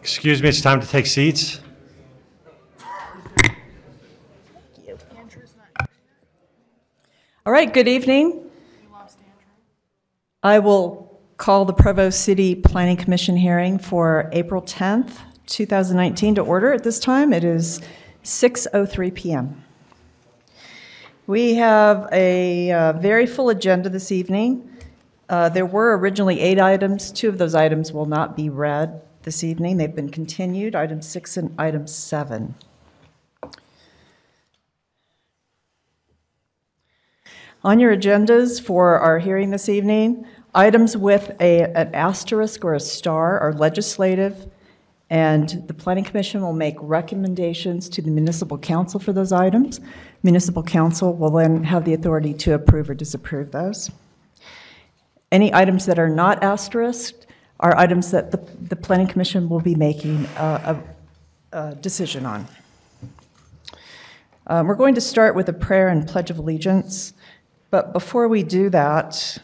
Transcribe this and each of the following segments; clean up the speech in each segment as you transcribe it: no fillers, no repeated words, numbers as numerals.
Excuse me, it's time to take seats. All right, good evening. I will call the Provo City Planning Commission hearing for April 10th, 2019 to order at this time. It is 6:03 p.m. We have a very full agenda this evening. There were originally 8 items. 2 of those items will not be read this evening. They've been continued, item 6 and item 7. On your agendas for our hearing this evening, items with an asterisk or a star are legislative, and the Planning Commission will make recommendations to the Municipal Council for those items. Municipal Council will then have the authority to approve or disapprove those. Any items that are not asterisked are items that the Planning Commission will be making a decision on. We're going to start with a prayer and Pledge of Allegiance, but before we do that,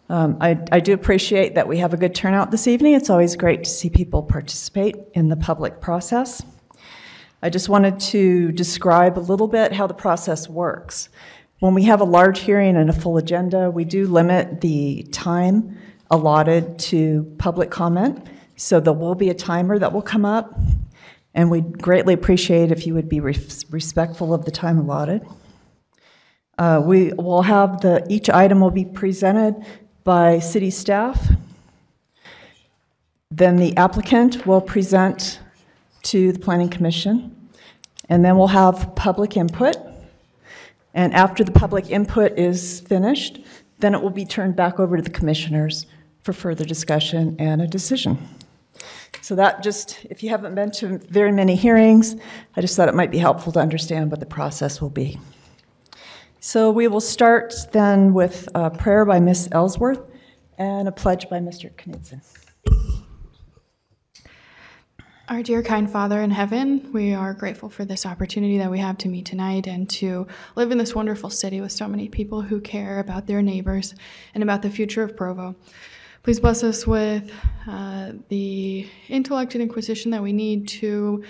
I do appreciate that we have a good turnout this evening. It's always great to see people participate in the public process. I just wanted to describe a little bit how the process works. When we have a large hearing and a full agenda, we do limit the time allotted to public comment, so there will be a timer that will come up, and we'd greatly appreciate if you would be respectful of the time allotted. We will have each item will be presented by city staff. Then the applicant will present to the Planning Commission, and then we'll have public input. And after the public input is finished, then it will be turned back over to the commissioners for further discussion and a decision. So that just, if you haven't been to very many hearings, I just thought it might be helpful to understand what the process will be. So we will start then with a prayer by Ms. Ellsworth and a pledge by Mr. Knudsen. Our dear kind Father in heaven, we are grateful for this opportunity that we have to meet tonight and to live in this wonderful city with so many people who care about their neighbors and about the future of Provo. Please bless us with the intellect and inquisition that we need to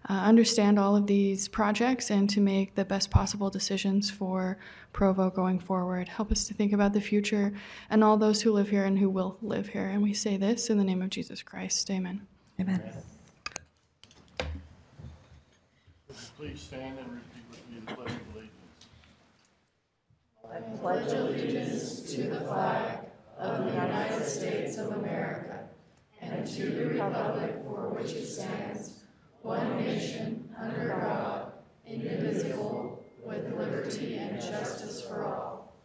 understand all of these projects and to make the best possible decisions for Provo going forward. Help us to think about the future and all those who live here and who will live here. And we say this in the name of Jesus Christ. Amen. Amen. Please stand and repeat with me the Pledge of Allegiance. I pledge allegiance to the flag of the United States of America and to the republic for which it stands, one nation, under God, indivisible, with liberty and justice for all.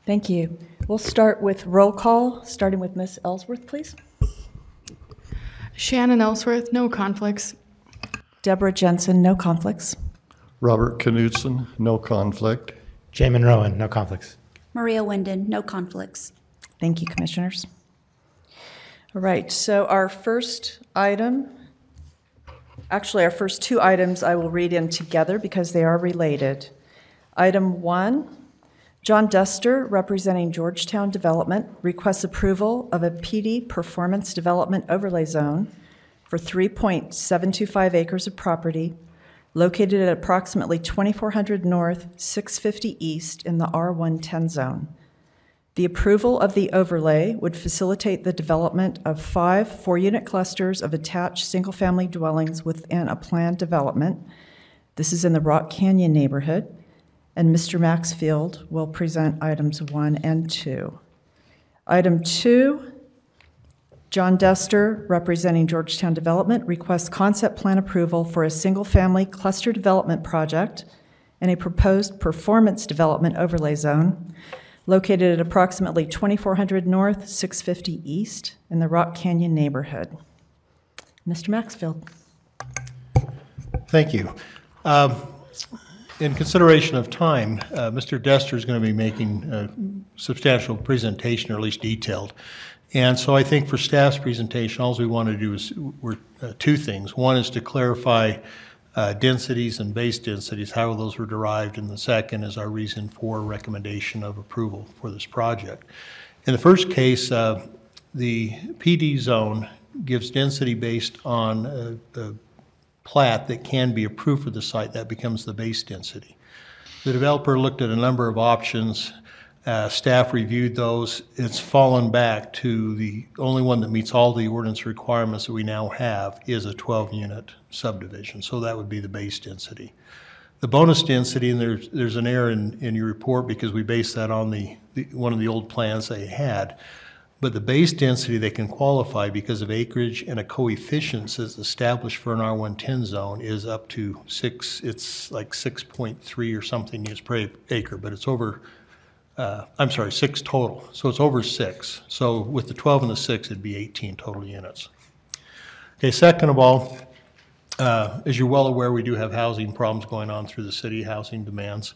Thank you. We'll start with roll call, starting with Ms. Ellsworth, please. Shannon Ellsworth, no conflicts. Deborah Jensen, no conflicts. Robert Knudsen, no conflict. Jamin Rowan, no conflicts. Maria Winden, no conflicts. Thank you, commissioners. All right, so our first item, actually our first two items I will read in together because they are related. Item 1, John Duster, representing Georgetown Development, requests approval of a PD Performance Development Overlay Zone for 3.725 acres of property located at approximately 2400 North, 650 East in the R110 zone. The approval of the overlay would facilitate the development of 5 4-unit clusters of attached single-family dwellings within a planned development. This is in the Rock Canyon neighborhood. And Mr. Maxfield will present items 1 and 2. Item 2, John Duster, representing Georgetown Development, requests concept plan approval for a single-family cluster development project in a proposed performance development overlay zone located at approximately 2400 North, 650 East in the Rock Canyon neighborhood. Mr. Maxfield. Thank you. In consideration of time, Mr. Duster is going to be making a substantial presentation, or at least detailed. And so I think for staff's presentation, all we want to do is two things. One is to clarify densities and base densities, how those were derived, and the second is our reason for recommendation of approval for this project. In the first case, the PD zone gives density based on the plat that can be approved for the site. That becomes the base density. The developer looked at a number of options. Staff reviewed those. It's fallen back to the only one that meets all the ordinance requirements that we now have is a 12-unit subdivision. So that would be the base density. The bonus density, and there's an error in your report because we based that on one of the old plans they had. But the base density, they can qualify because of acreage and a coefficient that's established for an R110 zone is up to 6, it's like 6.3 or something units per acre, but it's over, 6 total. So it's over 6. So with the 12 and the 6, it'd be 18 total units. Okay, second of all, As you're well aware, we do have housing problems going on through the city, housing demands.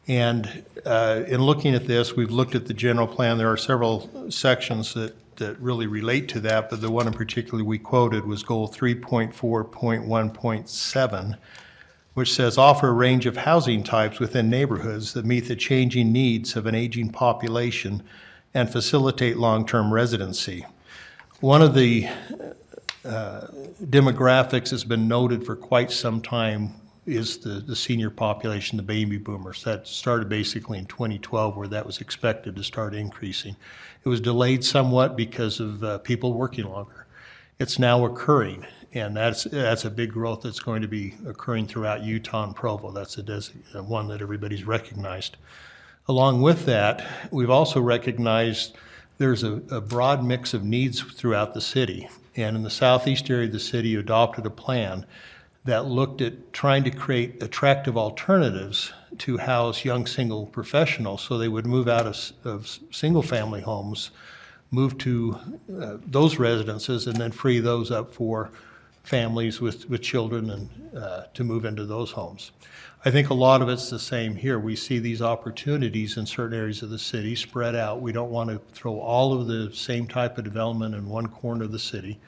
And in looking at this, we've looked at the general plan. There are several sections that really relate to that, but the one in particular we quoted was goal 3.4.1.7, which says offer a range of housing types within neighborhoods that meet the changing needs of an aging population and facilitate long-term residency. One of the demographics that's been noted for quite some time is the senior population, the baby boomers. That started basically in 2012, where that was expected to start increasing. It was delayed somewhat because of people working longer. It's now occurring, and that's a big growth that's going to be occurring throughout Utah and Provo. That's one that everybody's recognized. Along with that, we've also recognized there's a broad mix of needs throughout the city. And in the southeast area of the city, you adopted a plan that looked at trying to create attractive alternatives to house young single professionals so they would move out of single-family homes, move to those residences, and then free those up for families with children and to move into those homes. I think a lot of it's the same here. We see these opportunities in certain areas of the city spread out. We don't want to throw all of the same type of development in one corner of the city.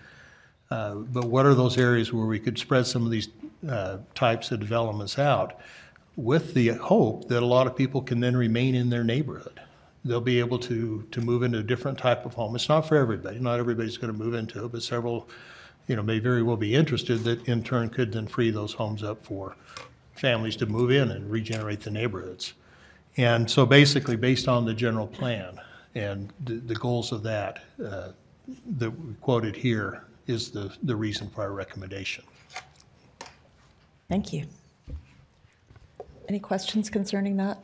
But what are those areas where we could spread some of these types of developments out with the hope that a lot of people can then remain in their neighborhood? They'll be able to move into a different type of home. It's not for everybody. Not everybody's going to move into it, but several, may very well be interested that in turn could then free those homes up for families to move in and regenerate the neighborhoods. And so basically, based on the general plan and the goals of that we quoted here, is the reason for our recommendation. Thank you. Any questions concerning that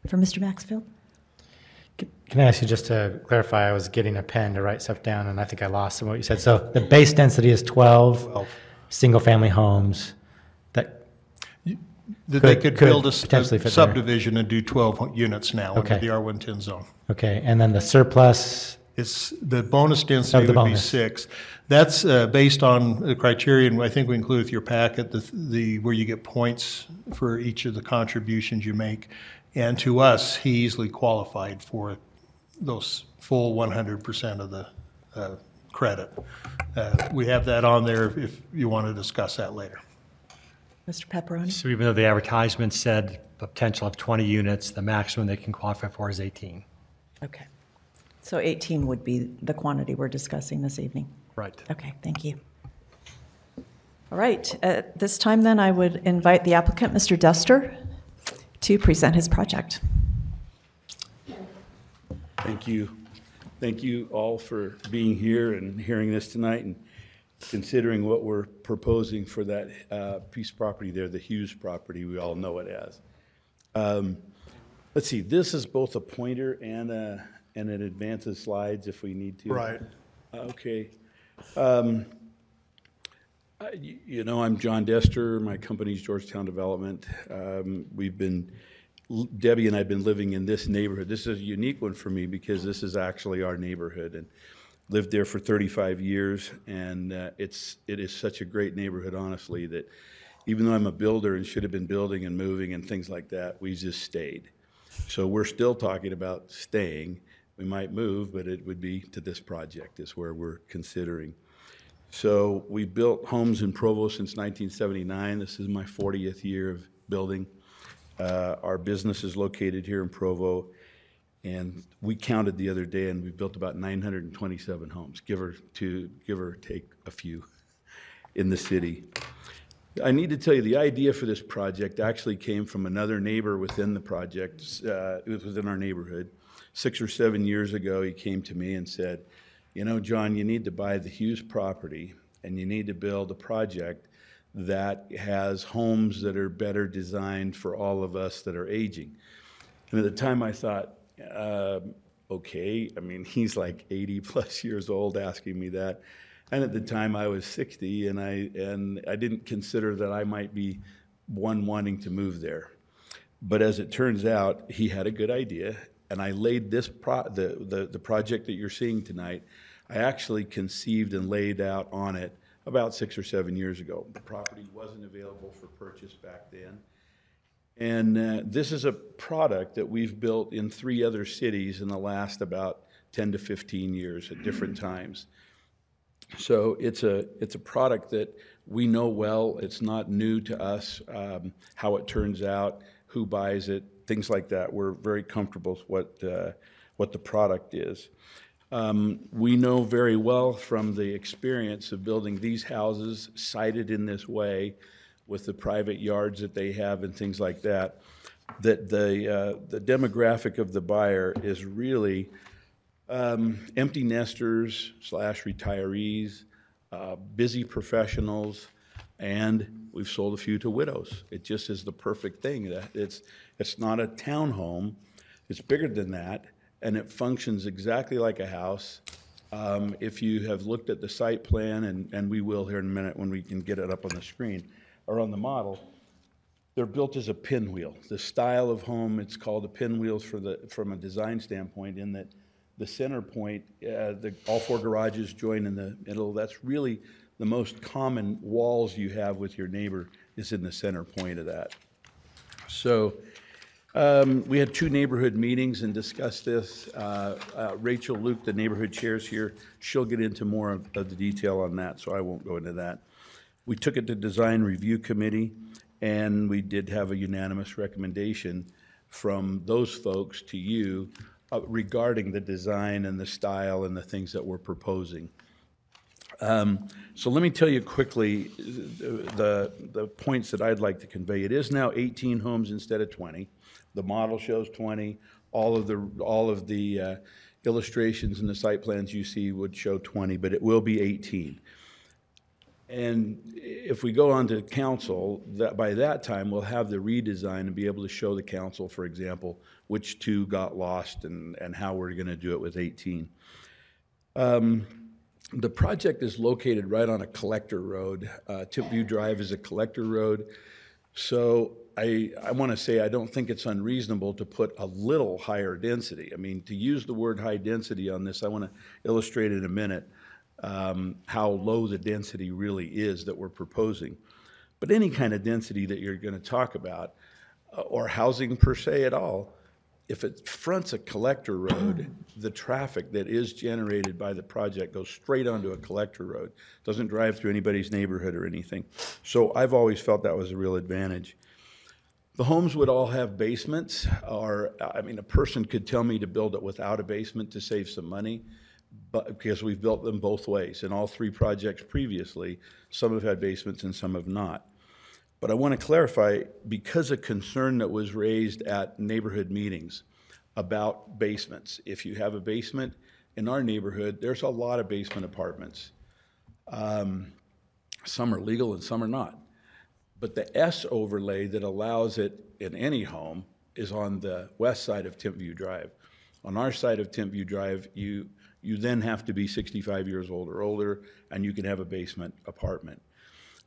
for Mr. Maxfield? Can I ask you just to clarify? I was getting a pen to write stuff down, and I think I lost some of what you said. So the base density is 12 single-family homes that they could build a potentially fit subdivision and do 12 units now Okay. under the R110 zone. Okay, and then the surplus. It's the bonus density the would be bonus. 6. That's based on the criterion I think we include with your packet, the where you get points for each of the contributions you make. And to us, he easily qualified for those full 100% of the credit. We have that on there if you want to discuss that later. Mr. Pepperoni? So even though the advertisement said a potential of 20 units, the maximum they can qualify for is 18. Okay. So 18 would be the quantity we're discussing this evening. Right. Okay, thank you. All right, at this time then, I would invite the applicant, Mr. Duster, to present his project. Thank you. Thank you all for being here and hearing this tonight and considering what we're proposing for that piece of property there, the Hughes property, we all know it as. Let's see, this is both a pointer and an advance of slides if we need to. Right. Okay. I'm John Dester. My company's Georgetown Development. Debbie and I have been living in this neighborhood. This is a unique one for me because this is actually our neighborhood, and lived there for 35 years. And it is such a great neighborhood, honestly, that even though I'm a builder and should have been building and moving and things like that, we just stayed. So we're still talking about staying. We might move, but it would be to this project is where we're considering. So we built homes in Provo since 1979. This is my 40th year of building. Our business is located here in Provo, and we counted the other day, and we built about 927 homes, give or take a few, in the city. I need to tell you, the idea for this project actually came from another neighbor within the project. It was within our neighborhood. 6 or 7 years ago, he came to me and said, John, you need to buy the Hughes property, and you need to build a project that has homes that are better designed for all of us that are aging. And at the time I thought, okay, he's like 80 plus years old asking me that. And at the time I was 60, and I didn't consider that I might be one wanting to move there. But as it turns out, he had a good idea, and I laid this the project that you're seeing tonight. I actually conceived and laid out on it about 6 or 7 years ago. The property wasn't available for purchase back then. And this is a product that we've built in 3 other cities in the last about 10 to 15 years at different times. So it's a product that we know well. It's not new to us, how it turns out, who buys it, things like that. We're very comfortable with what the product is. We know very well from the experience of building these houses sited in this way with the private yards that they have and things like that, that the demographic of the buyer is really empty nesters / retirees, busy professionals, and we've sold a few to widows. It just is the perfect thing. It's not a townhome. It's bigger than that, and it functions exactly like a house. If you have looked at the site plan, and we will here in a minute when we can get it up on the screen, or on the model, they're built as a pinwheel. The style of home, it's called a pinwheel from a design standpoint, in that the center point, all 4 garages join in the middle. That's really the most common walls you have with your neighbor, is in the center point of that. So we had 2 neighborhood meetings and discussed this. Rachel Luke, the neighborhood chair's here. She'll get into more of the detail on that, so I won't go into that. We took it to Design Review Committee, and we did have a unanimous recommendation from those folks to you regarding the design and the style and the things that we're proposing. So let me tell you quickly the points that I'd like to convey. It is now 18 homes instead of 20. The model shows 20. All of the illustrations and the site plans you see would show 20, but it will be 18. And if we go on to council, by that time, we'll have the redesign and be able to show the council, for example, which 2 got lost and how we're going to do it with 18. The project is located right on a collector road. Tipview Drive is a collector road. So I want to say I don't think it's unreasonable to put a little higher density. I mean, to use the word high density on this, I want to illustrate in a minute how low the density really is that we're proposing. But any kind of density that you're going to talk about, or housing per se at all, if it fronts a collector road, the traffic that is generated by the project goes straight onto a collector road. Doesn't drive through anybody's neighborhood or anything. So I've always felt that was a real advantage. The homes would all have basements, or, I mean, a person could tell me to build it without a basement to save some money, but because we've built them both ways. In all 3 projects previously, some have had basements and some have not. But I want to clarify, because of concern that was raised at neighborhood meetings about basements. If you have a basement in our neighborhood, there's a lot of basement apartments. Some are legal and some are not. But the S overlay that allows it in any home is on the west side of Tipview Drive. On our side of Tipview Drive, you then have to be 65 years old or older, and you can have a basement apartment.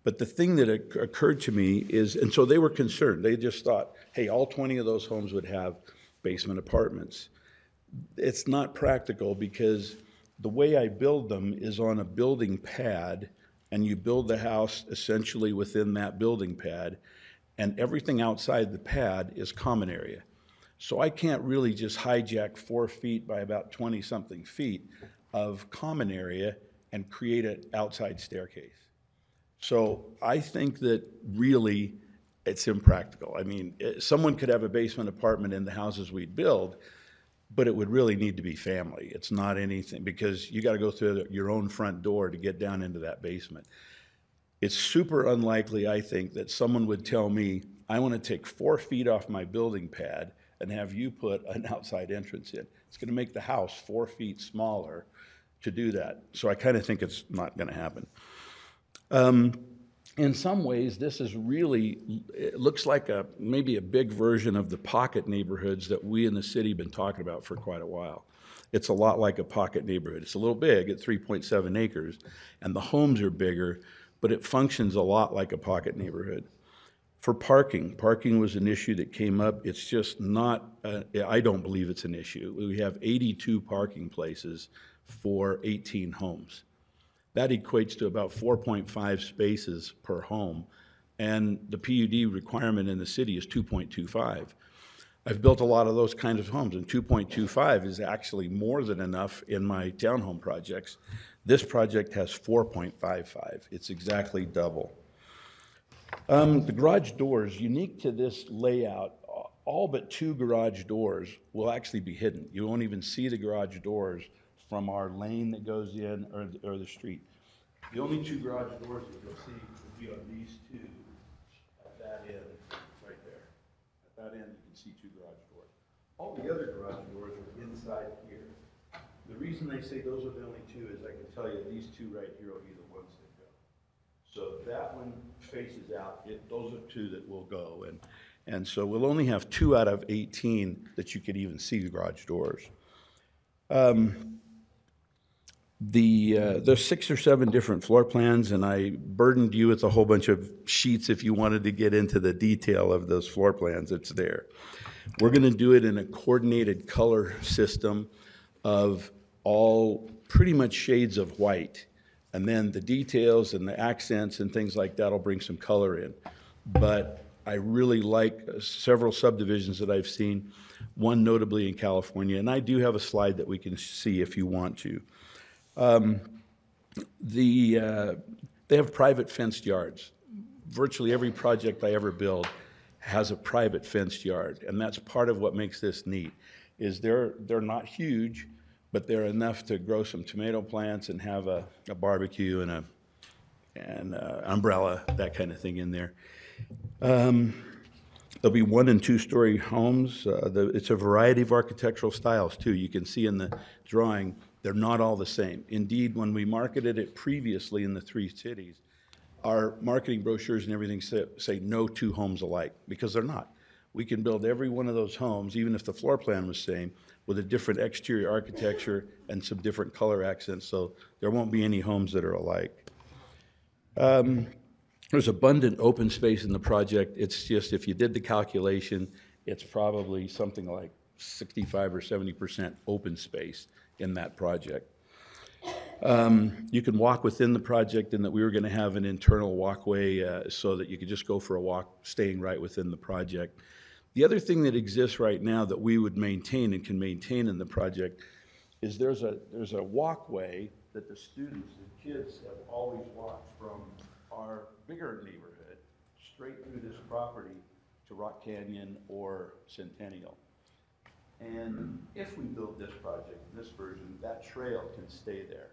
But the thing that occurred to me is, and so they were concerned. They just thought, hey, all 20 of those homes would have basement apartments. It's not practical, because the way I build them is on a building pad, and you build the house essentially within that building pad, and everything outside the pad is common area. So I can't really just hijack 4 feet by about 20-something feet of common area and create an outside staircase. So I think that really it's impractical. I mean, someone could have a basement apartment in the houses we'd build, but it would really need to be family. It's not anything, because you got to go through your own front door to get down into that basement. It's super unlikely, I think, that someone would tell me, I want to take 4 feet off my building pad and have you put an outside entrance in. It's going to make the house 4 feet smaller to do that. So I kind of think it's not going to happen. In some ways, this is really, it looks like maybe a big version of the pocket neighborhoods that we in the city have been talking about for quite a while. It's a lot like a pocket neighborhood. It's a little big at 3.7 acres, and the homes are bigger, but it functions a lot like a pocket neighborhood. For parking was an issue that came up. It's just not, I don't believe it's an issue. We have 82 parking places for 18 homes. That equates to about 4.5 spaces per home, and the PUD requirement in the city is 2.25. I've built a lot of those kinds of homes, and 2.25 is actually more than enough in my townhome projects. This project has 4.55. It's exactly double. The garage doors, unique to this layout, all but 2 garage doors will actually be hidden. You won't even see the garage doors from our lane that goes in or the street. The only 2 garage doors that you'll see will be on these 2 at that end, right there. At that end, you can see 2 garage doors. All the other garage doors are inside here. The reason they say those are the only 2 is I can tell you these 2 right here will be the ones that go. So that one faces out. Those are 2 that will go, and so we'll only have 2 out of 18 that you could even see the garage doors. There's 6 or 7 different floor plans, and I burdened you with a whole bunch of sheets if you wanted to get into the detail of those floor plans. It's there. We're going to do it in a coordinated color system of all pretty much shades of white, and then the details and the accents and things like that will bring some color in. But I really like several subdivisions that I've seen, one notably in California, and I do have a slide that we can see if you want to. They have private fenced yards. Virtually every project I ever build has a private fenced yard, and that's part of what makes this neat, is they're not huge, but they're enough to grow some tomato plants and have a barbecue and an umbrella, that kind of thing in there. There'll be 1- and 2-story homes. It's a variety of architectural styles, too. You can see in the drawing, they're not all the same. Indeed, when we marketed it previously in the 3 cities, our marketing brochures and everything say no 2 homes alike, because they're not. We can build every one of those homes, even if the floor plan was the same, with a different exterior architecture and some different color accents, so there won't be any homes that are alike. There's abundant open space in the project. It's just, if you did the calculation, it's probably something like 65 or 70% open space in that project. You can walk within the project, and that we were going to have an internal walkway so that you could just go for a walk, staying right within the project. The other thing that exists right now that we would maintain and can maintain in the project is there's a walkway that the students, the kids, have always walked from our bigger neighborhood straight through this property to Rock Canyon or Centennial. And if we build this project, this version, that trail can stay there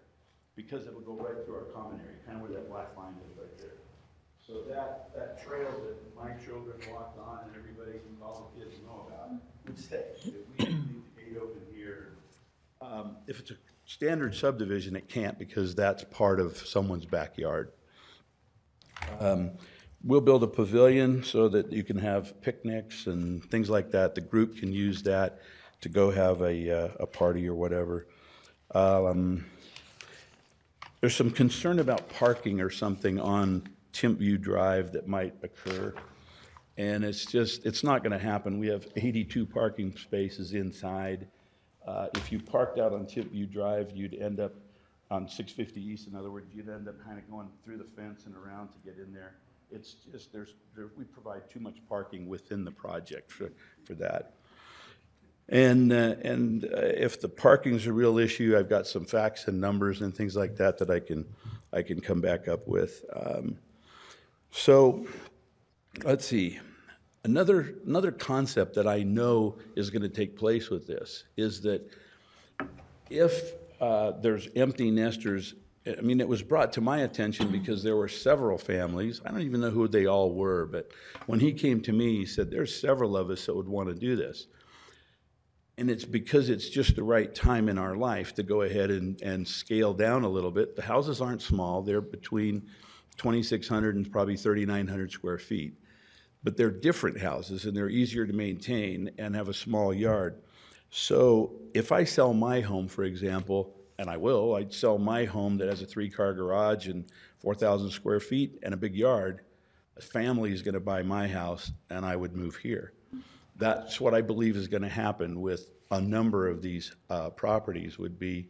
because it will go right through our common area, kind of where that black line is right there. So that trail that my children walked on and everybody, all the kids know about, would stay. If we leave the gate open here, if it's a standard subdivision, it can't, because that's part of someone's backyard. We'll build a pavilion so that you can have picnics and things like that. The group can use that to go have a party or whatever. There's some concern about parking or something on Timpview Drive that might occur, and it's not going to happen. We have 82 parking spaces inside. If you parked out on Timpview Drive, you'd end up on 650 East. In other words, you'd end up kind of going through the fence and around to get in there. It's just we provide too much parking within the project for that. And if the parking's a real issue, I've got some facts and numbers and things like that that I can come back up with. So let's see. Another concept that I know is going to take place with this is that if there's empty nesters, I mean, it was brought to my attention because there were several families. I don't even know who they all were, but when he came to me, he said, there's several of us that would want to do this. And it's because it's just the right time in our life to go ahead and scale down a little bit. The houses aren't small. They're between 2,600 and probably 3,900 square feet. But they're different houses, and they're easier to maintain and have a small yard. So if I sell my home, for example, and I will, I'd sell my home that has a 3-car garage and 4,000 square feet and a big yard. A family is going to buy my house, and I would move here. That's what I believe is going to happen with a number of these properties, would be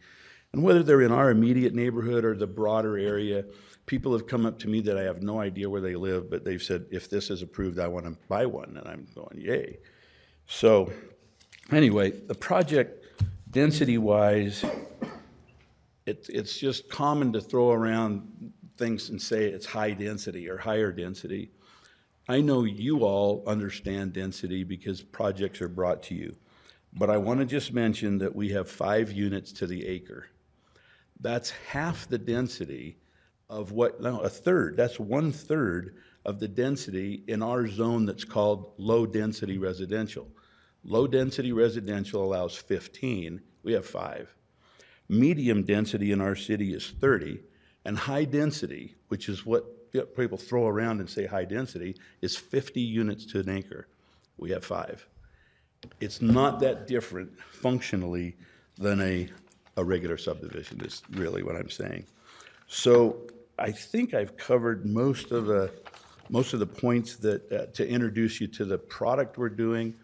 And whether they're in our immediate neighborhood or the broader area, people have come up to me that I have no idea where they live, but they've said, if this is approved, I want to buy one. And I'm going, yay. So anyway, the project, density-wise, it's just common to throw around things and say it's high density or higher density. I know you all understand density because projects are brought to you. But I want to just mention that we have 5 units to the acre. That's half the density of a third, that's 1/3 of the density in our zone that's called low-density residential. Low-density residential allows 15, we have 5. Medium density in our city is 30, and high density, which is what people throw around and say high density, is 50 units to an acre. We have 5. It's not that different functionally than a regular subdivision is really what I'm saying. So I think I've covered most of the points that to introduce you to the product we're doing,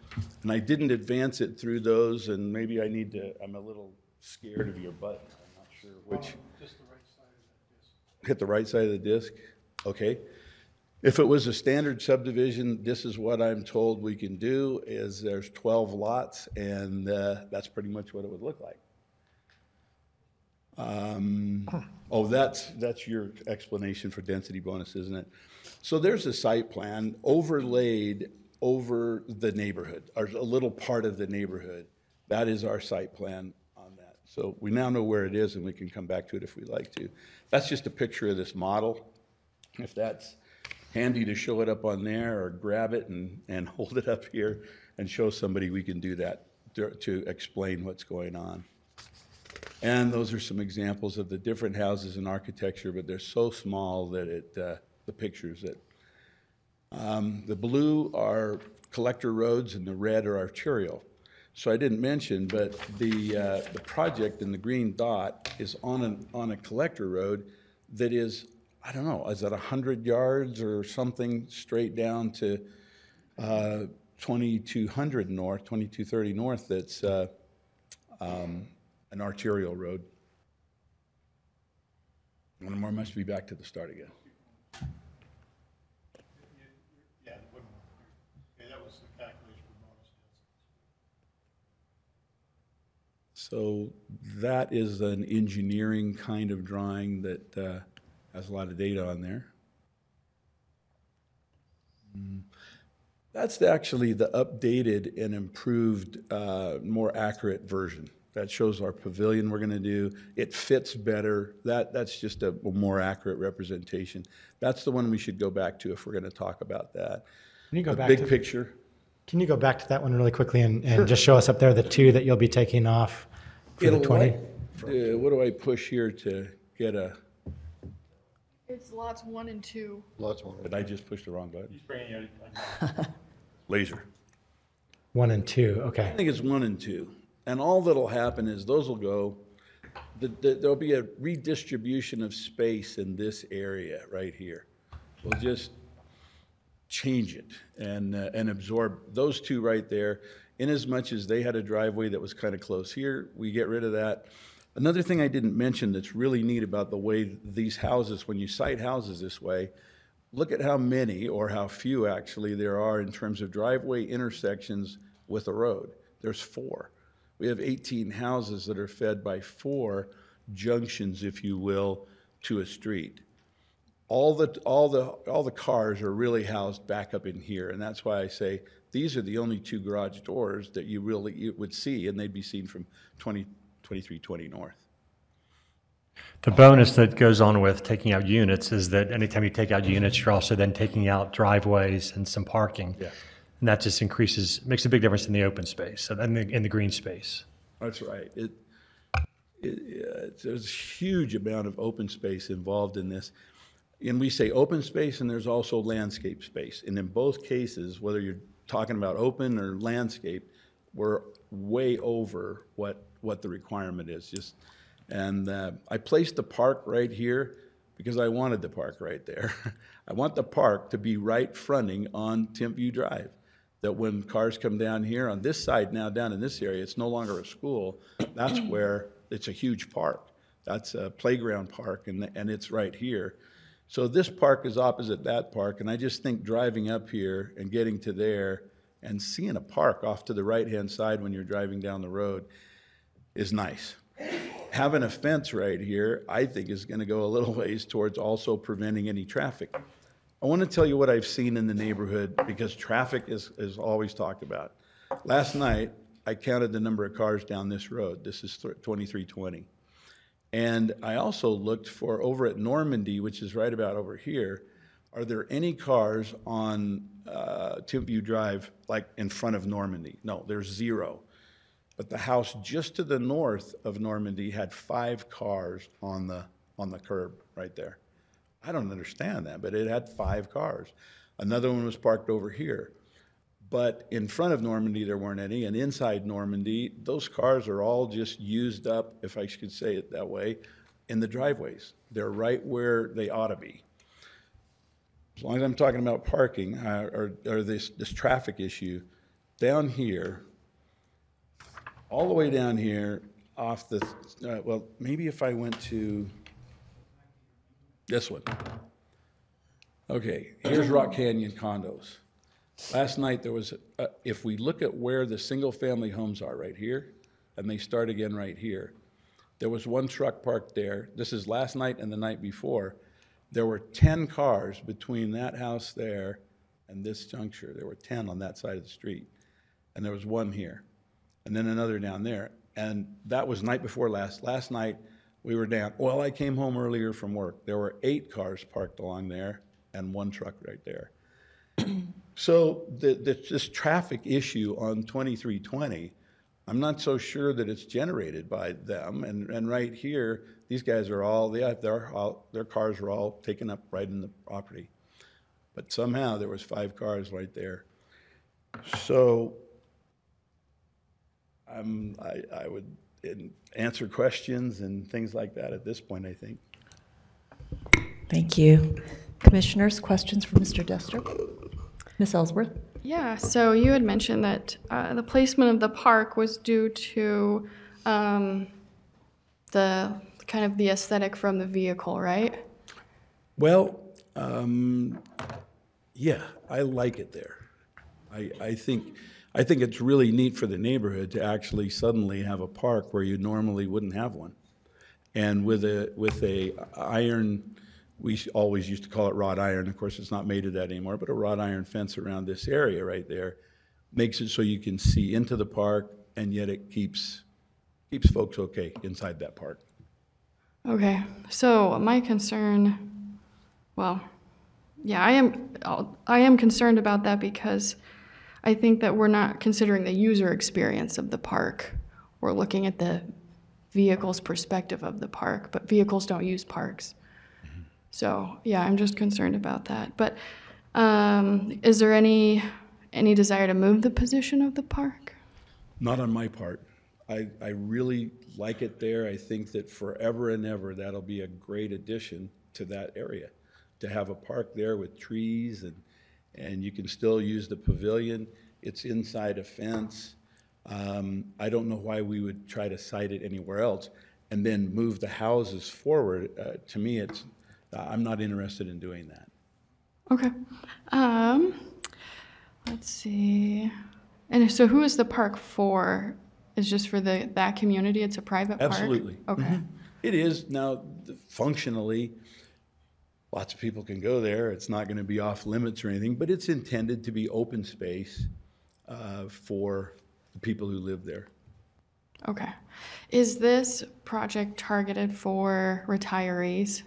and I didn't advance it through those, and maybe I need to. I'm a little scared of your button. I'm not sure which. Just the right side of the disc. Hit the right side of the disc. Okay. If it was a standard subdivision, this is what I'm told we can do. Is there's 12 lots, and that's pretty much what it would look like. Oh, that's your explanation for density bonus, isn't it? So there's a site plan overlaid over the neighborhood, or a little part of the neighborhood. That is our site plan on that. So we now know where it is, and we can come back to it if we'd like to. That's just a picture of this model. If that's handy to show it up on there, or grab it and hold it up here and show somebody, we can do that to explain what's going on. And those are some examples of the different houses in architecture, but they're so small that the pictures that the blue are collector roads and the red are arterial. So I didn't mention, but the project in the green dot is on a collector road that is, I don't know, is that 100 yards or something straight down to 2200 north, 2230 north. That's an arterial road. One more must be back to the start again. Yeah, that was the calculation for bonus density. So that is an engineering kind of drawing that has a lot of data on there. That's actually the updated and improved, more accurate version. That shows our pavilion we're going to do. It fits better. That's just a more accurate representation. That's the one we should go back to if we're going to talk about that. Can you go back big to picture? Can you go back to that one really quickly and sure. Just show us up there the 2 that you'll be taking off for the 20? What do I push here to get a? It's lots 1 and 2. Lots one. Did I just push the wrong button? Laser. 1 and 2, okay. I think it's 1 and 2. And all that'll happen is those will go, there'll be a redistribution of space in this area right here. We'll just change it and absorb those 2 right there. In as much as they had a driveway that was kind of close here, we get rid of that. Another thing I didn't mention that's really neat about the way these houses, when you site houses this way, look at how many, or how few actually, there are in terms of driveway intersections with a road. There's 4. We have 18 houses that are fed by 4 junctions, if you will, to a street. All the cars are really housed back up in here, and that's why I say these are the only 2 garage doors that you would see, and they'd be seen from 2320 north. The bonus that goes on with taking out units is that anytime you take out units, you're also then taking out driveways and some parking. Yeah. And that just makes a big difference in the open space and in the green space. That's right. There's a huge amount of open space involved in this. And we say open space, and there's also landscape space. And in both cases, whether you're talking about open or landscape, we're way over what the requirement is. I placed the park right here because I wanted the park right there. I want the park to be right fronting on Timpview Drive. That when cars come down here on this side now, down in this area, it's no longer a school. That's where it's a huge park. That's a playground park, and it's right here. So this park is opposite that park, and I just think driving up here and getting to there and seeing a park off to the right-hand side when you're driving down the road is nice. Having a fence right here, I think, is going to go a little ways towards also preventing any traffic. I want to tell you what I've seen in the neighborhood, because traffic is always talked about. Last night, I counted the number of cars down this road. This is 2320. And I also looked for, over at Normandy, which is right about over here, are there any cars on Timpview Drive, like in front of Normandy? No, there's 0. But the house just to the north of Normandy had 5 cars on the curb right there. I don't understand that, but it had 5 cars. Another one was parked over here. But in front of Normandy, there weren't any, and inside Normandy, those cars are all just used up, if I could say it that way, in the driveways. They're right where they ought to be. As long as I'm talking about parking, or this traffic issue, down here, all the way down here, off the, well, maybe if I went to this one. Okay, here's Rock Canyon Condos. Last night there was, if we look at where the single-family homes are right here, and they start again right here, there was one truck parked there. This is last night and the night before. There were 10 cars between that house there and this juncture. There were 10 on that side of the street. And there was one here, and then another down there. And that was night before last. Last night we were down. Well, I came home earlier from work. There were 8 cars parked along there and one truck right there. So this traffic issue on 2320, I'm not so sure that it's generated by them. And right here, these guys are all, their cars are all taken up right in the property. But somehow there was 5 cars right there. So I would answer questions and things like that at this point, I think. Thank you. Commissioners, questions for Mr. Dester? Ms. Ellsworth? Yeah, so you had mentioned that the placement of the park was due to the kind of the aesthetic from the vehicle, right? Well, yeah, I like it there. I think it's really neat for the neighborhood to actually suddenly have a park where you normally wouldn't have one. And with a iron, we always used to call it wrought iron. Of course, it's not made of that anymore, but a wrought iron fence around this area right there makes it so you can see into the park, and yet it keeps folks okay inside that park. Okay, so my concern, well, yeah, I am concerned about that because I think that we're not considering the user experience of the park. We're looking at the vehicle's perspective of the park, but vehicles don't use parks. So, yeah, I'm just concerned about that. But is there any desire to move the position of the park? Not on my part. I really like it there. I think that forever and ever that'll be a great addition to that area, to have a park there with trees, and you can still use the pavilion. It's inside a fence. I don't know why we would try to site it anywhere else and then move the houses forward. To me, I'm not interested in doing that. Okay. Let's see. And so who is the park for? It's just for that community? It's a private park? Absolutely. Okay. Mm-hmm. It is. Now, functionally, lots of people can go there. It's not going to be off limits or anything, but it's intended to be open space for the people who live there. Okay. Is this project targeted for retirees?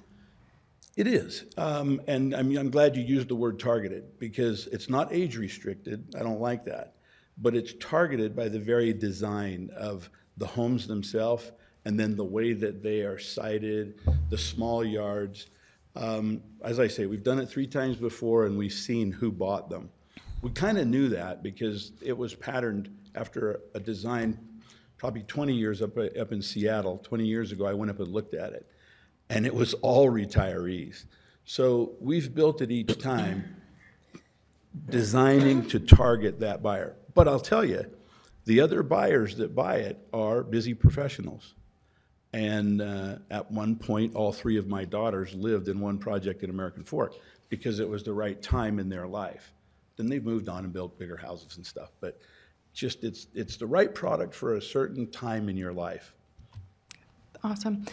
It is, and I'm glad you used the word targeted, because it's not age restricted. I don't like that, but it's targeted by the very design of the homes themselves, and then the way that they are sited, the small yards. As I say, we've done it 3 times before, and we've seen who bought them. We kind of knew that because it was patterned after a design probably 20 years up in Seattle. 20 years ago, I went up and looked at it, and it was all retirees. So we've built it each time, designing to target that buyer. But I'll tell you, the other buyers that buy it are busy professionals. And at one point, all three of my daughters lived in one project in American Fork because it was the right time in their life. Then they've moved on and built bigger houses and stuff. But just it's the right product for a certain time in your life. Awesome.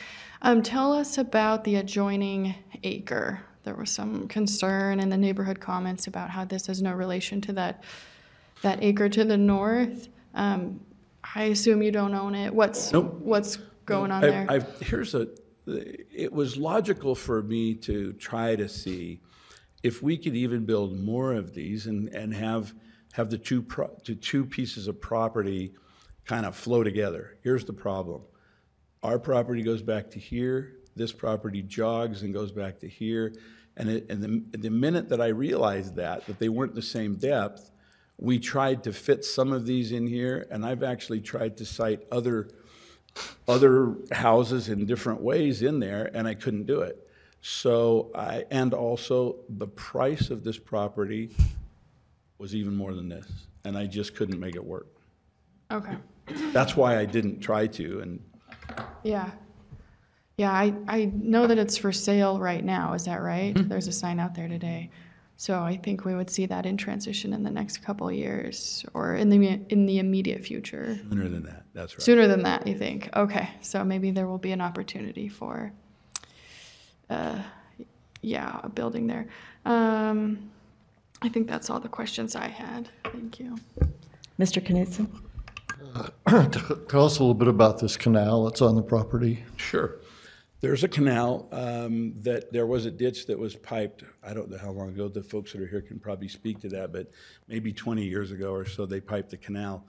Tell us about the adjoining acre. There was some concern in the neighborhood comments about how this has no relation to that acre to the north. I assume you don't own it. What's going on there? It was logical for me to try to see if we could even build more of these and have the two pieces of property kind of flow together. Here's the problem. Our property goes back to here, this property jogs and goes back to here, and the minute that I realized that they weren't the same depth, we tried to fit some of these in here, and I've actually tried to cite other houses in different ways in there, and I couldn't do it. So and also the price of this property was even more than this, and I just couldn't make it work. Okay. That's why I didn't try to. And Yeah. Yeah, I know that it's for sale right now. Is that right? Mm-hmm. There's a sign out there today. So I think we would see that in transition in the next couple of years or in the immediate future. Sooner than that, that's right. Sooner than that, you think? Okay, so maybe there will be an opportunity for, a building there. I think that's all the questions I had. Thank you. Mr. Knudsen? Tell us a little bit about this canal that's on the property. Sure. There's a canal that there was a ditch that was piped. I don't know how long ago. The folks that are here can probably speak to that, but maybe 20 years ago or so they piped the canal.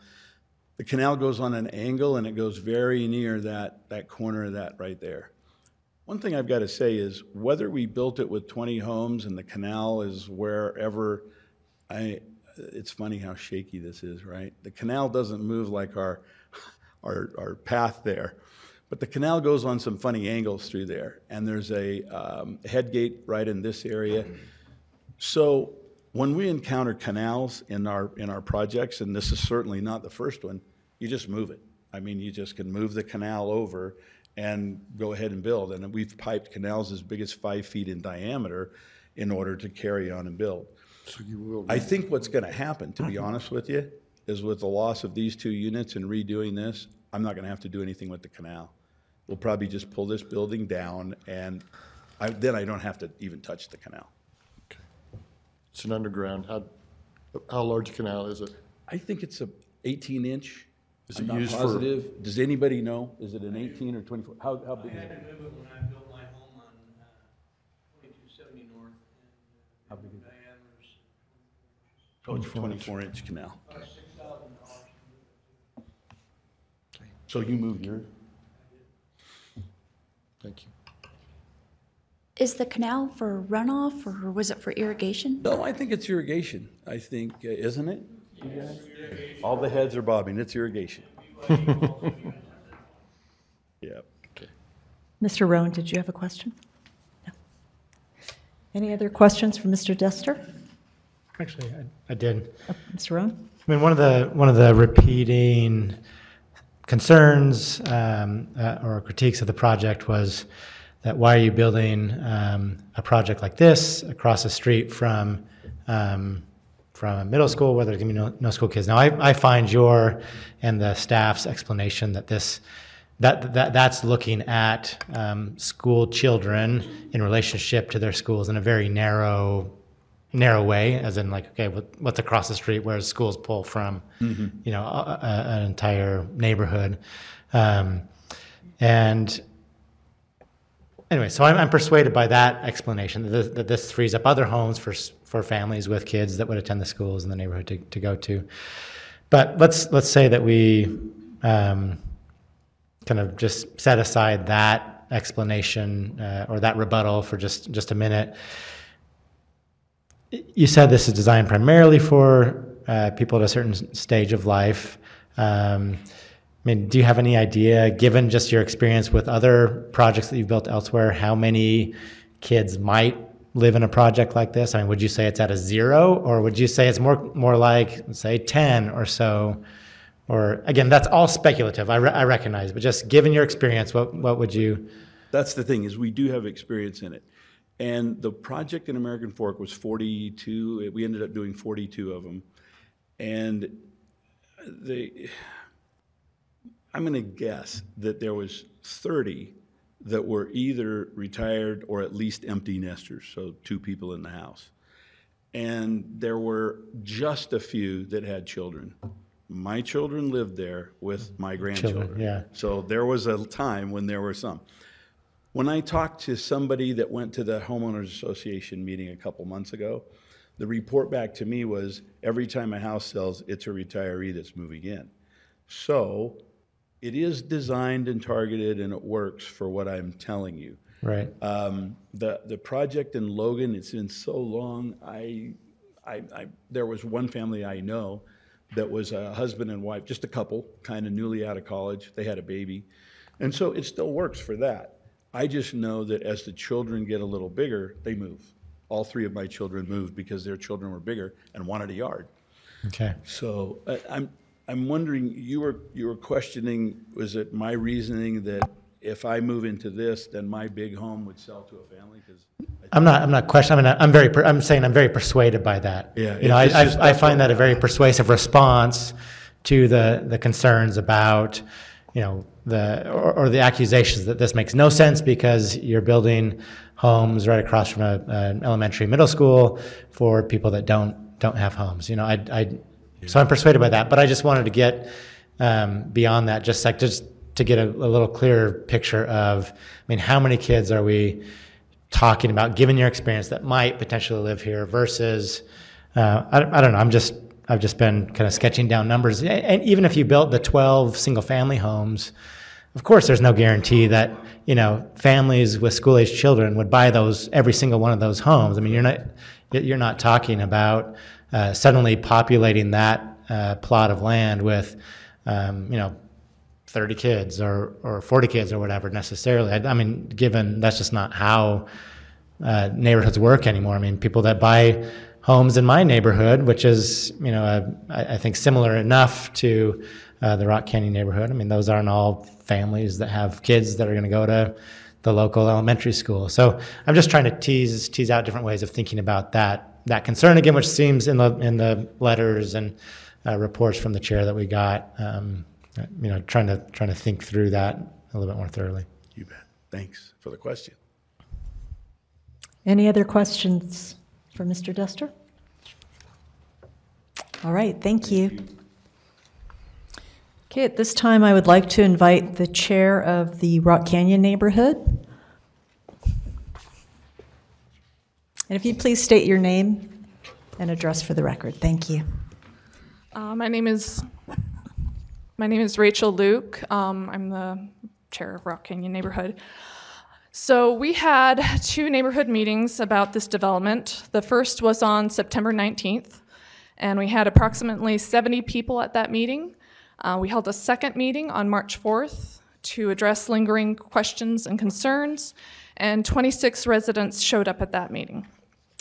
The canal goes on an angle and it goes very near that corner of that right there. One thing I've got to say is whether we built it with 20 homes and the canal is wherever, it's funny how shaky this is, right? The canal doesn't move like our path there. But the canal goes on some funny angles through there, and there's a head gate right in this area. So when we encounter canals in our projects, and this is certainly not the first one, you just move it. I mean, you just can move the canal over and go ahead and build. And we've piped canals as big as 5 feet in diameter in order to carry on and build. So you will. I think what's going to happen, to be honest with you, is with the loss of these 2 units and redoing this, I'm not going to have to do anything with the canal. We'll probably just pull this building down, and then I don't have to even touch the canal. Okay. It's an underground. How large a canal is it? I think it's a 18-inch. Is I'm it not used for- positive. Does anybody know? Is it an 18 or 24? How big is I had to it? move it when I built my home on 2270 North, How big and is it? diameter's Oh, it's a 24-inch canal. about $6,000. So you moved yours? Thank you. Is the canal for runoff or was it for irrigation? No, I think it's irrigation. I think, isn't it? You guys? All the heads are bobbing. It's irrigation. Yeah. Mr. Rowan, did you have a question? No. Any other questions for Mr. Dester? Actually, I did. Mr. Rowan? I mean, one of the repeating concerns or critiques of the project was that why are you building a project like this across the street from a middle school where there's going to be no school kids? Now, I find your and the staff's explanation that that's looking at school children in relationship to their schools in a very narrow way, as in like, okay, what's across the street where schools pull from, an entire neighborhood. And anyway, so I'm persuaded by that explanation that this frees up other homes for families with kids that would attend the schools in the neighborhood to go to. But let's say that we kind of just set aside that explanation or that rebuttal for just a minute. You said this is designed primarily for people at a certain stage of life. I mean, do you have any idea, given just your experience with other projects that you've built elsewhere, how many kids might live in a project like this? I mean, would you say it's at a 0, or would you say it's more like, let's say, 10 or so, Or, again, that's all speculative, I recognize, but just given your experience, what would you? That's the thing, is we do have experience in it. And the project in American Fork was 42. We ended up doing 42 of them. And I'm going to guess that there was 30 that were either retired or at least empty nesters, so 2 people in the house. And there were just a few that had children. My children lived there with my grandchildren. Children, yeah. So there was a time when there were some. When I talked to somebody that went to the Homeowners Association meeting a couple months ago, the report back to me was every time a house sells, it's a retiree that's moving in. So it is designed and targeted, and it works for what I'm telling you. Right. The project in Logan, it's been so long. There was one family I know that was a husband and wife, just a couple, kind of newly out of college. They had a baby. And so it still works for that. I just know that as the children get a little bigger, they move. All 3 of my children moved because their children were bigger and wanted a yard. Okay. So I'm wondering, you were questioning, was it my reasoning that if I move into this, then my big home would sell to a family? Because I'm not questioning. I'm saying I'm very persuaded by that. Yeah, You know, I find that a very persuasive response to the concerns about, you know, or the accusations that this makes no sense because you're building homes right across from an elementary, middle school for people that don't have homes. You know, so I'm persuaded by that. But I just wanted to get beyond that, just to get a little clearer picture of, I mean, how many kids are we talking about, given your experience, that might potentially live here versus, I don't know, I've just been kind of sketching down numbers. And even if you built the 12 single-family homes, of course, there's no guarantee that, you know, families with school-aged children would buy every single one of those homes. I mean, you're not talking about suddenly populating that plot of land with, you know, 30 kids or 40 kids or whatever necessarily. I mean, given that's just not how neighborhoods work anymore. I mean, people that buy homes in my neighborhood, which is, you know, I think similar enough to the Rock Canyon neighborhood. I mean, those aren't all families that have kids that are going to go to the local elementary school. So I'm just trying to tease out different ways of thinking about that concern again, which seems in the letters and reports from the chair that we got. You know, trying to think through that a little bit more thoroughly. You bet. Thanks for the question. Any other questions for Mr. Dester? All right, thank you. Okay, at this time, I would like to invite the chair of the Rock Canyon neighborhood. And if you'd please state your name and address for the record. Thank you. My name is Rachel Luke. I'm the chair of Rock Canyon neighborhood. So we had 2 neighborhood meetings about this development. The first was on September 19th, and we had approximately 70 people at that meeting. We held a second meeting on March 4th to address lingering questions and concerns, and 26 residents showed up at that meeting.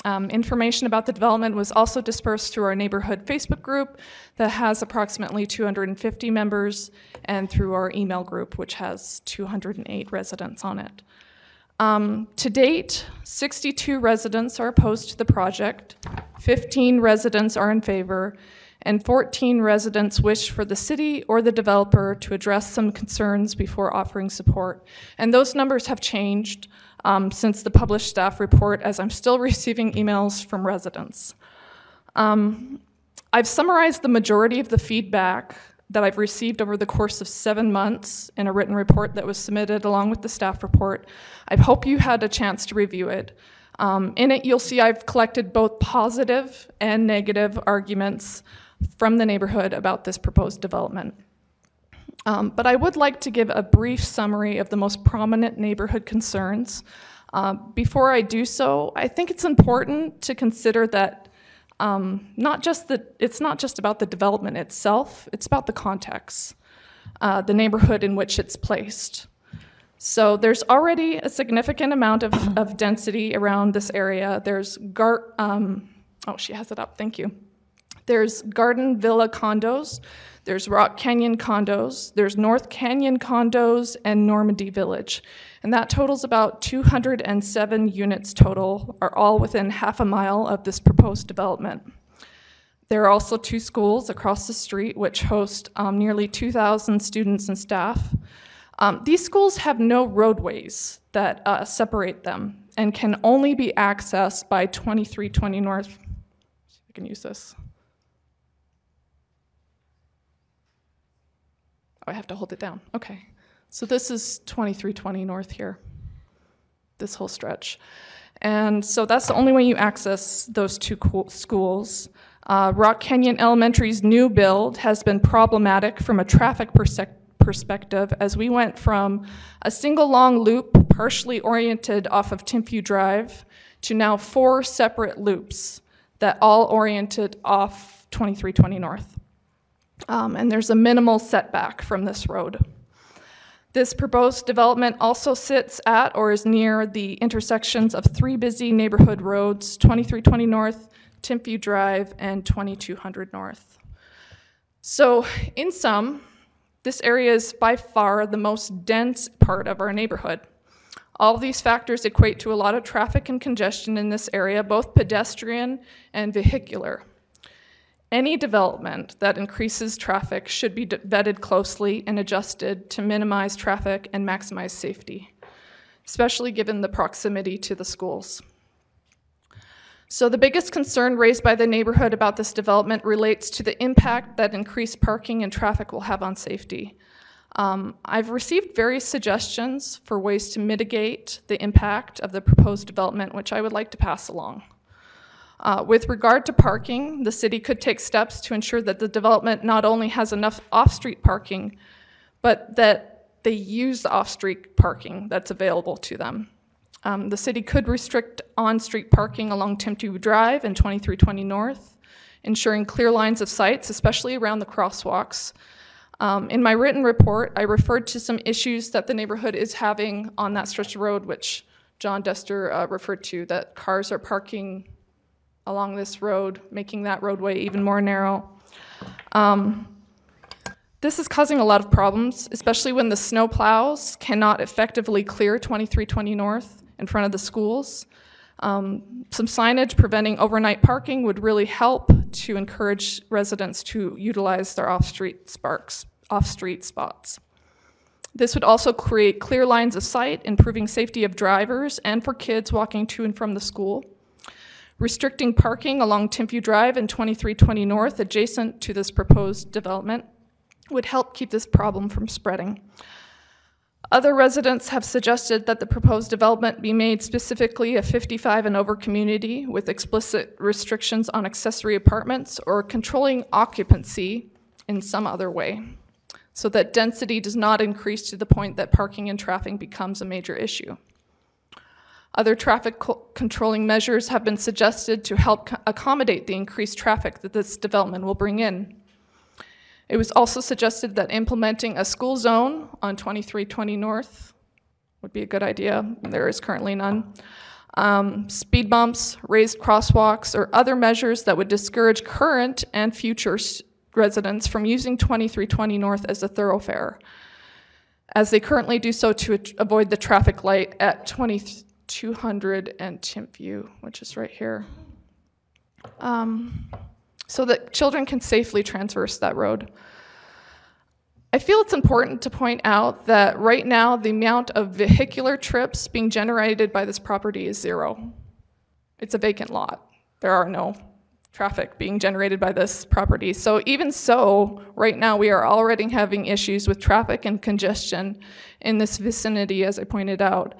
Information about the development was also dispersed through our neighborhood Facebook group that has approximately 250 members, and through our email group, which has 208 residents on it. To date, 62 residents are opposed to the project, 15 residents are in favor, and 14 residents wish for the city or the developer to address some concerns before offering support. And those numbers have changed since the published staff report, as I'm still receiving emails from residents. I've summarized the majority of the feedback that I've received over the course of 7 months in a written report that was submitted along with the staff report. I hope you had a chance to review it. In it, you'll see I've collected both positive and negative arguments from the neighborhood about this proposed development. But I would like to give a brief summary of the most prominent neighborhood concerns. Before I do so, I think it's important to consider that it's not just about the development itself, it's about the context, the neighborhood in which it's placed. So there's already a significant amount of density around this area. She has it up, thank you. There's Garden Villa Condos, there's Rock Canyon Condos, there's North Canyon Condos, and Normandy Village. And that totals about 207 units total, are all within half a mile of this proposed development. There are also 2 schools across the street which host nearly 2,000 students and staff. These schools have no roadways that separate them and can only be accessed by 2320 North. See if I can use this. Oh, I have to hold it down. Okay. So this is 2320 North here, this whole stretch. And so that's the only way you access those 2 schools. Rock Canyon Elementary's new build has been problematic from a traffic perspective, as we went from a single long loop partially oriented off of Timpview Drive to now 4 separate loops that all oriented off 2320 North. And there's a minimal setback from this road. This proposed development also sits at or is near the intersections of 3 busy neighborhood roads, 2320 North, Timpview Drive, and 2200 North. So in sum, this area is by far the most dense part of our neighborhood. All of these factors equate to a lot of traffic and congestion in this area, both pedestrian and vehicular. Any development that increases traffic should be vetted closely and adjusted to minimize traffic and maximize safety, especially given the proximity to the schools. So the biggest concern raised by the neighborhood about this development relates to the impact that increased parking and traffic will have on safety. I've received various suggestions for ways to mitigate the impact of the proposed development, which I would like to pass along. With regard to parking, the city could take steps to ensure that the development not only has enough off-street parking, but that they use the off-street parking that's available to them. The city could restrict on-street parking along Timpview Drive and 2320 North, ensuring clear lines of sight, especially around the crosswalks. In my written report, I referred to some issues that the neighborhood is having on that stretch of road, which John Dester referred to, that cars are parking along this road, making that roadway even more narrow. This is causing a lot of problems, especially when the snow plows cannot effectively clear 2320 North in front of the schools. Some signage preventing overnight parking would really help to encourage residents to utilize their off-street spots. This would also create clear lines of sight, improving safety of drivers and for kids walking to and from the school. Restricting parking along Timpview Drive and 2320 North adjacent to this proposed development would help keep this problem from spreading. Other residents have suggested that the proposed development be made specifically a 55 and over community with explicit restrictions on accessory apartments or controlling occupancy in some other way, so that density does not increase to the point that parking and traffic becomes a major issue. Other traffic controlling measures have been suggested to help accommodate the increased traffic that this development will bring in. It was also suggested that implementing a school zone on 2320 North would be a good idea. There is currently none. Speed bumps, raised crosswalks, or other measures that would discourage current and future residents from using 2320 North as a thoroughfare, as they currently do so to avoid the traffic light at 2200 and Timpview, which is right here, so that children can safely traverse that road. I feel it's important to point out that right now the amount of vehicular trips being generated by this property is 0. It's a vacant lot. There are no traffic being generated by this property. So even so, right now we are already having issues with traffic and congestion in this vicinity, as I pointed out.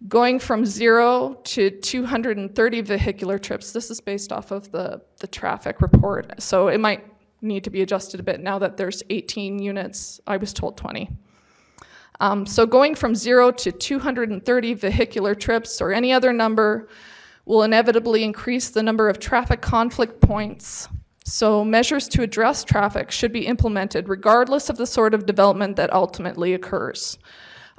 Going from 0 to 230 vehicular trips, this is based off of the traffic report, so it might need to be adjusted a bit now that there's 18 units. I was told 20. So going from 0 to 230 vehicular trips or any other number will inevitably increase the number of traffic conflict points. So measures to address traffic should be implemented regardless of the sort of development that ultimately occurs.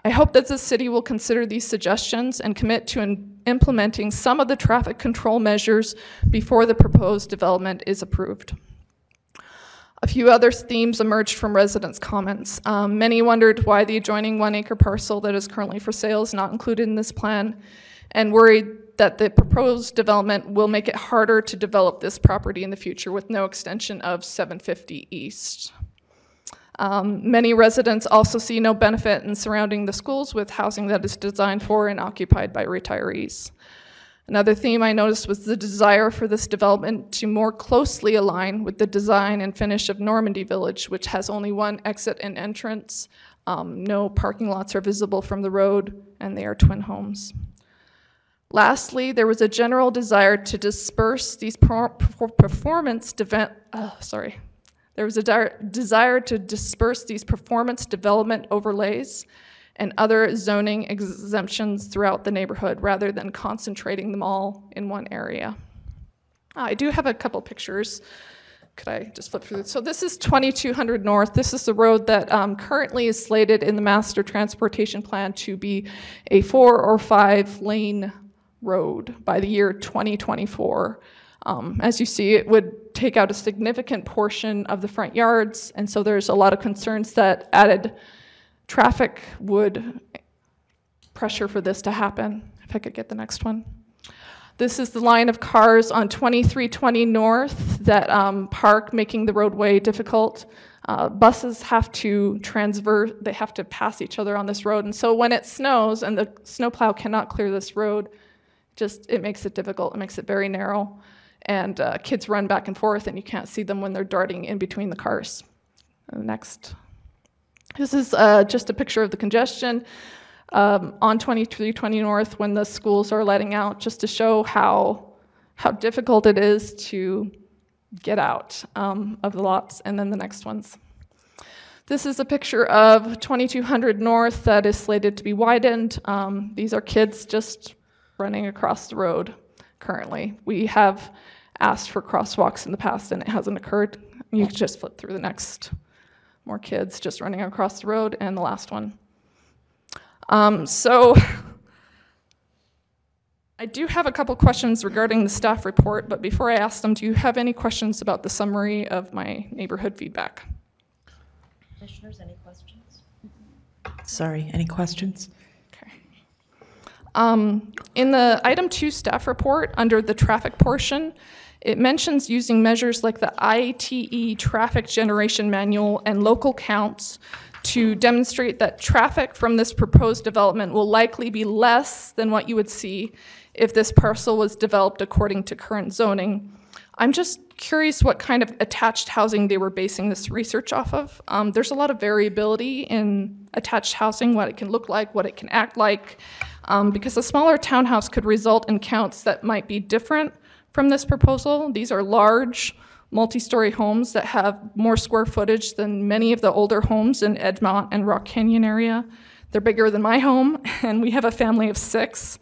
I hope that the city will consider these suggestions and commit to implementing some of the traffic control measures before the proposed development is approved. A few other themes emerged from residents' comments. Many wondered why the adjoining 1 acre parcel that is currently for sale is not included in this plan, and worried that the proposed development will make it harder to develop this property in the future with no extension of 750 East. Many residents also see no benefit in surrounding the schools with housing that is designed for and occupied by retirees. Another theme I noticed was the desire for this development to more closely align with the design and finish of Normandy Village, which has only one exit and entrance. No parking lots are visible from the road, and they are twin homes. Lastly, there was a general desire to disperse these performance development overlays and other zoning exemptions throughout the neighborhood rather than concentrating them all in one area. I do have a couple pictures. Could I just flip through this? So this is 2200 North. This is the road that currently is slated in the master transportation plan to be a 4 or 5 lane road by the year 2024. As you see, it would take out a significant portion of the front yards, and so there's a lot of concerns that added traffic would pressure for this to happen. If I could get the next one. This is the line of cars on 2320 North that park, making the roadway difficult. Buses have to they have to pass each other on this road, and so when it snows and the snowplow cannot clear this road, it makes it difficult. It makes it very narrow, and kids run back and forth, and you can't see them when they're darting in between the cars. Next. This is just a picture of the congestion on 2320 North when the schools are letting out, just to show how difficult it is to get out of the lots. And then the next ones. This is a picture of 2200 North that is slated to be widened. These are kids just running across the road currently. We have asked for crosswalks in the past and it hasn't occurred. You can just flip through the next. More kids just running across the road, and the last one. So I do have a couple questions regarding the staff report, but before I ask them, do you have any questions about the summary of my neighborhood feedback? Commissioners, any questions? Sorry, any questions? Okay. In the item 2 staff report, under the traffic portion, it mentions using measures like the ITE traffic generation manual and local counts to demonstrate that traffic from this proposed development will likely be less than what you would see if this parcel was developed according to current zoning. I'm just curious what kind of attached housing they were basing this research off of. There's a lot of variability in attached housing, what it can look like, what it can act like, because a smaller townhouse could result in counts that might be different from this proposal. These are large, multi-story homes that have more square footage than many of the older homes in Edmont and Rock Canyon area. They're bigger than my home, and we have a family of 6.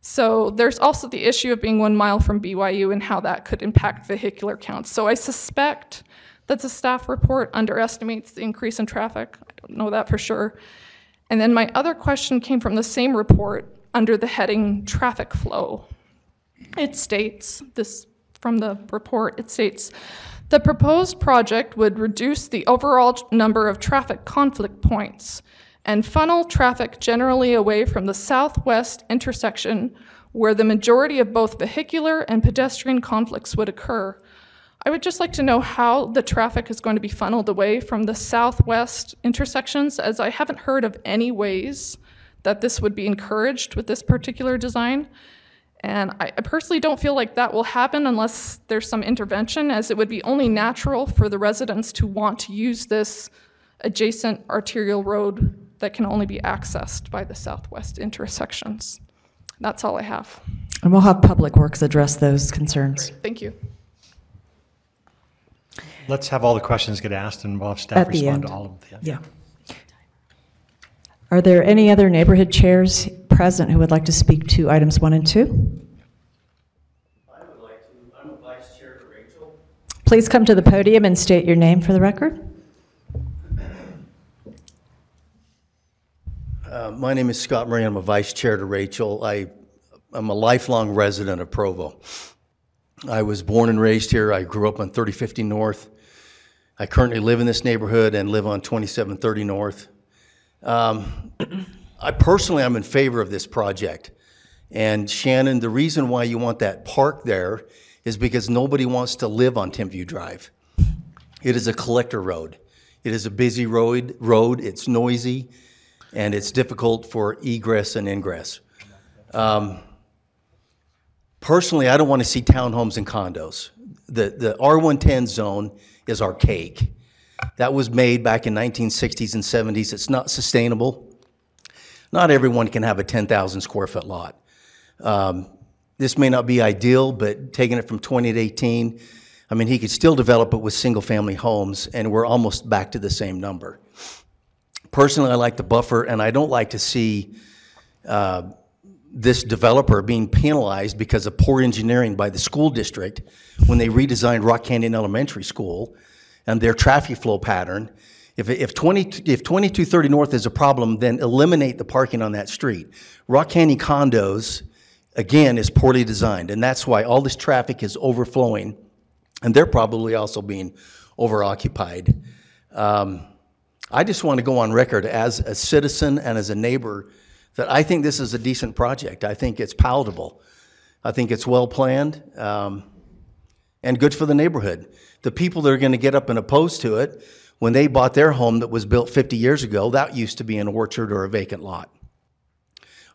So there's also the issue of being 1 mile from BYU and how that could impact vehicular counts. So I suspect that the staff report underestimates the increase in traffic. I don't know that for sure. And then my other question came from the same report under the heading traffic flow. It states, this from the report, it states, the proposed project would reduce the overall number of traffic conflict points and funnel traffic generally away from the southwest intersection where the majority of both vehicular and pedestrian conflicts would occur. I would just like to know how the traffic is going to be funneled away from the southwest intersections, as I haven't heard of any ways that this would be encouraged with this particular design. And I personally don't feel like that will happen unless there's some intervention, as it would be only natural for the residents to want to use this adjacent arterial road that can only be accessed by the southwest intersections. That's all I have. And we'll have Public Works address those concerns. Great, thank you. Let's have all the questions get asked, and we'll have staff respond to all of them. Yeah. Are there any other neighborhood chairs present who would like to speak to items 1 and 2? I would like to. I'm Vice Chair for Rachel. Please come to the podium and state your name for the record. My name is Scott Murray. I'm a Vice Chair to Rachel. I'm a lifelong resident of Provo. I was born and raised here. I grew up on 3050 North, I currently live in this neighborhood and live on 2730 North. I personally am in favor of this project. And Shannon, the reason why you want that park there is because nobody wants to live on Timpview Drive. It is a collector road. It is a busy road, it's noisy, and it's difficult for egress and ingress. Personally, I don't want to see townhomes and condos. The R110 zone is archaic. That was made back in 1960s and 70s. It's not sustainable. Not everyone can have a 10,000 square foot lot. This may not be ideal, but taking it from 20 to 18, I mean, he could still develop it with single family homes, and we're almost back to the same number. Personally, I like the buffer, and I don't like to see this developer being penalized because of poor engineering by the school district when they redesigned Rock Canyon Elementary School and their traffic flow pattern. If 2230 North is a problem, then eliminate the parking on that street. Rock Canyon Condos, again, is poorly designed, and that's why all this traffic is overflowing, and they're probably also being overoccupied. I just want to go on record as a citizen and as a neighbor that I think this is a decent project. I think it's palatable. I think it's well-planned and good for the neighborhood. The people that are going to get up and oppose to it, when they bought their home that was built 50 years ago, that used to be an orchard or a vacant lot.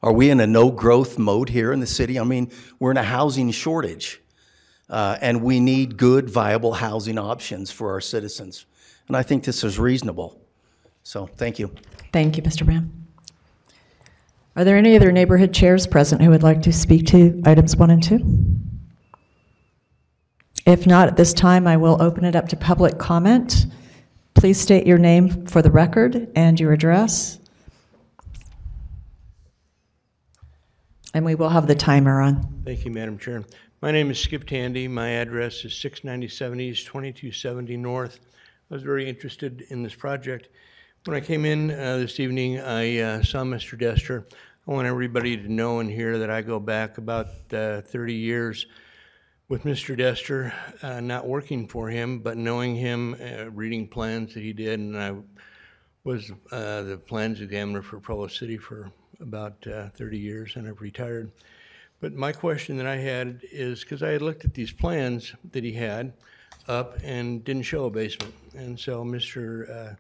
Are we in a no-growth mode here in the city? I mean, we're in a housing shortage, and we need good, viable housing options for our citizens. And I think this is reasonable. So, thank you. Thank you, Mr. Brand. Are there any other neighborhood chairs present who would like to speak to items 1 and 2? If not, at this time, I will open it up to public comment. Please state your name for the record and your address. And we will have the timer on. Thank you, Madam Chair. My name is Skip Tandy. My address is 697 East, 2270 North. I was very interested in this project. When I came in this evening, I saw Mr. Dester. I want everybody to know and hear that I go back about 30 years with Mr. Dester, not working for him, but knowing him, reading plans that he did, and I was the plans examiner for Provo City for about 30 years, and I've retired. But my question that I had is, because I had looked at these plans that he had up and didn't show a basement, and so Mr.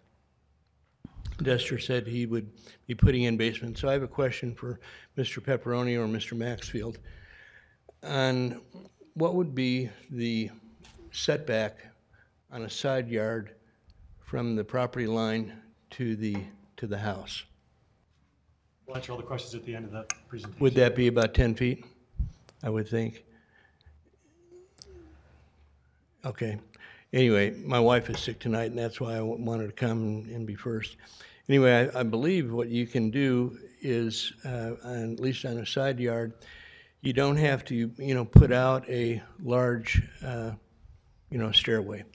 Dester said he would be putting in basement. So I have a question for Mr. Pepperoni or Mr. Maxfield on what would be the setback on a side yard from the property line to the house. We'll answer all the questions at the end of the presentation. Would that be about 10 feet, I would think? Okay. Anyway, my wife is sick tonight, and that's why I wanted to come and be first. Anyway, I believe what you can do is, at least on a side yard, you don't have to, put out a large, stairway.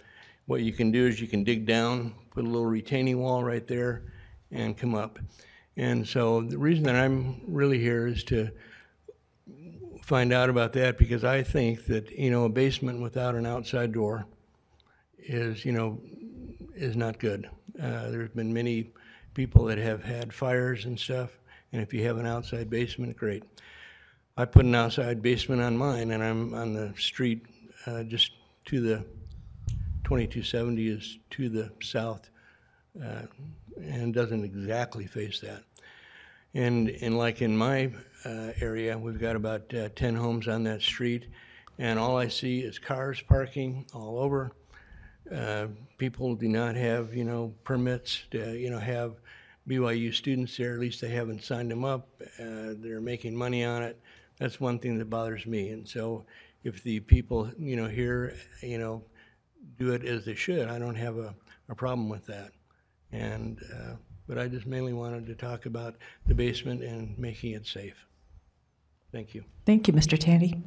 What you can do is you can dig down, put a little retaining wall right there, and come up. And so the reason that I'm really here is to find out about that, because I think that, a basement without an outside door is not good. There's been many people that have had fires and stuff, and if you have an outside basement, great. I put an outside basement on mine, and I'm on the street just to the 2270 is to the south, and doesn't exactly face that. And like in my area, we've got about 10 homes on that street, and all I see is cars parking all over. People do not have, permits to, have BYU students there. At least they haven't signed them up. They're making money on it. That's one thing that bothers me. And so if the people, here, do it as they should, I don't have a problem with that. And, but I just mainly wanted to talk about the basement and making it safe. Thank you. Thank you, Mr. Tandy.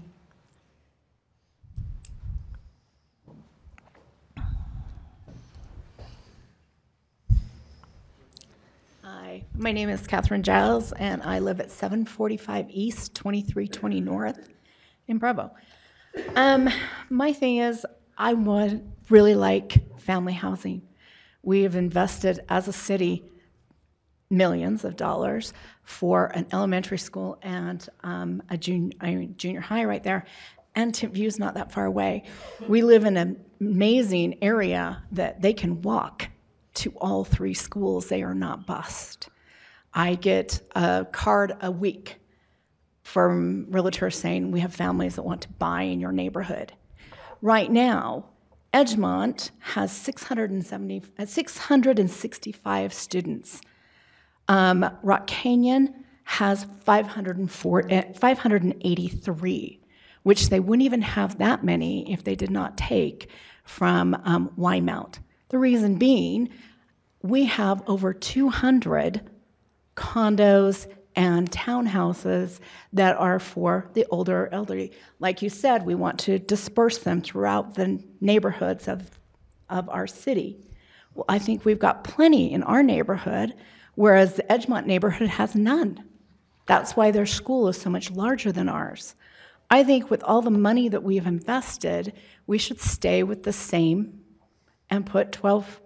Hi, my name is Catherine Giles, and I live at 745 East, 2320 North in Provo. My thing is, I would really like family housing. We have invested as a city millions of dollars for an elementary school and a junior high right there, and View's not that far away. We live in an amazing area that they can walk to all 3 schools. They are not bused. I get a card a week from realtors saying we have families that want to buy in your neighborhood. Right now, Edgemont has 665 students. Rock Canyon has 583, which they wouldn't even have that many if they did not take from Wymount. The reason being, we have over 200 condos and townhouses that are for the older elderly. Like you said, we want to disperse them throughout the neighborhoods of our city. Well, I think we've got plenty in our neighborhood, whereas the Edgemont neighborhood has none. That's why their school is so much larger than ours. I think with all the money that we've invested, we should stay with the same and put 12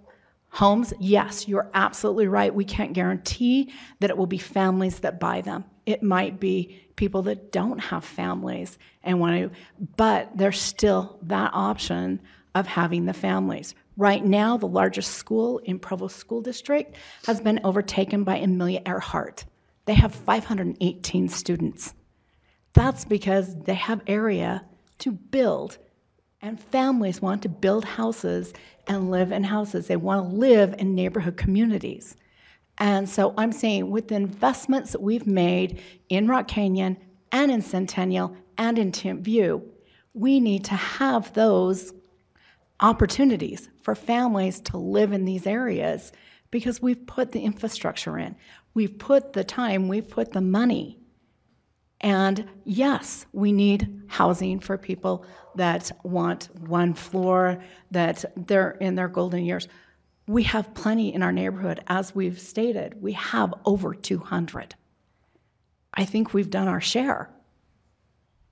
homes. Yes, you're absolutely right. We can't guarantee that it will be families that buy them. It might be people that don't have families and want to, but there's still that option of having the families. Right now, the largest school in Provo School District has been overtaken by Amelia Earhart. They have 518 students. That's because they have area to build, and families want to build houses and live in houses. They want to live in neighborhood communities. And so I'm saying with the investments that we've made in Rock Canyon and in Centennial and in View, we need to have those opportunities for families to live in these areas because we've put the infrastructure in. We've put the time, we've put the money. And yes, we need housing for people that want one floor, that they're in their golden years. We have plenty in our neighborhood. As we've stated, we have over 200. I think we've done our share.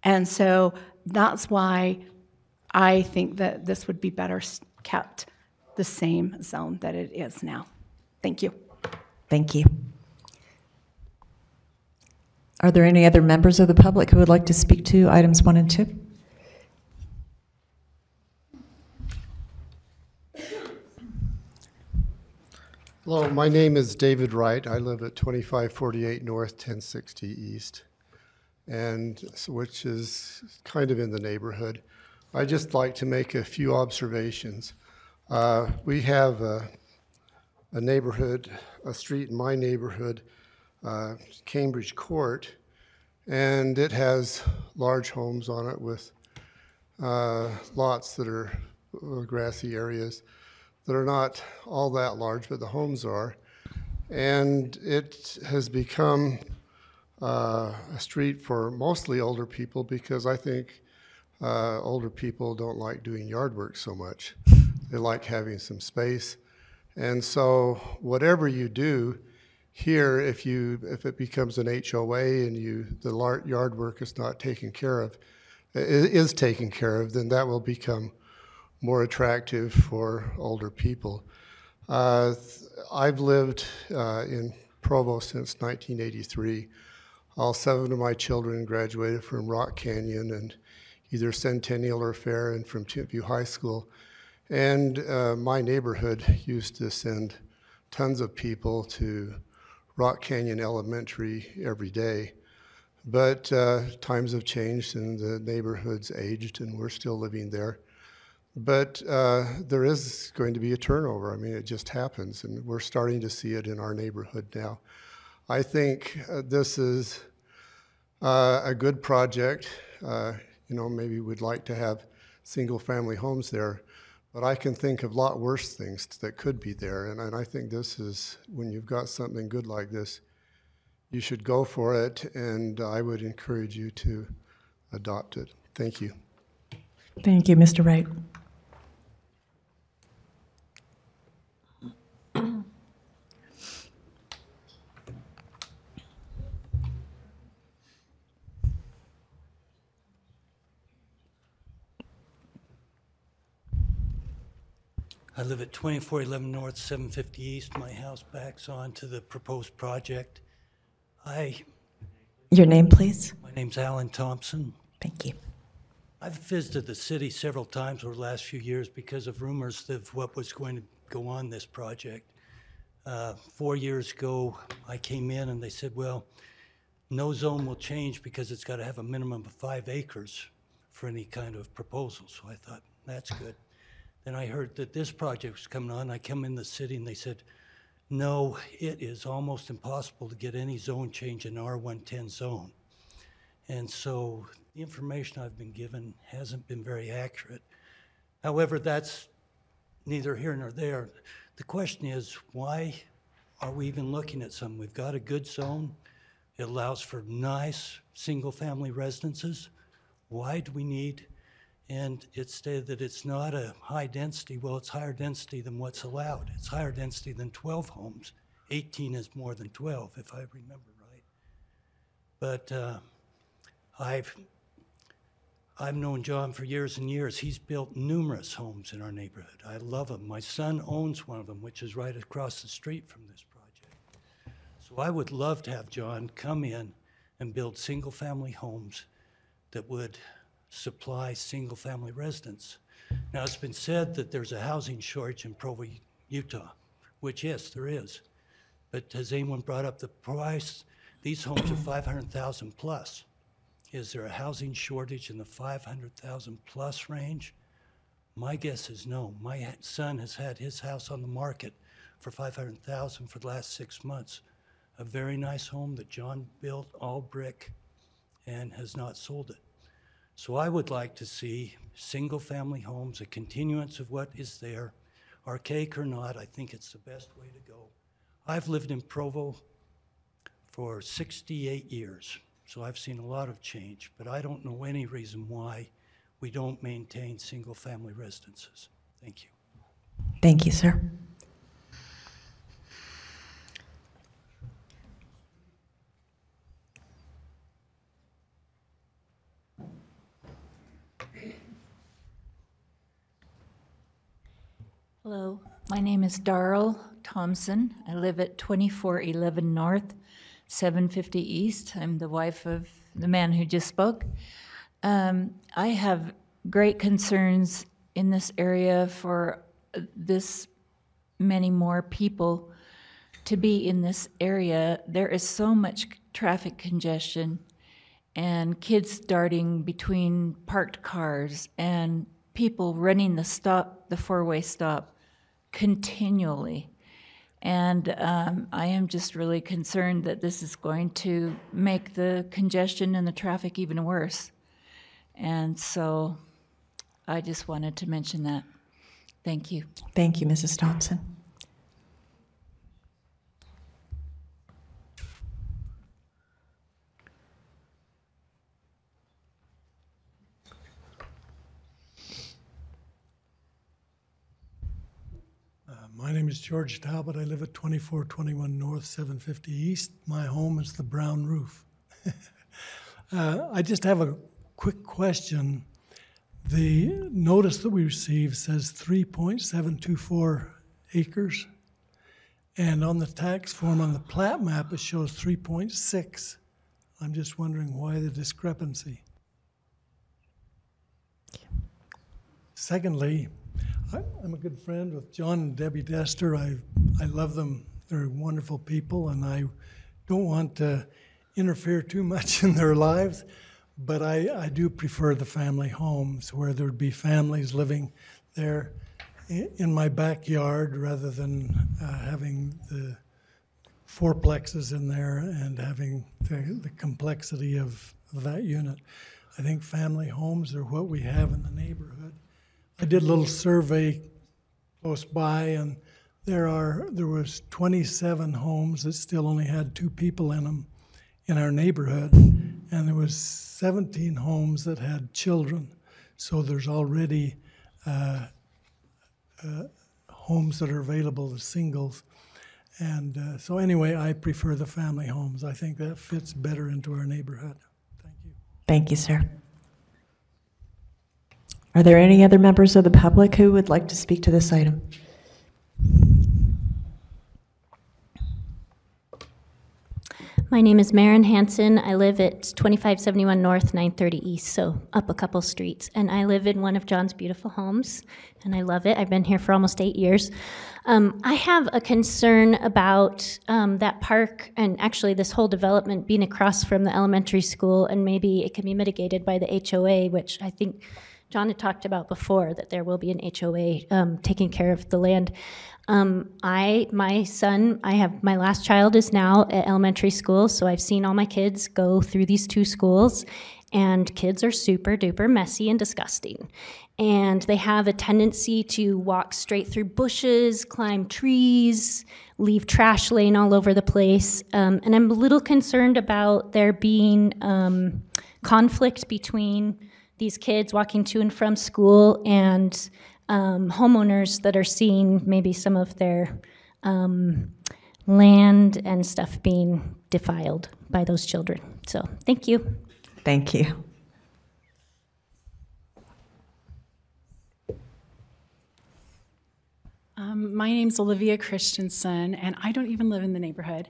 And so that's why I think that this would be better kept the same zone that it is now. Thank you. Thank you. Are there any other members of the public who would like to speak to items 1 and 2? Hello, my name is David Wright. I live at 2548 North, 1060 East, which is kind of in the neighborhood. I'd just like to make a few observations. We have a neighborhood, a street in my neighborhood, Cambridge Court, and it has large homes on it with lots that are grassy areas that are not all that large, but the homes are. And it has become a street for mostly older people because I think older people don't like doing yard work so much. They like having some space. And so whatever you do here, if it becomes an HOA and the yard work is not taken care of, is taken care of, then that will become more attractive for older people. I've lived in Provo since 1983. All 7 of my children graduated from Rock Canyon and either Centennial or Fair and from View High School. And my neighborhood used to send tons of people to Rock Canyon Elementary every day. But times have changed and the neighborhood's aged and we're still living there. But there is going to be a turnover. I mean, it just happens, and we're starting to see it in our neighborhood now. I think this is a good project. Maybe we'd like to have single-family homes there, but I can think of a lot worse things that could be there, and I think this is, when you've got something good like this, you should go for it, and I would encourage you to adopt it. Thank you. Thank you, Mr. Wright. I live at 2411 North, 750 East. My house backs onto the proposed project. Your name, please? My name's Darrell Thompson. Thank you. I've visited the city several times over the last few years because of rumors of what was going to go on this project. 4 years ago, I came in and they said, well, no zone will change because it's got to have a minimum of 5 acres for any kind of proposal. So I thought, that's good. Then I heard that this project was coming on. I come in the city and they said, no, it is almost impossible to get any zone change in R110 zone. And so the information I've been given hasn't been very accurate. However, that's neither here nor there. The question is, why are we even looking at something? We've got a good zone. It allows for nice single-family residences. Why do we need, and it's stated that it's not a high density. Well, it's higher density than what's allowed. It's higher density than 12 homes. 18 is more than 12, if I remember right. But I've known John for years and years. He's built numerous homes in our neighborhood. I love him. My son owns one of them, which is right across the street from this project. So I would love to have John come in and build single-family homes that would supply single-family residents. Now, it's been said that there's a housing shortage in Provo, Utah, which, yes, there is. But has anyone brought up the price? These homes are 500,000 plus. Is there a housing shortage in the 500,000 plus range? My guess is no. My son has had his house on the market for 500,000 for the last 6 months. A very nice home that John built, all brick, and has not sold it. So I would like to see single-family homes, a continuance of what is there, archaic or not. I think it's the best way to go. I've lived in Provo for 68 years, so I've seen a lot of change, but I don't know any reason why we don't maintain single-family residences. Thank you. Thank you, sir. Hello, my name is Darrell Thompson. I live at 2411 North, 750 East. I'm the wife of the man who just spoke. I have great concerns in this area for this many more people to be in this area. There is so much traffic congestion and kids darting between parked cars and people running the four-way stop continually. And I am just really concerned that this is going to make the congestion and the traffic even worse. And so I just wanted to mention that. Thank you. Thank you, Mrs. Thompson. My name is George Talbot. I live at 2421 North, 750 East. My home is the brown roof. I just have a quick question. The notice that we received says 3.724 acres, and on the tax form on the plat map it shows 3.6. I'm just wondering why the discrepancy. Secondly, I'm a good friend with John and Debbie Dester. I love them. They're wonderful people, and I don't want to interfere too much in their lives, but I do prefer the family homes where there'd be families living there in my backyard rather than having the fourplexes in there and having the complexity of that unit. I think family homes are what we have in the neighborhood. I did a little survey close by, and there was 27 homes that still only had 2 people in them in our neighborhood, and there was 17 homes that had children. So there's already homes that are available as singles. And so anyway, I prefer the family homes. I think that fits better into our neighborhood. Thank you. Thank you, sir. Are there any other members of the public who would like to speak to this item? My name is Maren Hansen. I live at 2571 North, 930 East, so up a couple streets. And I live in one of John's beautiful homes, and I love it. I've been here for almost 8 years. I have a concern about that park and actually this whole development being across from the elementary school, and maybe it can be mitigated by the HOA, which I think John had talked about before, that there will be an HOA taking care of the land. My last child is now at elementary school, so I've seen all my kids go through these two schools, and kids are super duper messy and disgusting. And they have a tendency to walk straight through bushes, climb trees, leave trash laying all over the place. And I'm a little concerned about there being conflict between these kids walking to and from school and homeowners that are seeing maybe some of their land and stuff being defiled by those children. So, thank you. Thank you. My name's Olivia Christensen, and I don't even live in the neighborhood.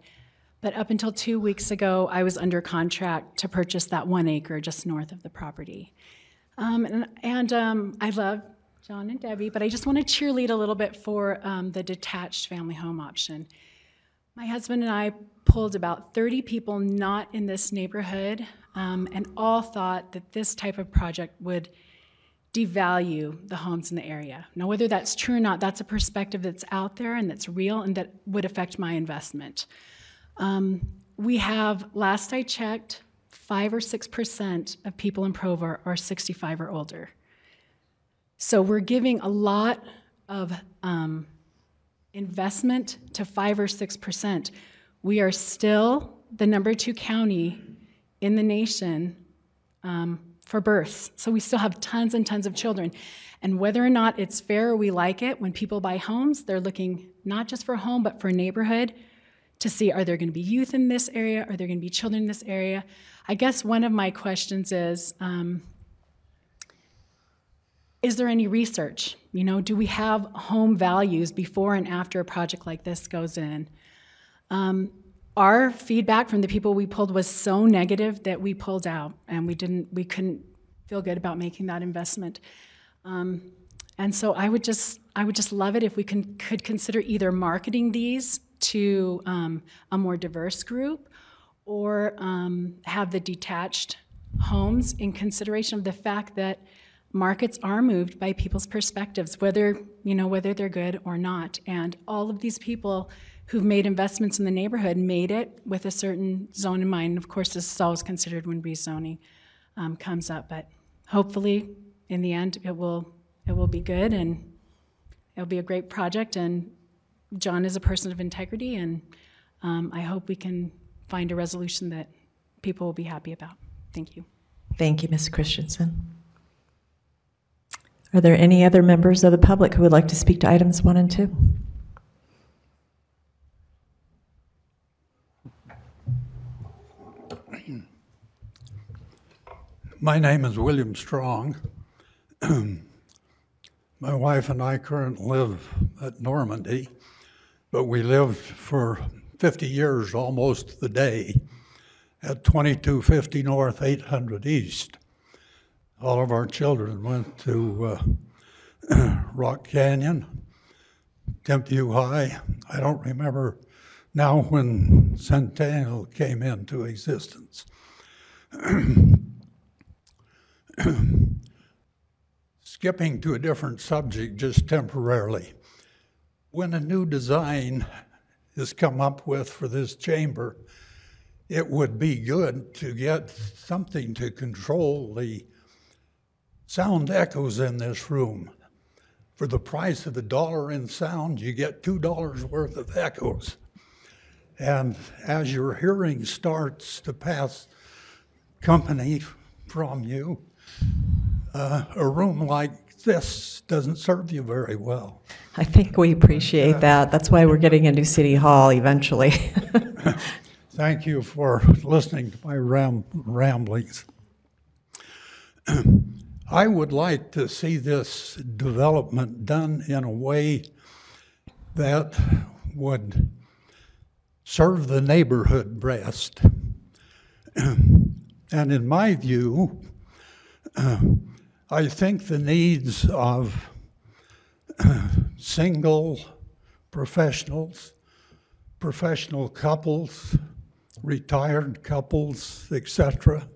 But up until 2 weeks ago, I was under contract to purchase that 1 acre just north of the property. I love John and Debbie, but I just want to cheerlead a little bit for the detached family home option. My husband and I pulled about 30 people not in this neighborhood, and all thought that this type of project would devalue the homes in the area. Now, whether that's true or not, that's a perspective that's out there and that's real and that would affect my investment. We have, last I checked, 5 or 6% of people in Provo are 65 or older. So we're giving a lot of investment to 5 or 6%. We are still the #2 county in the nation for births. So we still have tons and tons of children. And whether or not it's fair or we like it, when people buy homes, they're looking not just for a home, but for a neighborhood to see, are there going to be youth in this area? Are there going to be children in this area? I guess one of my questions is there any research? You know, do we have home values before and after a project like this goes in? Our feedback from the people we pulled was so negative that we pulled out, and we couldn't feel good about making that investment. And so I would just love it if we could consider either marketing these to a more diverse group, or have the detached homes in consideration of the fact that markets are moved by people's perspectives, whether they're good or not. And all of these people who've made investments in the neighborhood made it with a certain zone in mind. Of course, this is always considered when rezoning comes up, but hopefully, in the end, it will be good, and it'll be a great project. And John is a person of integrity, and I hope we can find a resolution that people will be happy about. Thank you. Thank you, Ms. Christensen. Are there any other members of the public who would like to speak to items 1 and 2? My name is William Strong. My wife and I currently live at Normandy, but we lived for 50 years almost the day at 2250 North, 800 East. All of our children went to Rock Canyon, Tempview High. I don't remember now when Centennial came into existence. Skipping to a different subject just temporarily. When a new design is come up with for this chamber, it would be good to get something to control the sound echoes in this room. For the price of $1 in sound, you get $2 worth of echoes. And as your hearing starts to pass company from you, a room like this doesn't serve you very well. I think we appreciate that. That's why we're getting a new city hall eventually. Thank you for listening to my ramblings. I would like to see this development done in a way that would serve the neighborhood best. And in my view, I think the needs of single professionals, professional couples, retired couples, etc.,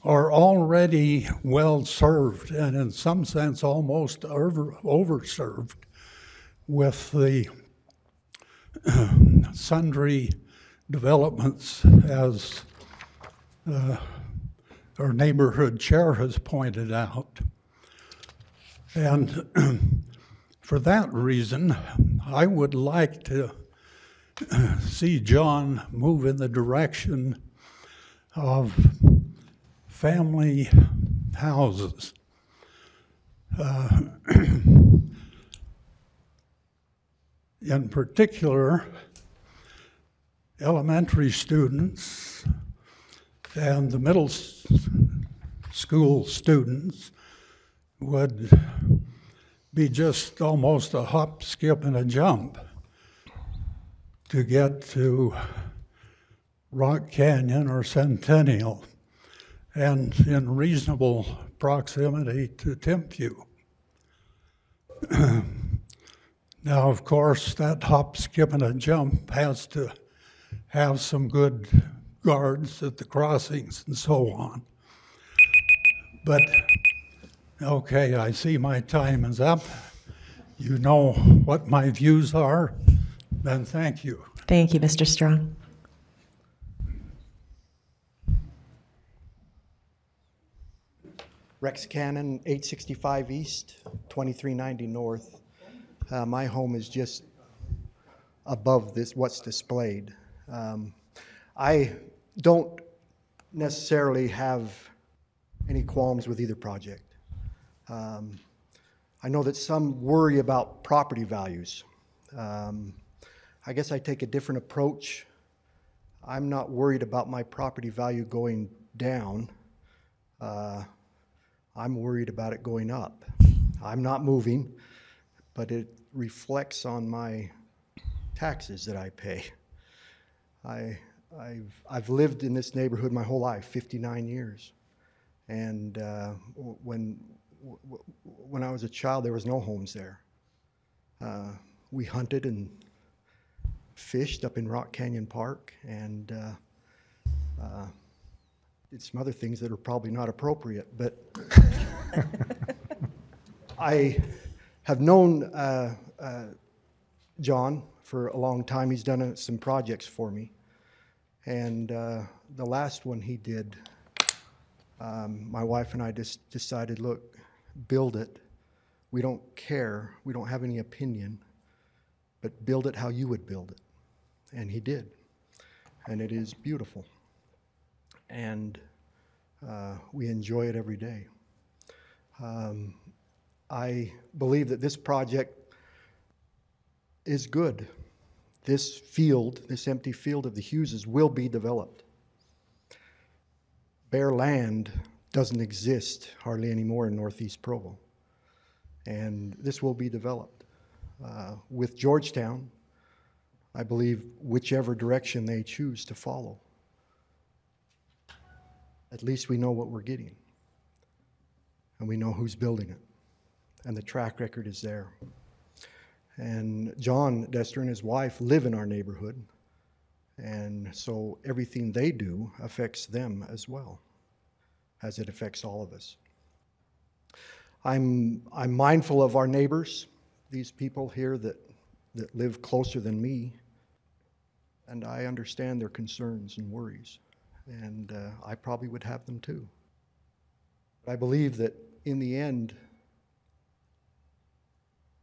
are already well served and in some sense almost overserved with the sundry developments, as our neighborhood chair has pointed out. And for that reason, I would like to see John move in the direction of family houses. In particular, elementary students and the middle school students would be just almost a hop, skip, and a jump to get to Rock Canyon or Centennial, and in reasonable proximity to Timpview. Now, of course, that hop, skip, and a jump has to have some good guards at the crossings and so on. But, okay, I see my time is up. You know what my views are, then thank you. Thank you, Mr. Strong. Rex Cannon, 865 East, 2390 North. My home is just above this, what's displayed. I don't necessarily have any qualms with either project. I know that some worry about property values. I guess I take a different approach. I'm not worried about my property value going down. I'm worried about it going up. I'm not moving, but it reflects on my taxes that I pay. I've lived in this neighborhood my whole life, 59 years. And when I was a child, there was no homes there. We hunted and fished up in Rock Canyon Park, and did some other things that are probably not appropriate, but I have known John for a long time. He's done some projects for me, and the last one he did, my wife and I just decided, look, build it. We don't care. We don't have any opinion, but build it how you would build it. And he did, and it is beautiful. And we enjoy it every day. I believe that this project is good. This field, this empty field of the Hugheses will be developed. Bare land doesn't exist hardly anymore in Northeast Provo. And this will be developed. With Georgetown, I believe whichever direction they choose to follow, at least we know what we're getting. And we know who's building it. And the track record is there. And John Dester and his wife live in our neighborhood. And so everything they do affects them as well, as it affects all of us. I'm mindful of our neighbors, these people here that live closer than me. And I understand their concerns and worries. And I probably would have them too. But I believe that in the end,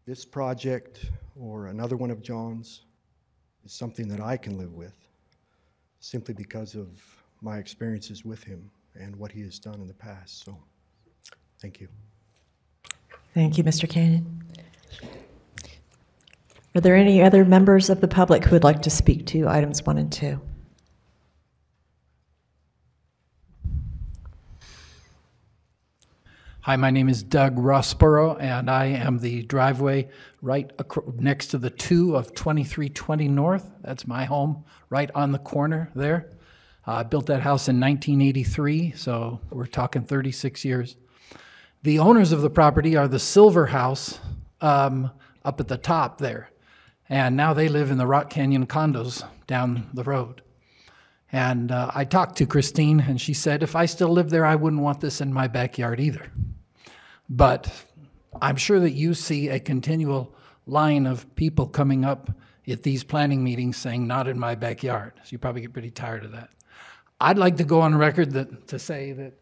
this project or another one of John's is something that I can live with, simply because of my experiences with him and what he has done in the past. So, thank you. Thank you, Mr. Cannon. Are there any other members of the public who would like to speak to items 1 and 2? Hi, my name is Doug Rossborough, and I am the driveway right next to the 2 of 2320 North. That's my home, right on the corner there. I built that house in 1983, so we're talking 36 years. The owners of the property are the Silver House up at the top there, and now they live in the Rock Canyon Condos down the road. And I talked to Christine, and she said, if I still lived there, I wouldn't want this in my backyard either. But I'm sure that you see a continual line of people coming up at these planning meetings saying, not in my backyard. So you probably get pretty tired of that. I'd like to go on record to say that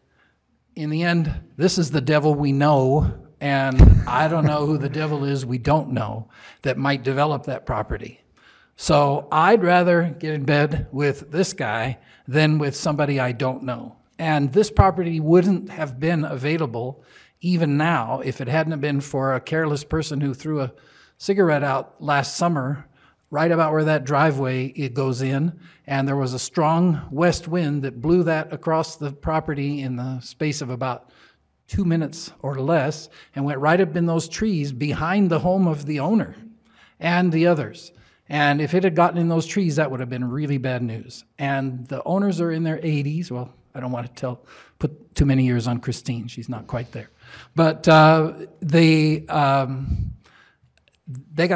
in the end, this is the devil we know, and I don't know who the devil is we don't know that might develop that property. So I'd rather get in bed with this guy than with somebody I don't know. And this property wouldn't have been available even now if it hadn't been for a careless person who threw a cigarette out last summer right about where that driveway it goes in, and there was a strong west wind that blew that across the property in the space of about 2 minutes or less and went right up in those trees behind the home of the owner and the others. And if it had gotten in those trees, that would have been really bad news. And the owners are in their 80s. Well, I don't want to put too many years on Christine. She's not quite there. But they got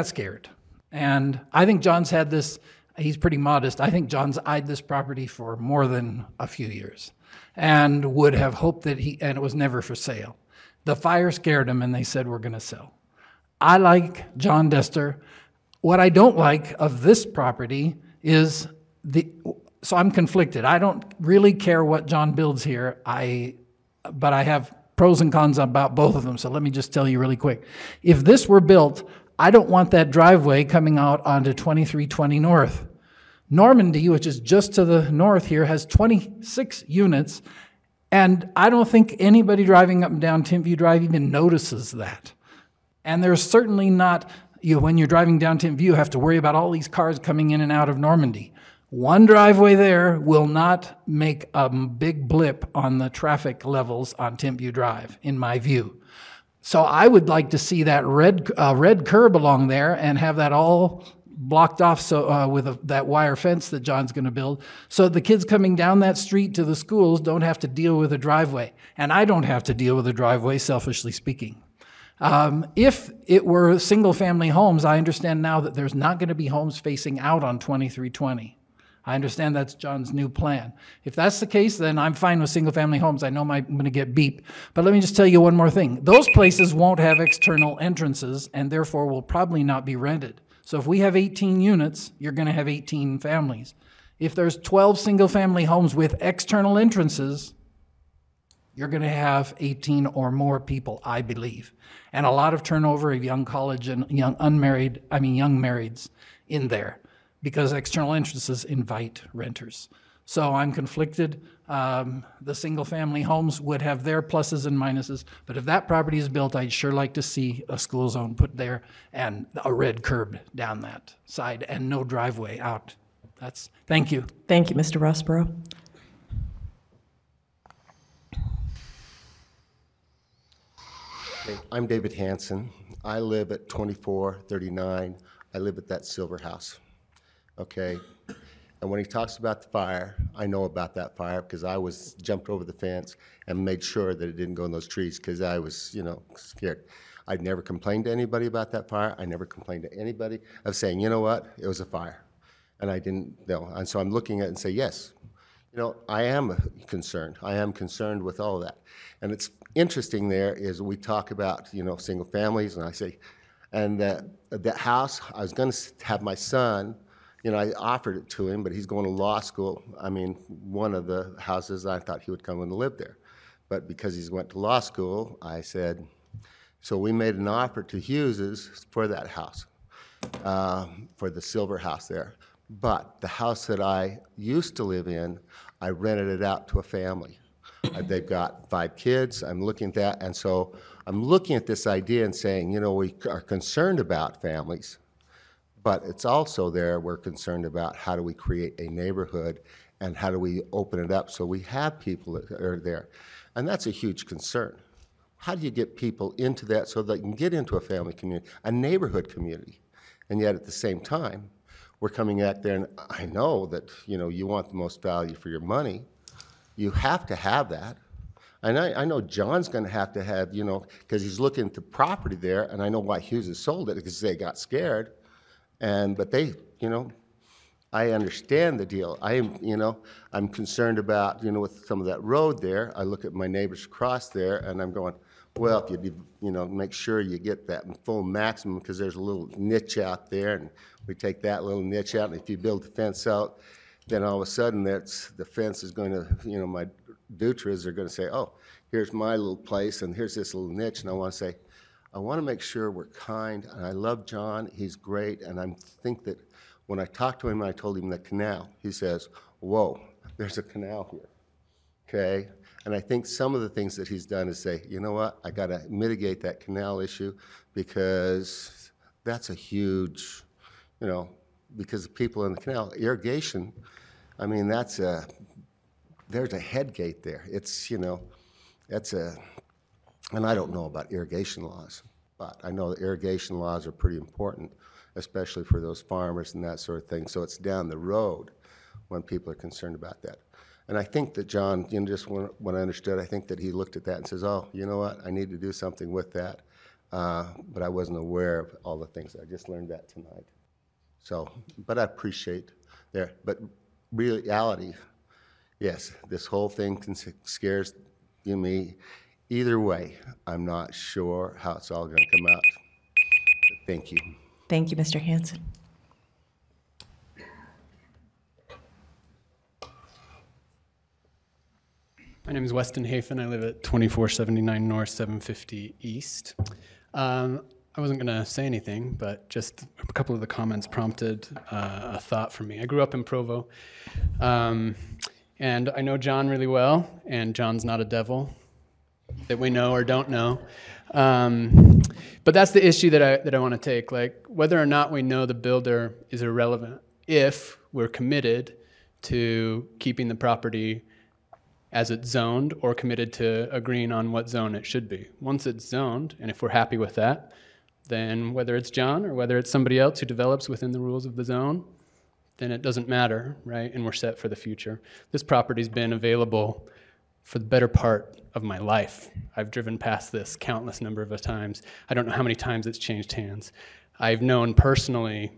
scared. And I think John's had this, he's pretty modest. I think John's eyed this property for more than a few years and would have hoped that and it was never for sale. The fire scared him and they said, we're going to sell. I like John Dester. What I don't like of this property is so I'm conflicted. I don't really care what John builds here, but I have pros and cons about both of them, so let me just tell you really quick. If this were built, I don't want that driveway coming out onto 2320 North. Normandy, which is just to the north here, has 26 units, and I don't think anybody driving up and down Timpview Drive even notices that. And there's certainly not, when you're driving down Timpview, you have to worry about all these cars coming in and out of Normandy. One driveway there will not make a big blip on the traffic levels on Timpview Drive, in my view. So I would like to see that red curb along there and have that all blocked off with that wire fence that John's going to build, so the kids coming down that street to the schools don't have to deal with a driveway. And I don't have to deal with a driveway, selfishly speaking. If it were single-family homes, I understand now that there's not going to be homes facing out on 2320. I understand that's John's new plan. If that's the case, then I'm fine with single-family homes. I know I'm going to get beeped. But let me just tell you one more thing. Those places won't have external entrances and therefore will probably not be rented. So if we have 18 units, you're going to have 18 families. If there's 12 single-family homes with external entrances, you're going to have 18 or more people, I believe. And a lot of turnover of young college and young marrieds in there, because external entrances invite renters. So I'm conflicted. The single-family homes would have their pluses and minuses, but if that property is built, I'd sure like to see a school zone put there and a red curb down that side and no driveway out. Thank you. Thank you, Mr. Rossborough. I'm David Hansen. I live at 2439. I live at that Silver House. Okay, and when he talks about the fire, I know about that fire because I jumped over the fence and made sure that it didn't go in those trees because I was, scared. I'd never complained to anybody about that fire. I never complained to anybody of saying, you know what, it was a fire, and I didn't know. And so I'm looking at it and say, yes, I am concerned. I am concerned with all of that. And it's interesting there is we talk about, single families, and I say, and that house, I was going to have my son. I offered it to him, but he's going to law school. I mean, one of the houses, I thought he would come and live there. But because he went to law school, I said, so we made an offer to Hughes's for that house, for the Silver House there. But the house that I used to live in, I rented it out to a family. They've got 5 kids. I'm looking at that. And so I'm looking at this idea and saying, we are concerned about families. But it's also we're concerned about how do we create a neighborhood and how do we open it up so we have people that are there. And that's a huge concern. how do you get people into that so they can get into a family community, a neighborhood community? And yet at the same time, we're coming out there, and I know that, you want the most value for your money. You have to have that. And I know John's going to have, because he's looking at the property there, and I know why Hughes has sold it, because they got scared. But they, I understand the deal. I'm concerned about, with some of that road there. I look at my neighbors across there, and I'm going, well, if you, make sure you get that full maximum, because there's a little niche out there, and we take that little niche out, and if you build the fence out, then all of a sudden the fence is going to, my Dutras are going to say, oh, here's my little place, and here's this little niche, and I want to say, I want to make sure we're kind, and I love John, he's great, and I think that when I talked to him and I told him the canal, he says, whoa, there's a canal here, okay? And I think some of the things that he's done is say, you know what, I got to mitigate that canal issue, because that's a huge, because the people in the canal, irrigation, I mean, there's a head gate there. It's, and I don't know about irrigation laws, but I know that irrigation laws are pretty important, especially for those farmers and that sort of thing. So it's down the road when people are concerned about that. And I think that John, just when I understood, I think that he looked at that and says, oh, you know what, I need to do something with that. But I wasn't aware of all the things. I just learned that tonight. So, but I appreciate there. But reality, yes, this whole thing scares me. Either way, I'm not sure how it's all going to come out. But thank you. Thank you, Mr. Hansen. My name is Weston Hafen. I live at 2479 North, 750 East. I wasn't going to say anything, but just a couple of the comments prompted a thought for me. I grew up in Provo, and I know John really well, and John's not a devil that we know or don't know. But that's the issue that I want to take. Like, whether or not we know the builder is irrelevant if we're committed to keeping the property as it's zoned or committed to agreeing on what zone it should be. Once it's zoned, and if we're happy with that, then whether it's John or whether it's somebody else who develops within the rules of the zone, then it doesn't matter, right? And we're set for the future. This property's been available for the better part of my life. I've driven past this countless number of times. I don't know how many times it's changed hands. I've known personally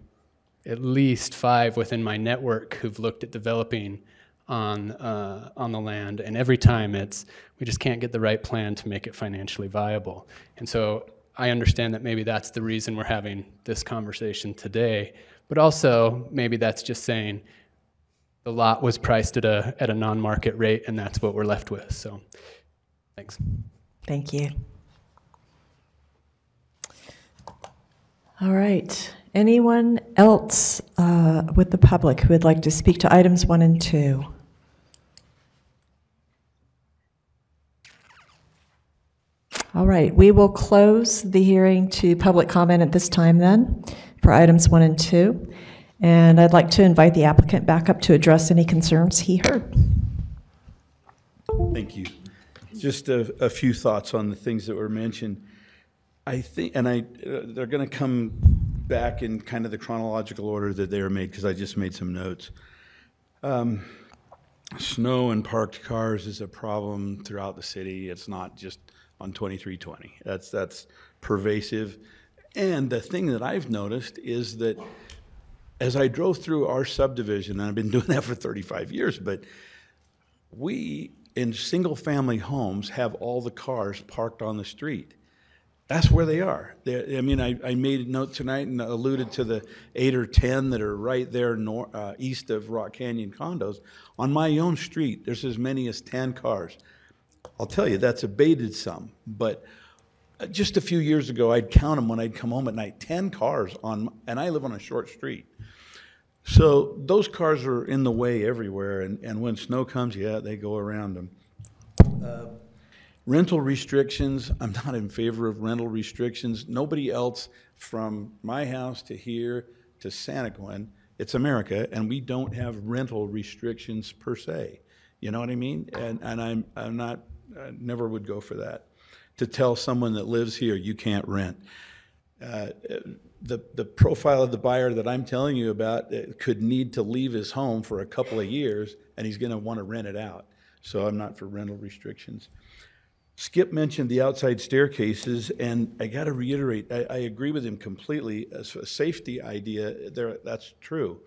at least 5 within my network who've looked at developing on the land, and every time we just can't get the right plan to make it financially viable. And so I understand that maybe that's the reason we're having this conversation today, but also maybe that's just saying the lot was priced at a non-market rate, and that's what we're left with. So, thanks. Thank you. All right. Anyone else with the public who would like to speak to items 1 and 2? All right, we will close the hearing to public comment at this time then for items 1 and 2. And I'd like to invite the applicant back up to address any concerns he heard. Thank you. Just a few thoughts on the things that were mentioned. I think, and they're going to come back in kind of the chronological order that they were made, because I just made some notes. Snow and parked cars is a problem throughout the city. It's not just on 2320. That's pervasive. And the thing that I've noticed is that as I drove through our subdivision, and I've been doing that for 35 years, but we, in single-family homes, have all the cars parked on the street. That's where they are. I mean, I made a note tonight and alluded to the 8 or 10 that are right there east of Rock Canyon Condos. On my own street, there's as many as 10 cars. I'll tell you, that's abated some, but just a few years ago, I'd count them when I'd come home at night, 10 cars and I live on a short street. So those cars are in the way everywhere, and when snow comes, yeah, they go around them. Rental restrictions, I'm not in favor of rental restrictions. Nobody else from my house to here to Santaquin, it's America, and we don't have rental restrictions per se. You know what I mean? And I'm not, I never would go for that. to tell someone that lives here you can't rent. The profile of the buyer that I'm telling you about could need to leave his home for a couple of years, and he's going to want to rent it out. So I'm not for rental restrictions. Skip mentioned the outside staircases, and I got to reiterate, I agree with him completely. As a safety idea, that's true.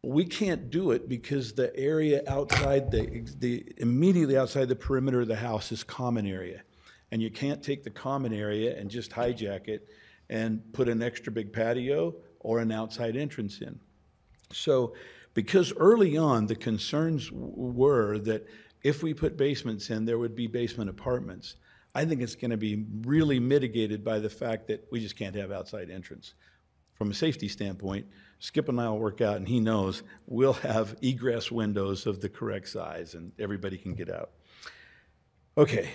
We can't do it because the area outside, the immediately outside the perimeter of the house is common area. And you can't take the common area and just hijack it and put an extra big patio or an outside entrance in. So because early on the concerns were that if we put basements in, there would be basement apartments. I think it's going to be really mitigated by the fact that we just can't have outside entrance. From a safety standpoint, Skip and I will work out, and he knows we'll have egress windows of the correct size, and everybody can get out. Okay.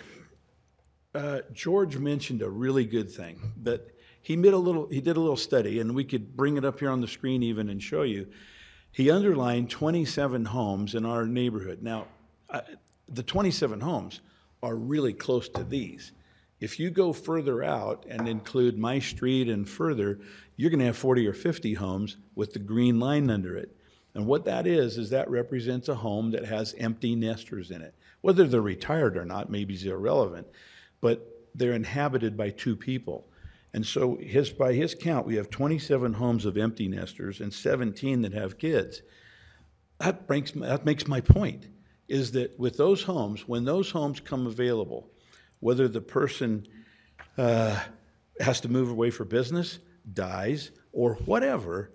George mentioned a really good thing, that he did a little study, and we could bring it up here on the screen even and show you. He underlined 27 homes in our neighborhood. Now, the 27 homes are really close to these. If you go further out and include my street and further, you're going to have 40 or 50 homes with the green line under it. And what that is that represents a home that has empty nesters in it. Whether they're retired or not maybe is irrelevant, but they're inhabited by two people. And so by his count, we have 27 homes of empty nesters and 17 that have kids. That makes my point, is that with those homes, when those homes come available, whether the person has to move away for business, dies, or whatever,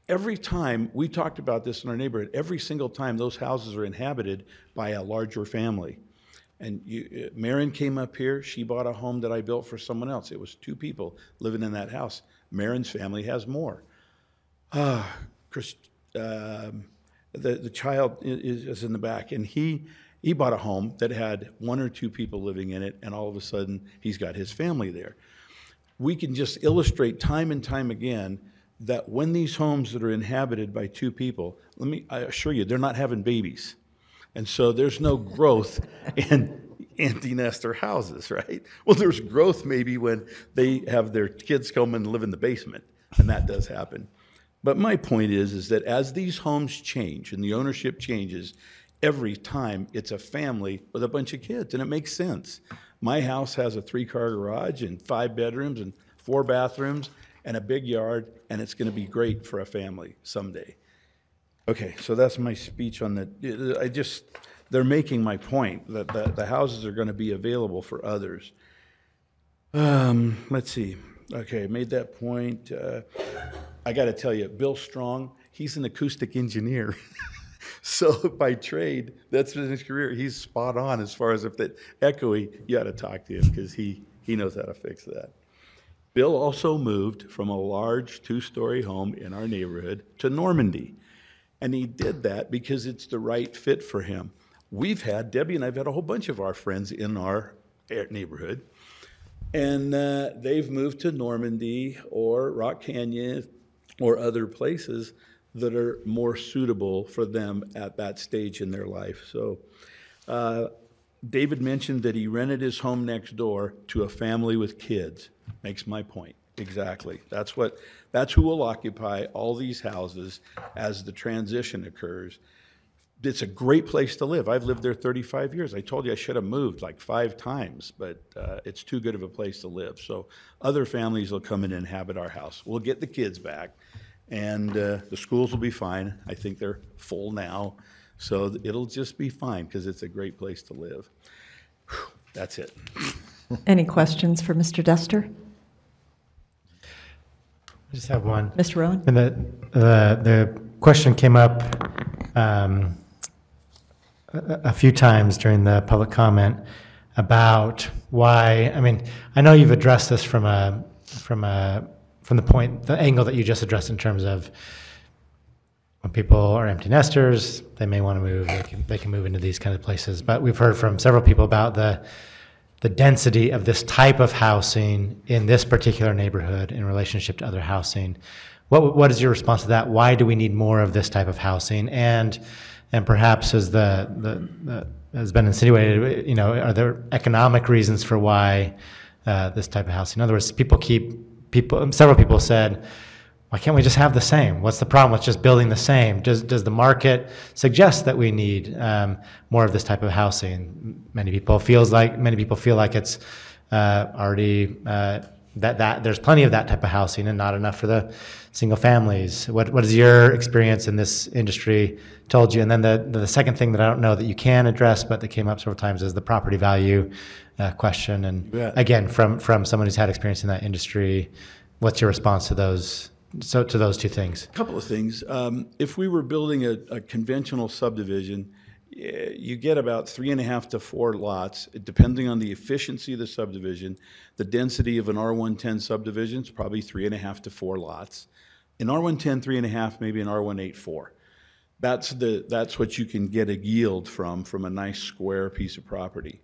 every time, we talked about this in our neighborhood, every single time those houses are inhabited by a larger family. And Marin came up here, she bought a home that I built for someone else. It was two people living in that house. Marin's family has more. The child is in the back, and he bought a home that had one or two people living in it, and all of a sudden he's got his family there. We can just illustrate time and time again that when these homes that are inhabited by two people, I assure you, they're not having babies. And so there's no growth in empty nester houses, right? Well, there's growth maybe when they have their kids come and live in the basement, and that does happen. But my point is that as these homes change and the ownership changes, every time it's a family with a bunch of kids, and it makes sense. My house has a 3-car garage and 5 bedrooms and 4 bathrooms and a big yard, and it's going to be great for a family someday. Okay, so that's my speech on that. They're making my point that the houses are going to be available for others. Let's see. Okay, I made that point. I got to tell you, Bill Strong, he's an acoustic engineer. So by trade, that's been his career. He's spot on as far as if that echoey, you got to talk to him because he knows how to fix that. Bill also moved from a large 2-story home in our neighborhood to Normandy. And he did that because it's the right fit for him. Debbie and I have had a whole bunch of our friends in our neighborhood, and they've moved to Normandy or Rock Canyon or other places that are more suitable for them at that stage in their life. So David mentioned that he rented his home next door to a family with kids. Makes my point. Exactly. That's who will occupy all these houses as the transition occurs. It's a great place to live. I've lived there 35 years. I told you I should have moved like 5 times, but it's too good of a place to live. So other families will come in and inhabit our house. We'll get the kids back, and the schools will be fine. I think they're full now, so it'll just be fine because it's a great place to live. Whew, that's it. Any questions for Mr. Dester? I just have one. Mr. Rowan? And the question came up a few times during the public comment about why. I mean, I know you've addressed this from the angle that you just addressed in terms of when people are empty nesters, they may want to move. They can move into these kind of places. But we've heard from several people about the density of this type of housing in this particular neighborhood in relationship to other housing. What is your response to that? Why do we need more of this type of housing? And perhaps as the has been insinuated, are there economic reasons for why this type of housing? In other words, several people said, why can't we just have the same? What's the problem with just building the same? Does the market suggest that we need more of this type of housing? Many people feel like it's already that there's plenty of that type of housing and not enough for the single families. What is your experience in this industry told you? And then the second thing that I don't know that you can address, but that came up several times, is the property value question. And again, from someone who's had experience in that industry, what's your response to those? So to those two things. A couple of things. If we were building a conventional subdivision, you get about 3.5 to 4 lots, depending on the efficiency of the subdivision. The density of an R110 subdivision is probably 3.5 to 4 lots. In R110, 3.5, maybe in R18, 4. That's what you can get a yield from a nice square piece of property.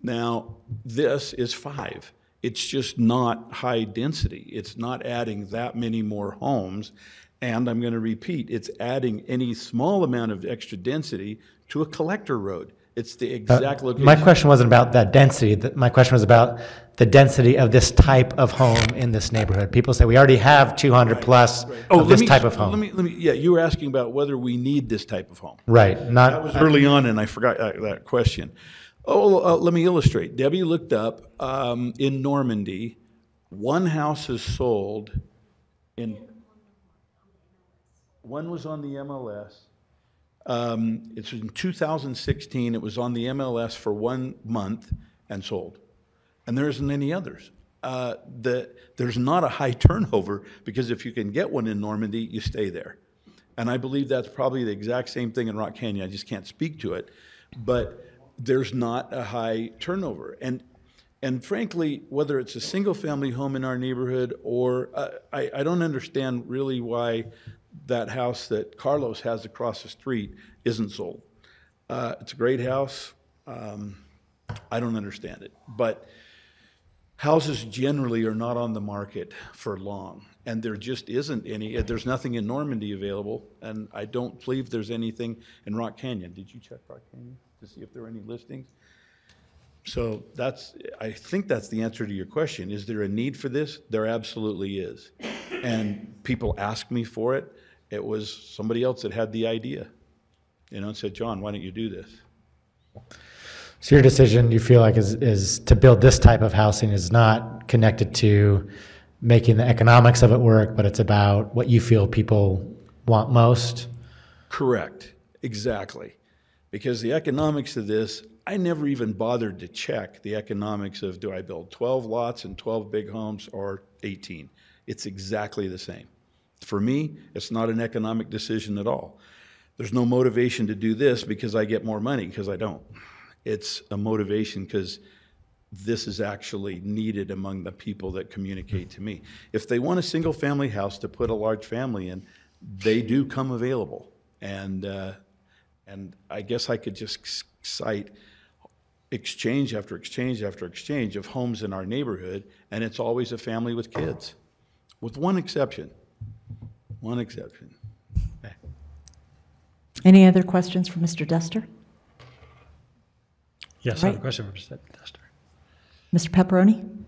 Now, this is 5. It's just not high density. It's not adding that many more homes. And I'm going to repeat, it's adding any small amount of extra density to a collector road. It's the exact location. My question wasn't about that density. My question was about the density of this type of home in this neighborhood. People say we already have 200 plus of this type of home. Yeah, you were asking about whether we need this type of home. Right. That was early on, and I forgot that question. Let me illustrate. Debbie looked up in Normandy, one house is sold one was on the MLS. It's in 2016. It was on the MLS for 1 month and sold. And there isn't any others. There's not a high turnover because if you can get one in Normandy, you stay there. And I believe that's probably the exact same thing in Rock Canyon. I just can't speak to it. But there's not a high turnover. And frankly, whether it's a single-family home in our neighborhood or I don't understand really why that house that Carlos has across the street isn't sold. It's a great house. I don't understand it. But houses generally are not on the market for long, and there just isn't any. There's nothing in Normandy available, and I don't believe there's anything in Rock Canyon. Did you check Rock Canyon to see if there were any listings? So I think that's the answer to your question. Is there a need for this? There absolutely is. And people ask me for it. It was somebody else that had the idea, and said, John, why don't you do this? So your decision, you feel like, is to build this type of housing is not connected to making the economics of it work, but it's about what you feel people want most? Correct. Exactly. Because the economics of this, I never even bothered to check the economics of, do I build 12 lots and 12 big homes or 18? It's exactly the same. For me, it's not an economic decision at all. There's no motivation to do this because I get more money, because I don't. It's a motivation because this is actually needed among the people that communicate to me. If they want a single-family house to put a large family in, they do come available. And I guess I could just cite exchange after exchange after exchange of homes in our neighborhood, and it's always a family with kids, with one exception. One exception. Okay. Any other questions for Mr. Duster? Yes, I have a question for Mr. Duster. Mr. Pepperoni?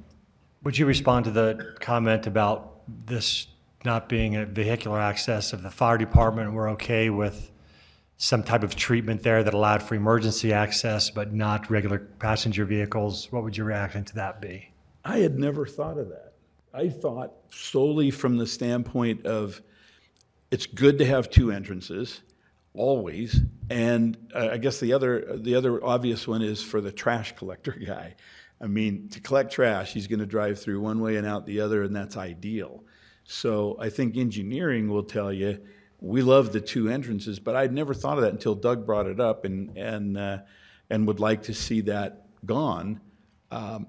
Would you respond to the comment about this not being a vehicular access of the fire department? We're okay with some type of treatment there that allowed for emergency access, but not regular passenger vehicles. What would your reaction to that be? I had never thought of that. I thought solely from the standpoint of it's good to have 2 entrances, always. And I guess the other obvious one is for the trash collector guy. I mean, to collect trash, he's going to drive through one way and out the other, and that's ideal. So I think engineering will tell you, we love the 2 entrances, but I'd never thought of that until Doug brought it up, and would like to see that gone.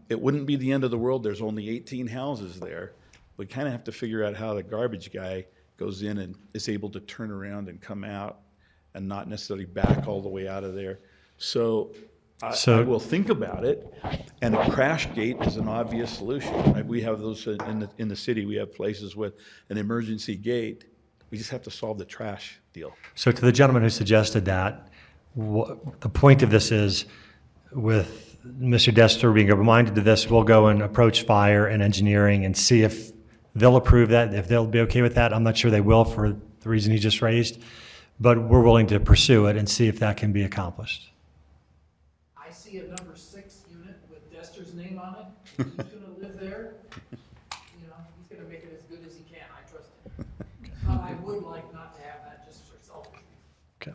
It wouldn't be the end of the world. There's only 18 houses there. We kind of have to figure out how the garbage guy goes in and is able to turn around and come out and not necessarily back all the way out of there. So I will think about it, and a crash gate is an obvious solution. Right? We have those in the city. We have places with an emergency gate. We just have to solve the trash deal. So to the gentleman who suggested that, the point of this is, with Mr. Dester being reminded of this, we'll go and approach fire and engineering and see if they'll approve that, if they'll be okay with that. I'm not sure they will for the reason he just raised, but we're willing to pursue it and see if that can be accomplished. I see a number 6 unit with Dester's name on it. He's gonna live there. You know, he's gonna make it as good as he can. I trust him. I would like not to have that just for selfish reasons. Okay.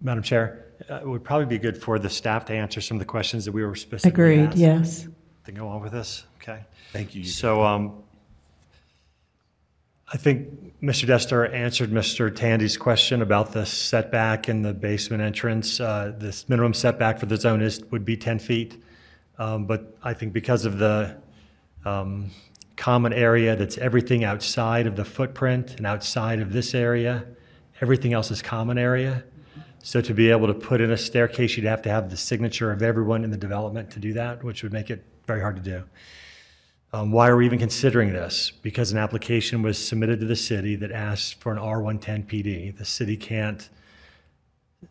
Madam Chair, it would probably be good for the staff to answer some of the questions that we were specifically Agreed, asked. yes. To go on with this, okay? Thank you. So I think Mr. Dester answered Mr. Tandy's question about the setback in the basement entrance. This minimum setback for the zone would be 10 feet. But I think because of the common area that's everything outside of the footprint and outside of this area, everything else is common area. So to be able to put in a staircase, you'd have to have the signature of everyone in the development to do that, which would make it very hard to do. Why are we even considering this? Because an application was submitted to the city that asked for an R110 PD. The city can't,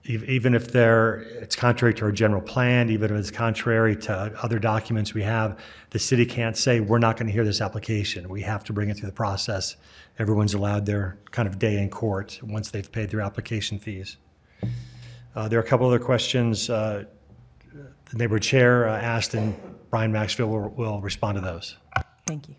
even if it's contrary to our general plan, even if it's contrary to other documents we have, the city can't say, we're not going to hear this application. We have to bring it through the process. Everyone's allowed their kind of day in court once they've paid their application fees. There are a couple other questions the neighborhood chair asked, and Brian Maxfield will respond to those. Thank you.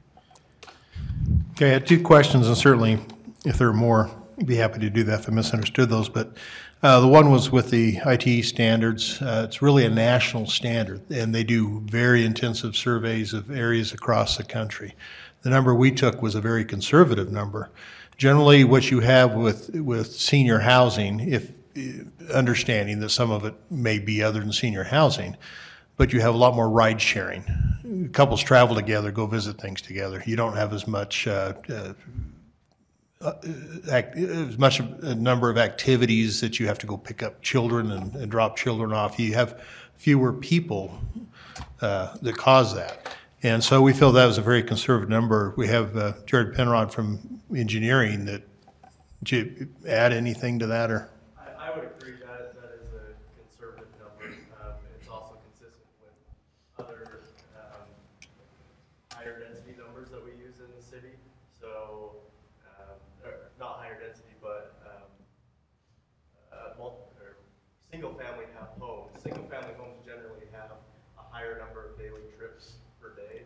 Okay, I had 2 questions, and certainly if there are more, I'd be happy to do that if I misunderstood those. But the one was with the ITE standards. It's really a national standard, and they do very intensive surveys of areas across the country. The number we took was a very conservative number. Generally, what you have with senior housing, if understanding that some of it may be other than senior housing, but you have a lot more ride sharing. Couples travel together, go visit things together. You don't have as much a number of activities that you have to go pick up children and drop children off. You have fewer people that cause that. And so we feel that was a very conservative number. We have Jared Penrod from engineering. Did you add anything to that, or? I would agree that is a conservative number. It's also consistent with other higher density numbers that we use in the city. So, not higher density, but single family homes. Single family homes generally have a higher number of daily trips per day.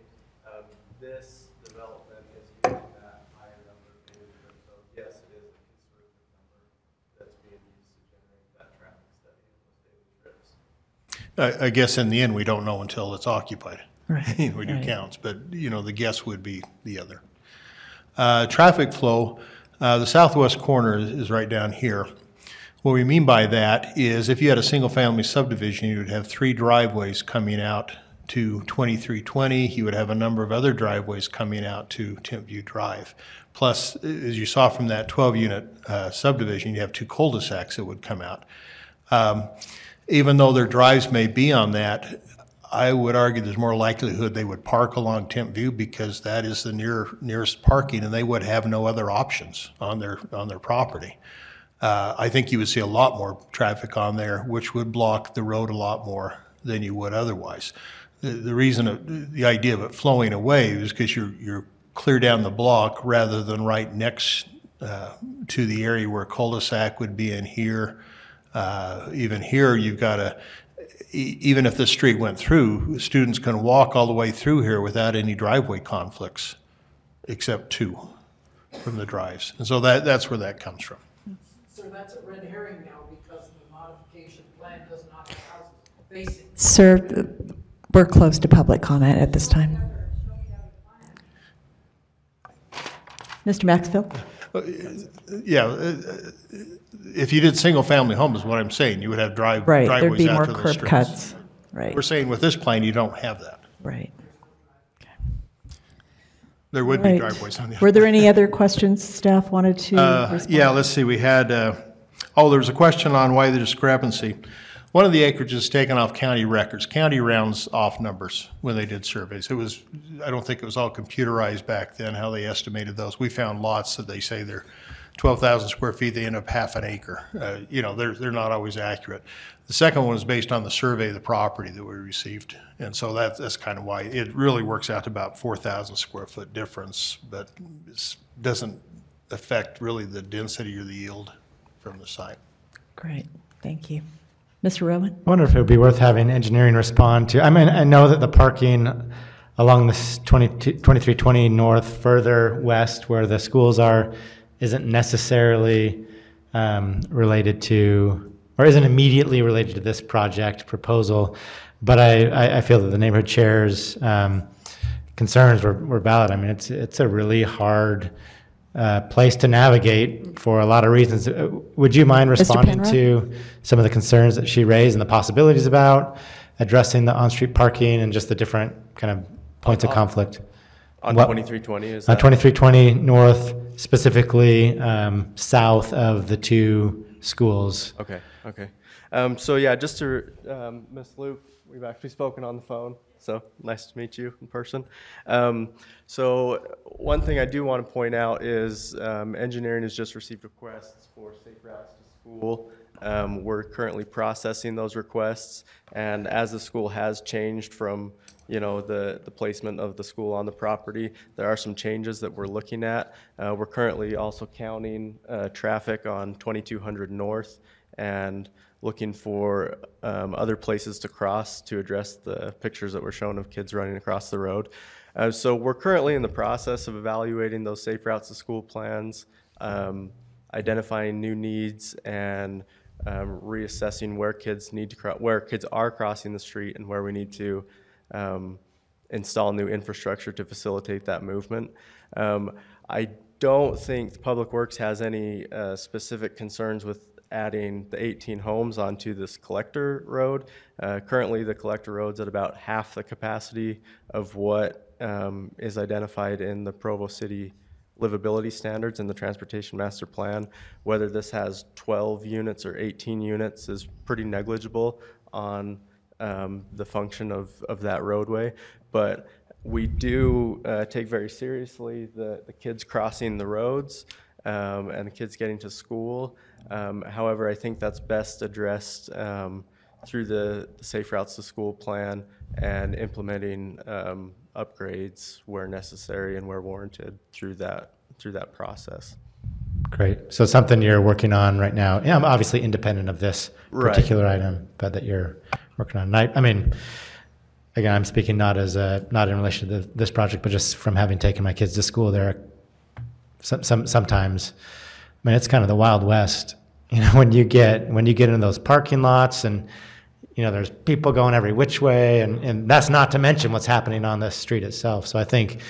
This development is using that higher number of daily trips. So yes, it is a conservative number that's being used to generate that traffic study of those daily trips. I guess in the end, we don't know until it's occupied. Right. We do counts, but the guess would be the other. Traffic flow, the southwest corner is right down here. What we mean by that is if you had a single family subdivision, you would have 3 driveways coming out to 2320. You would have a number of other driveways coming out to Timpview Drive. Plus, as you saw from that 12-unit subdivision, you have 2 cul-de-sacs that would come out. Even though their drives may be on that, I would argue there's more likelihood they would park along Timpview because that is the nearest parking, and they would have no other options on their property. I think you would see a lot more traffic on there, which would block the road a lot more than you would otherwise. The reason, the idea of it flowing away is because you're clear down the block rather than right next to the area where cul-de-sac would be in here. Even here, you've got even if the street went through, students can walk all the way through here without any driveway conflicts, except 2 from the drives. And so that's where that comes from. Sir, that's a red herring now because the modification plan does not have houses facing. Sir, we're closed to public comment at this time. Mr. Maxfield? Yeah, if you did single-family homes, is what I'm saying, you would have driveways Right, out there'd be to more the curb streets. cuts. Right. We're saying with this plan, you don't have that. Right. There would Right. be driveways on the Were there any other questions staff wanted to respond? Yeah, let's see, we had, there was a question on why the discrepancy. One of the acreages is taken off county records. County rounds off numbers when they did surveys. I don't think it was all computerized back then, how they estimated those. We found lots that they say they're 12,000 square feet, they end up half an acre. You know, they're not always accurate. The second one is based on the survey of the property that we received. And so that's kind of why it really works out to about 4,000 square foot difference, but it doesn't affect really the density or the yield from the site. Great, thank you. Mr. Rowan? I wonder if it would be worth having engineering respond to. I mean, I know that the parking along this 2320 north, further west where the schools are, isn't necessarily related to, or isn't immediately related to this project proposal, but I feel that the neighborhood chair's concerns were valid. I mean, it's a really hard place to navigate for a lot of reasons. Would you mind responding to some of the concerns that she raised and the possibilities about addressing the on-street parking and just the different kind of points of conflict? On 2320 is that? On 2320 north, specifically south of the two schools. Okay. So yeah, just to Ms. Luke, we've actually spoken on the phone, so nice to meet you in person. So one thing I do want to point out is engineering has just received requests for safe routes to school. We're currently processing those requests, and as the school has changed from the placement of the school on the property, there are some changes that we're looking at. We're currently also counting traffic on 2200 North and looking for other places to cross to address the pictures that were shown of kids running across the road. So we're currently in the process of evaluating those safe routes to school plans, identifying new needs, and reassessing where kids where kids are crossing the street and where we need to install new infrastructure to facilitate that movement. I don't think Public Works has any specific concerns with adding the 18 homes onto this collector road. Currently, the collector road's at about half the capacity of what is identified in the Provo City livability standards in the Transportation Master Plan. Whether this has 12 units or 18 units is pretty negligible on the function of that roadway, but we do take very seriously the kids crossing the roads and the kids getting to school. However, I think that's best addressed through the Safe Routes to School plan and implementing upgrades where necessary and where warranted through that process. Great. So something you're working on right now. Yeah, I'm obviously independent of this particular item, but that you're working on. I mean, again, I'm speaking not in relation to this project, but just from having taken my kids to school. There are sometimes, I mean, it's kind of the Wild West. When you get into those parking lots, and there's people going every which way, and that's not to mention what's happening on the street itself. So I think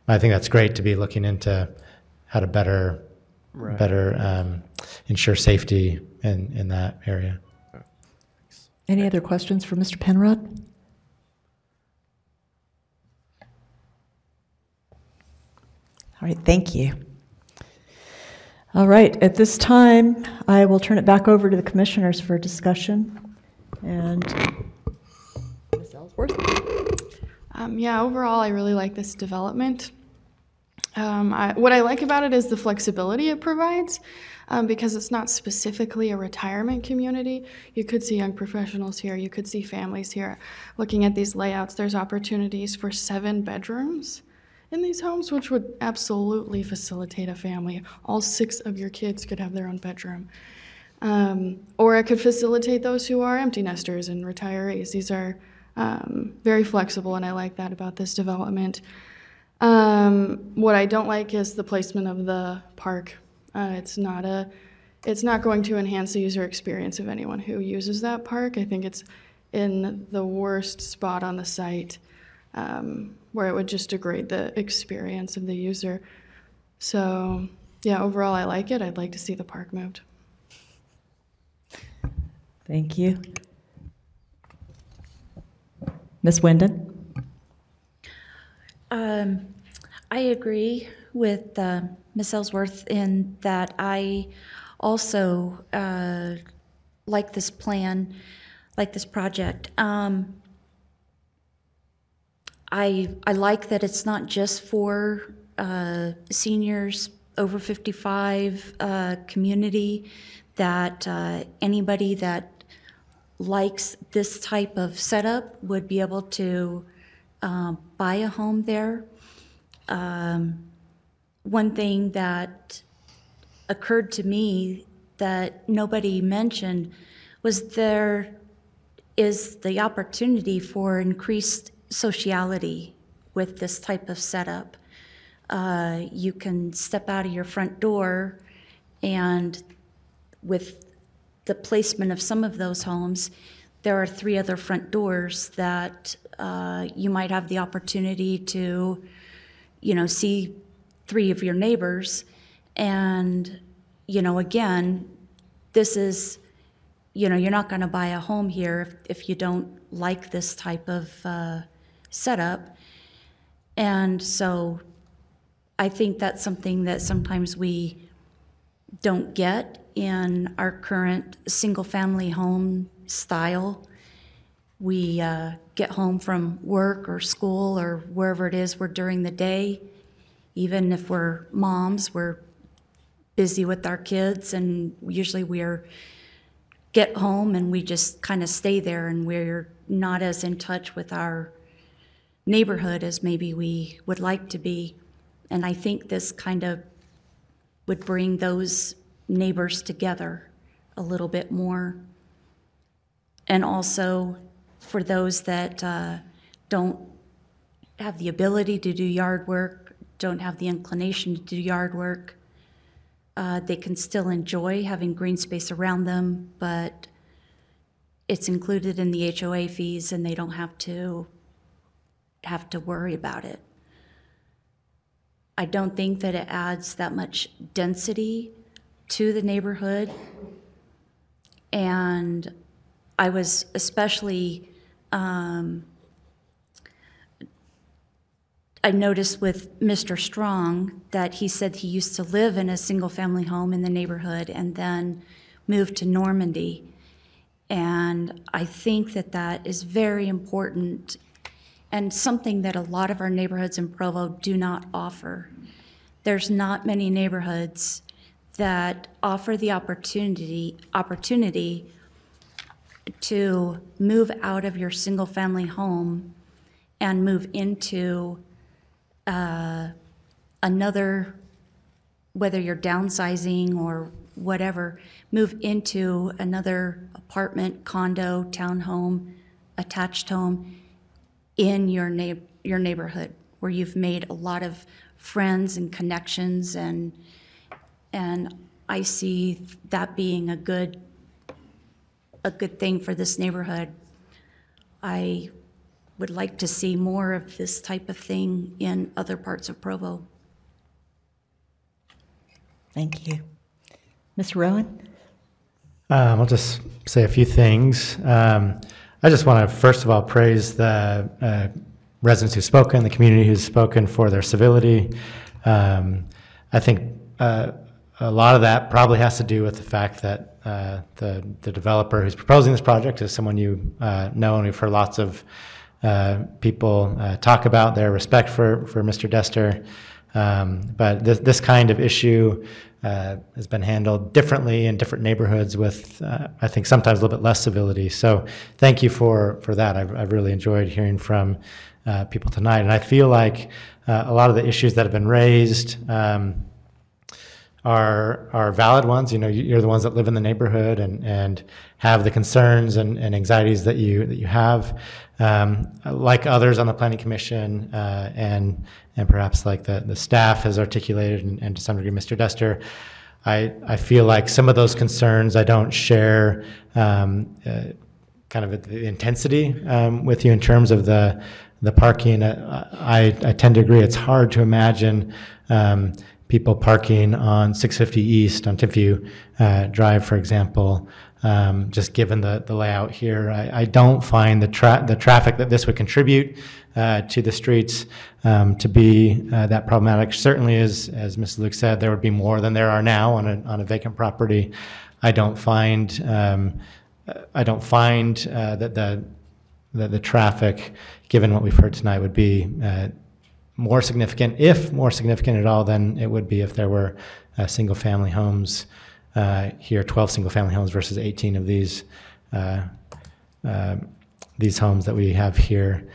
that's great to be looking into how to better ensure safety in that area. Any other questions for Mr. Penrod? All right, thank you. All right, at this time, I will turn it back over to the commissioners for discussion. And Ms. Ellsworth? Yeah, overall, I really like this development. What I like about it is the flexibility it provides, because it's not specifically a retirement community. You could see young professionals here, you could see families here. Looking at these layouts, there's opportunities for 7 bedrooms in these homes, which would absolutely facilitate a family. All 6 of your kids could have their own bedroom. Or it could facilitate those who are empty nesters and retirees. These are very flexible, and I like that about this development. What I don't like is the placement of the park. It's not going to enhance the user experience of anyone who uses that park. I think it's in the worst spot on the site, where it would just degrade the experience of the user. So yeah, overall I like it. I'd like to see the park moved. Thank you. Ms. Wyndon? I agree with Ms. Ellsworth in that I also like this plan, like this project. I like that it's not just for seniors over 55 community, that anybody that likes this type of setup would be able to buy a home there. One thing that occurred to me that nobody mentioned was there is the opportunity for increased sociality with this type of setup. You can step out of your front door, and with the placement of some of those homes, there are 3 other front doors that you might have the opportunity to, see 3 of your neighbors. And, again, this is, you're not going to buy a home here if you don't like this type of setup. And so I think that's something that sometimes we don't get in our current single-family home style. We get home from work or school or wherever it is we're during the day. Even if we're moms, we're busy with our kids, and usually we're get home and we just kind of stay there, and we're not as in touch with our neighborhood as maybe we would like to be. And I think this kind of would bring those neighbors together a little bit more. And also for those that don't have the ability to do yard work, don't have the inclination to do yard work, they can still enjoy having green space around them, but it's included in the HOA fees and they don't have to worry about it. I don't think that it adds that much density to the neighborhood. And I was especially, I noticed with Mr. Strong that he said he used to live in a single-family home in the neighborhood and then moved to Normandy. And I think that that is very important and something that a lot of our neighborhoods in Provo do not offer. There's not many neighborhoods that offer the opportunity to move out of your single-family home and move into another, whether you're downsizing or whatever, move into another apartment, condo, townhome, attached home in your neighborhood, where you've made a lot of friends and connections, and I see that being a good thing for this neighborhood. I would like to see more of this type of thing in other parts of Provo. Thank you. Ms. Rowan? I'll just say a few things. I just want to, first of all, praise the residents who've spoken, the community who's spoken for their civility. I think a lot of that probably has to do with the fact that the developer who's proposing this project is someone you know, and we've heard lots of people talk about their respect for Mr. Dester. But this kind of issue has been handled differently in different neighborhoods with, I think, sometimes a little bit less civility. So thank you for that. I've really enjoyed hearing from people tonight. And I feel like a lot of the issues that have been raised are valid ones. You know, you're the ones that live in the neighborhood and have the concerns and anxieties that you have. Like others on the Planning Commission and perhaps like the staff has articulated, and to some degree Mr. Dester, I feel like some of those concerns I don't share kind of the intensity with you in terms of the parking. I tend to agree. It's hard to imagine people parking on 650 East on Timpview Drive, for example, just given the layout here. I don't find the traffic that this would contribute to the streets to be that problematic. Certainly, as Ms. Luke said, there would be more than there are now on a vacant property. I don't find that the traffic, given what we've heard tonight, would be more significant, if more significant at all, than it would be if there were single-family homes here, 12 single-family homes versus 18 of these homes that we have here.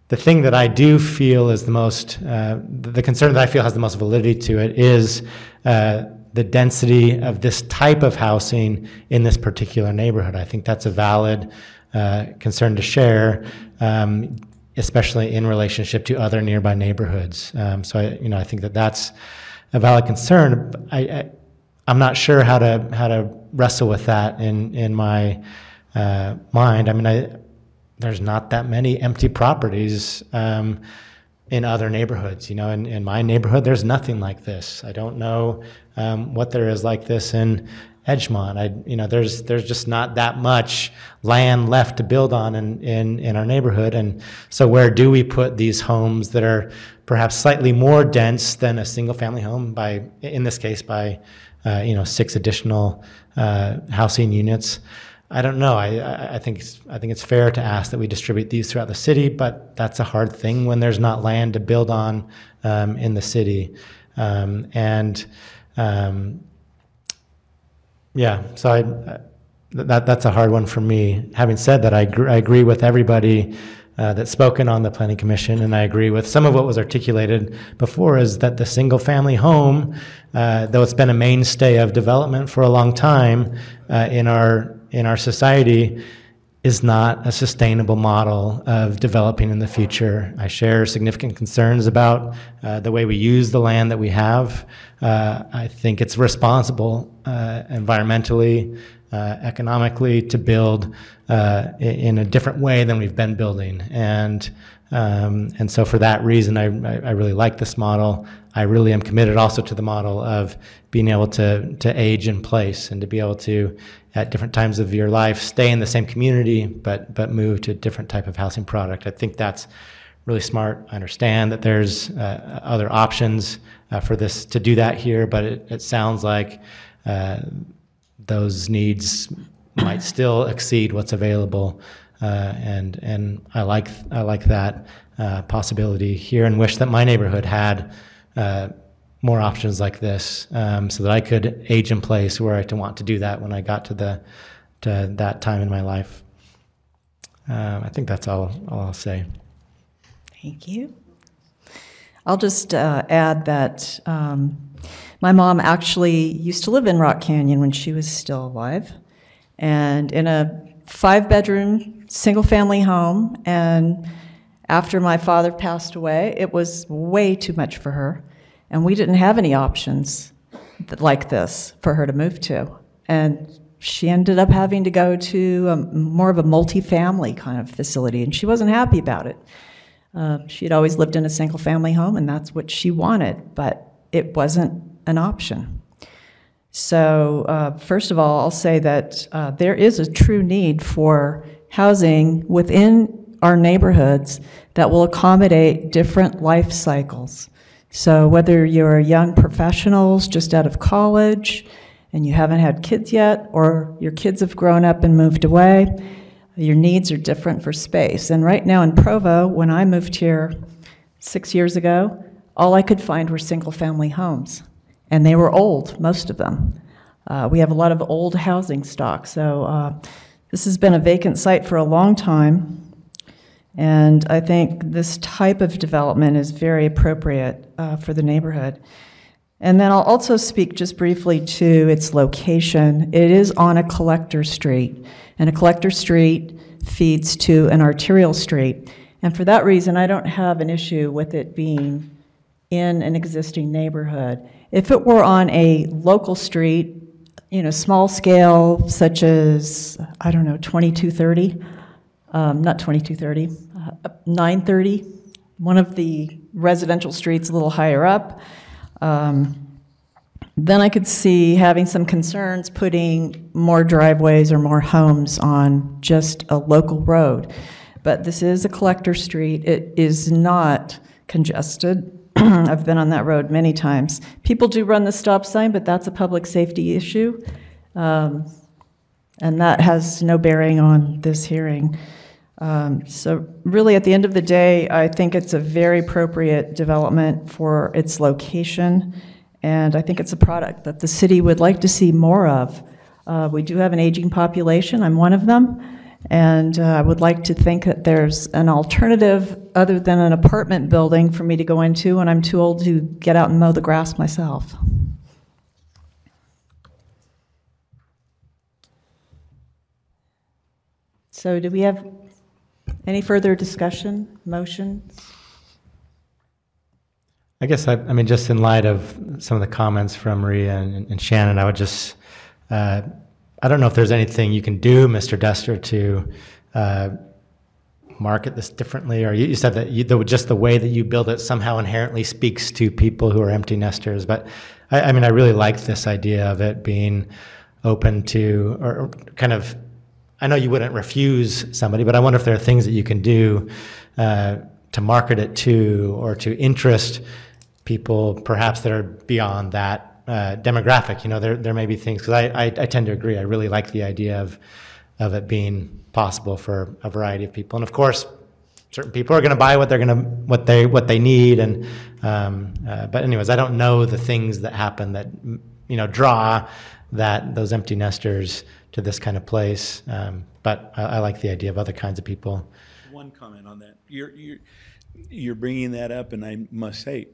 The thing that I do feel is the most, the concern that I feel has the most validity to it is the density of this type of housing in this particular neighborhood. I think that's a valid concern to share, especially in relationship to other nearby neighborhoods. So I think that that's a valid concern. I'm not sure how to wrestle with that in my mind. I mean, there's not that many empty properties in other neighborhoods. In my neighborhood, there's nothing like this. I don't know what there is like this in Edgemont. There's just not that much land left to build on in our neighborhood. And so where do we put these homes that are perhaps slightly more dense than a single-family home in this case, by 6 additional housing units? I don't know. I think it's fair to ask that we distribute these throughout the city, but that's a hard thing when there's not land to build on in the city. So that's a hard one for me. Having said that, I agree with everybody that's spoken on the Planning Commission, and I agree with some of what was articulated before, is that the single-family home, though it's been a mainstay of development for a long time in our society, is not a sustainable model of developing in the future. I share significant concerns about the way we use the land that we have. I think it's responsible environmentally, economically, to build in a different way than we've been building. And so for that reason, I really like this model. I really am committed also to the model of being able to age in place and to be able to, at different times of your life, stay in the same community, but move to a different type of housing product. I think that's really smart. I understand that there's other options for this to do that here, but it sounds like those needs might still exceed what's available, and I like that possibility here, and wish that my neighborhood had more options like this, so that I could age in place where I want to do that when I got to that time in my life. I think that's all I'll say. Thank you. I'll just add that my mom actually used to live in Rock Canyon when she was still alive, and in a 5-bedroom, single-family home, and after my father passed away, it was way too much for her, and we didn't have any options like this for her to move to. And she ended up having to go to more of a multi-family kind of facility, and she wasn't happy about it. She had always lived in a single-family home, and that's what she wanted, but it wasn't an option. So first of all, I'll say that there is a true need for housing within our neighborhoods that will accommodate different life cycles. So whether you're young professionals just out of college and you haven't had kids yet, or your kids have grown up and moved away, your needs are different for space. And right now in Provo, when I moved here 6 years ago, all I could find were single-family homes. And they were old, most of them. We have a lot of old housing stock. So this has been a vacant site for a long time. And I think this type of development is very appropriate for the neighborhood. And then I'll also speak just briefly to its location. It is on a collector street, and a collector street feeds to an arterial street. And for that reason, I don't have an issue with it being in an existing neighborhood. If it were on a local street, small scale, such as, 2230, not 2230, 930, one of the residential streets a little higher up, then I could see having some concerns putting more driveways or more homes on just a local road. But this is a collector street. It is not congested. I've been on that road many times. People do run the stop sign, but that's a public safety issue. And that has no bearing on this hearing. So really, at the end of the day, I think it's a very appropriate development for its location, and I think it's a product that the city would like to see more of. We do have an aging population. I'm one of them, and I would like to think that there's an alternative other than an apartment building for me to go into when I'm too old to get out and mow the grass myself. So do we have any further discussion, motions? I guess, I mean, just in light of some of the comments from Maria and Shannon, I would just, I don't know if there's anything you can do, Mr. Dester, to market this differently, or you said that just the way that you build it somehow inherently speaks to people who are empty nesters, but I mean, I really like this idea of it being open to, or kind of, I know you wouldn't refuse somebody, but I wonder if there are things that you can do to market it to, or to interest people perhaps that are beyond that demographic. You know, there may be things, because I tend to agree. I really like the idea of it being possible for a variety of people. And of course, certain people are going to buy what they need. And but anyways, I don't know the things that happen that, you know, draw those empty nesters to this kind of place, but I like the idea of other kinds of people. One comment on that. You're bringing that up, and I must say,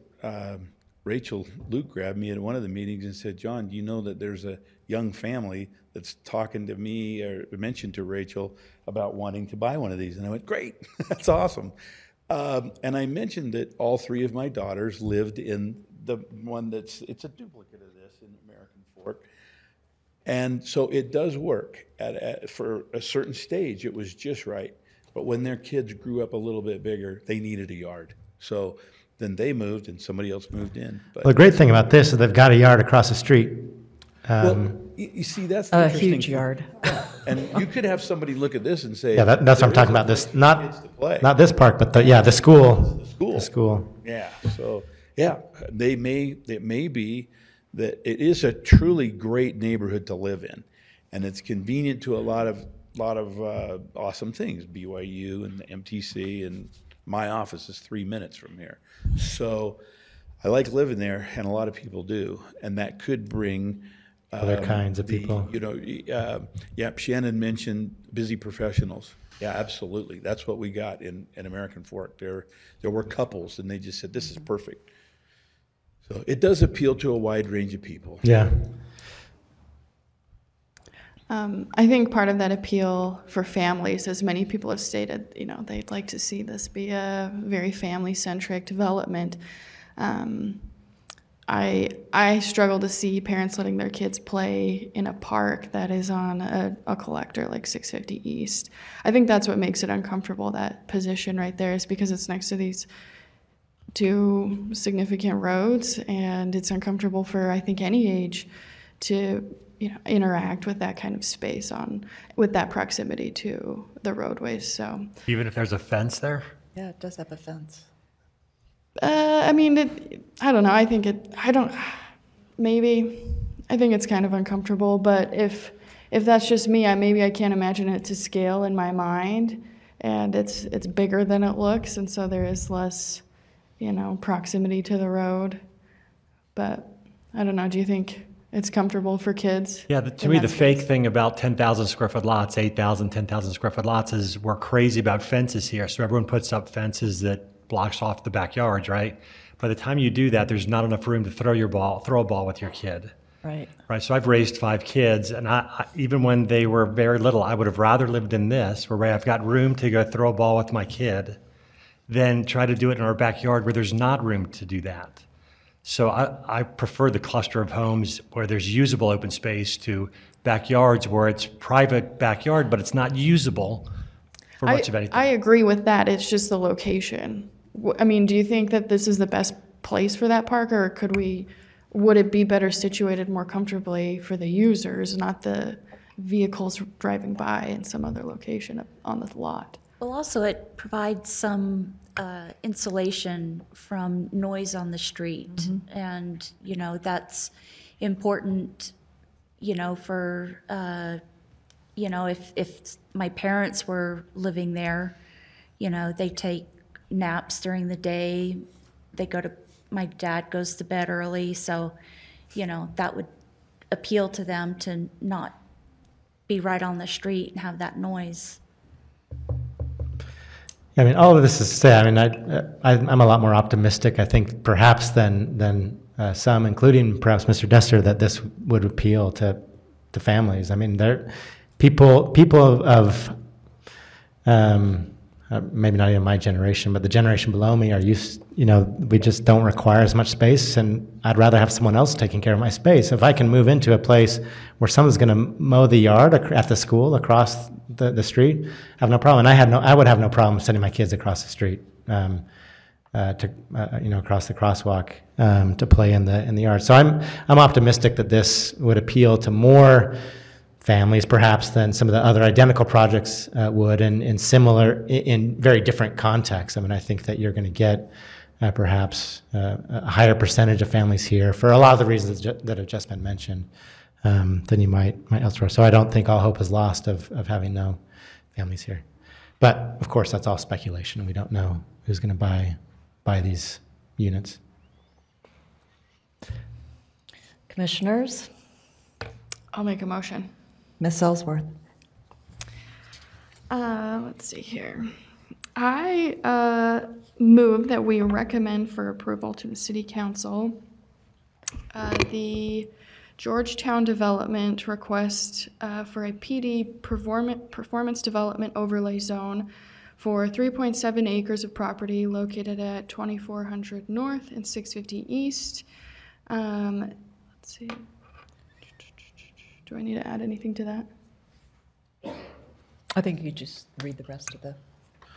Rachel Luke grabbed me at one of the meetings and said, "John, do you know that there's a young family that's talking to me or mentioned to Rachel about wanting to buy one of these?" And I went, "Great, that's awesome." And I mentioned that all three of my daughters lived in the one it's a duplicate of this in American Fork. And so it does work for a certain stage. It was just right. But when their kids grew up a little bit bigger, they needed a yard. So then they moved and somebody else moved in. But well, the great thing about this is they've got a yard across the street. Well, you see, that's the a interesting huge yard. And you could have somebody look at this and say, yeah, that's what I'm talking about. This not this park, but the school. The school. Yeah. So yeah, it may be that it is a truly great neighborhood to live in, and it's convenient to a lot of awesome things. BYU and the MTC, and my office is 3 minutes from here. So I like living there, and a lot of people do, and that could bring other kinds of people. You know, Shannon mentioned busy professionals. Yeah, absolutely. That's what we got in American Fork. There were couples, and they just said, "This is perfect." So it does appeal to a wide range of people. Yeah. I think part of that appeal for families, as many people have stated, you know, they'd like to see this be a very family-centric development. I struggle to see parents letting their kids play in a park that is on a collector like 650 East. I think that's what makes it uncomfortable, that position right there, is because it's next to these two significant roads, and it's uncomfortable for, I think, any age to, you know, interact with that kind of space with that proximity to the roadways. So even if there's a fence there? Yeah, it does have a fence. I mean, I don't know. I think maybe. I think it's kind of uncomfortable, but if that's just me, maybe I can't imagine it to scale in my mind, and it's bigger than it looks, and so there is less, you know, proximity to the road. But I don't know. Do you think it's comfortable for kids? Yeah, to me, the fake thing about 10,000 square foot lots, 8,000, 10,000 square foot lots is we're crazy about fences here. So everyone puts up fences that blocks off the backyards, right? By the time you do that, there's not enough room to throw a ball with your kid. Right. Right. So I've raised 5 kids, and I even when they were very little, I would have rather lived in this, where I've got room to go throw a ball with my kid, than try to do it in our backyard where there's not room to do that. So I prefer the cluster of homes where there's usable open space to backyards where it's private backyard, but it's not usable for much of anything. I agree with that. It's just the location. I mean, do you think that this is the best place for that park, or would it be better situated more comfortably for the users, not the vehicles driving by in some other location on the lot? Well, also it provides some insulation from noise on the street, Mm-hmm. and you know that's important, you know, for you know, if my parents were living there, you know, they take naps during the day. My dad goes to bed early, so, you know, that would appeal to them to not be right on the street and have that noise. I mean, all of this is to say, I mean, I'm a lot more optimistic, I think, perhaps than some, including perhaps Mr. Dester, that this would appeal to families. I mean, people of maybe not even my generation, but the generation below me are used, you know, we just don't require as much space, and I'd rather have someone else taking care of my space. If I can move into a place where someone's going to mow the yard at the school across the street, I have no problem. And I would have no problem sending my kids across the street, you know, across the crosswalk to play in the yard. So I'm optimistic that this would appeal to more families perhaps than some of the other identical projects would, in very different contexts. I mean, I think that you're going to get perhaps a higher percentage of families here for a lot of the reasons that have just been mentioned than you might elsewhere. So I don't think all hope is lost of having no families here. But of course, that's all speculation, and we don't know who's going to buy these units. Commissioners? I'll make a motion. Ms. Ellsworth? Let's see here. I move that we recommend for approval to the City Council the Georgetown Development request for a PD performance development overlay zone for 3.7 acres of property located at 2400 North and 650 East. Let's see. Do I need to add anything to that? I think you just read the rest of the...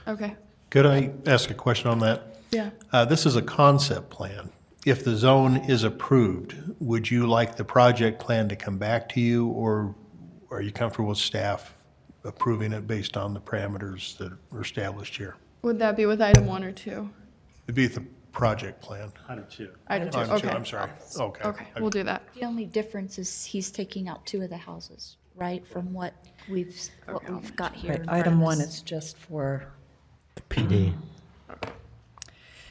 Okay. Could I ask a question on that? Yeah. This is a concept plan. If the zone is approved, would you like the project plan to come back to you, or are you comfortable with staff approving it based on the parameters that are established here? Would that be with item 1 or 2? It'd be the project plan. Item 2. Item 2, Item two, okay. I'm sorry. Okay. Okay, we'll do that. The only difference is he's taking out 2 of the houses, right, from what we've got here. Right, in front item of 1 us. is just for PD.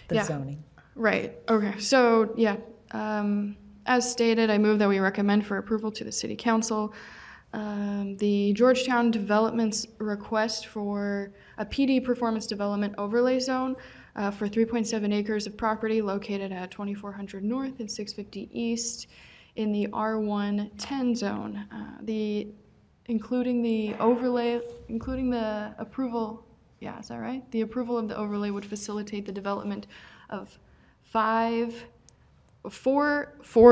the Yeah. zoning. Right, okay, so, yeah, as stated, I move that we recommend for approval to the City Council the Georgetown Development's request for a PD performance development overlay zone for 3.7 acres of property located at 2400 North and 650 East in the R110 zone. Including the overlay, including the approval, yeah, is that right? The approval of the overlay would facilitate the development of 4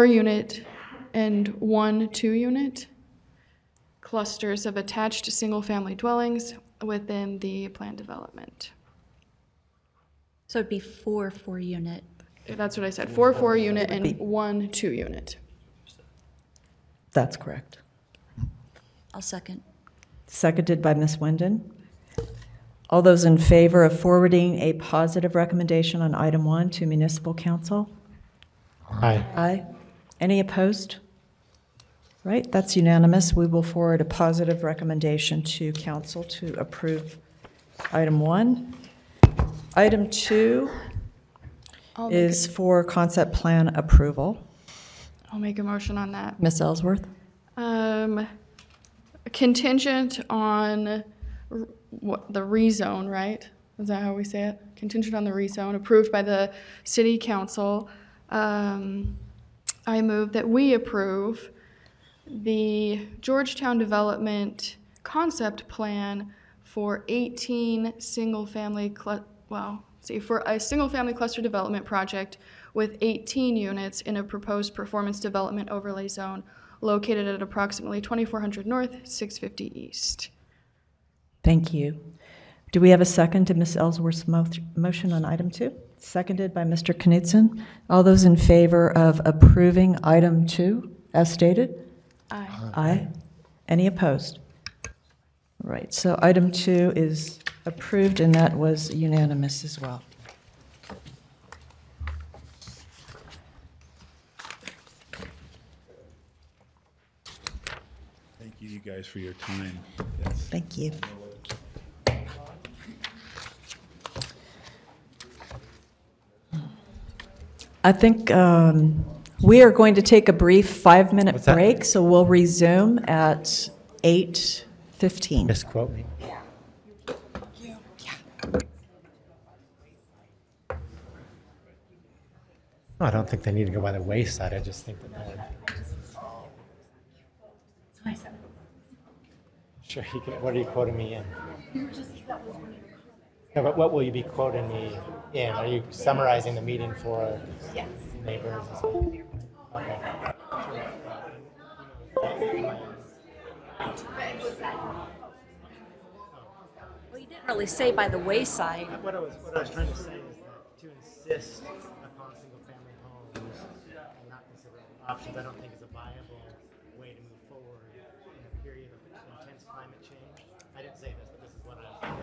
unit and 1 2-unit clusters of attached single-family dwellings within the planned development. So it'd be 4 4-unit. That's what I said, 4 4-unit and 1 2-unit. That's correct. I'll second. Seconded by Ms. Wyndon. All those in favor of forwarding a positive recommendation on item 1 to Municipal Council? Aye. Aye. Any opposed? Right, that's unanimous. We will forward a positive recommendation to Council to approve item 1. Item 2 is for concept plan approval. I'll make a motion on that. Ms. Ellsworth? Contingent on the rezone, right? Is that how we say it? Contingent on the rezone approved by the City Council. I move that we approve the Georgetown Development concept plan for 18 single-family, for a single-family cluster development project with 18 units in a proposed performance development overlay zone located at approximately 2400 North, 650 East. Thank you. Do we have a second to Ms. Ellsworth's motion on item 2? Seconded by Mr. Knudsen. All those in favor of approving item 2 as stated? Aye. Aye. Any opposed? Right, so item 2 is approved, and that was unanimous as well. Thank you, you guys. guys for your time. Yes. Thank you. I think we are going to take a brief 5-minute What's that? break, so we'll resume at 8:15. Misquote me. No, I don't think they need to go by the wayside. I just think that they're... Sure, what are you quoting me in? No, but what will you be quoting me in? Are you summarizing the meeting for neighbors? Okay. Well, you didn't really say by the wayside. What I was trying to say is that to insist upon single-family homes and not consider other options, I don't think is a viable way to move forward in a period of intense climate change. I didn't say this, but this is what I'm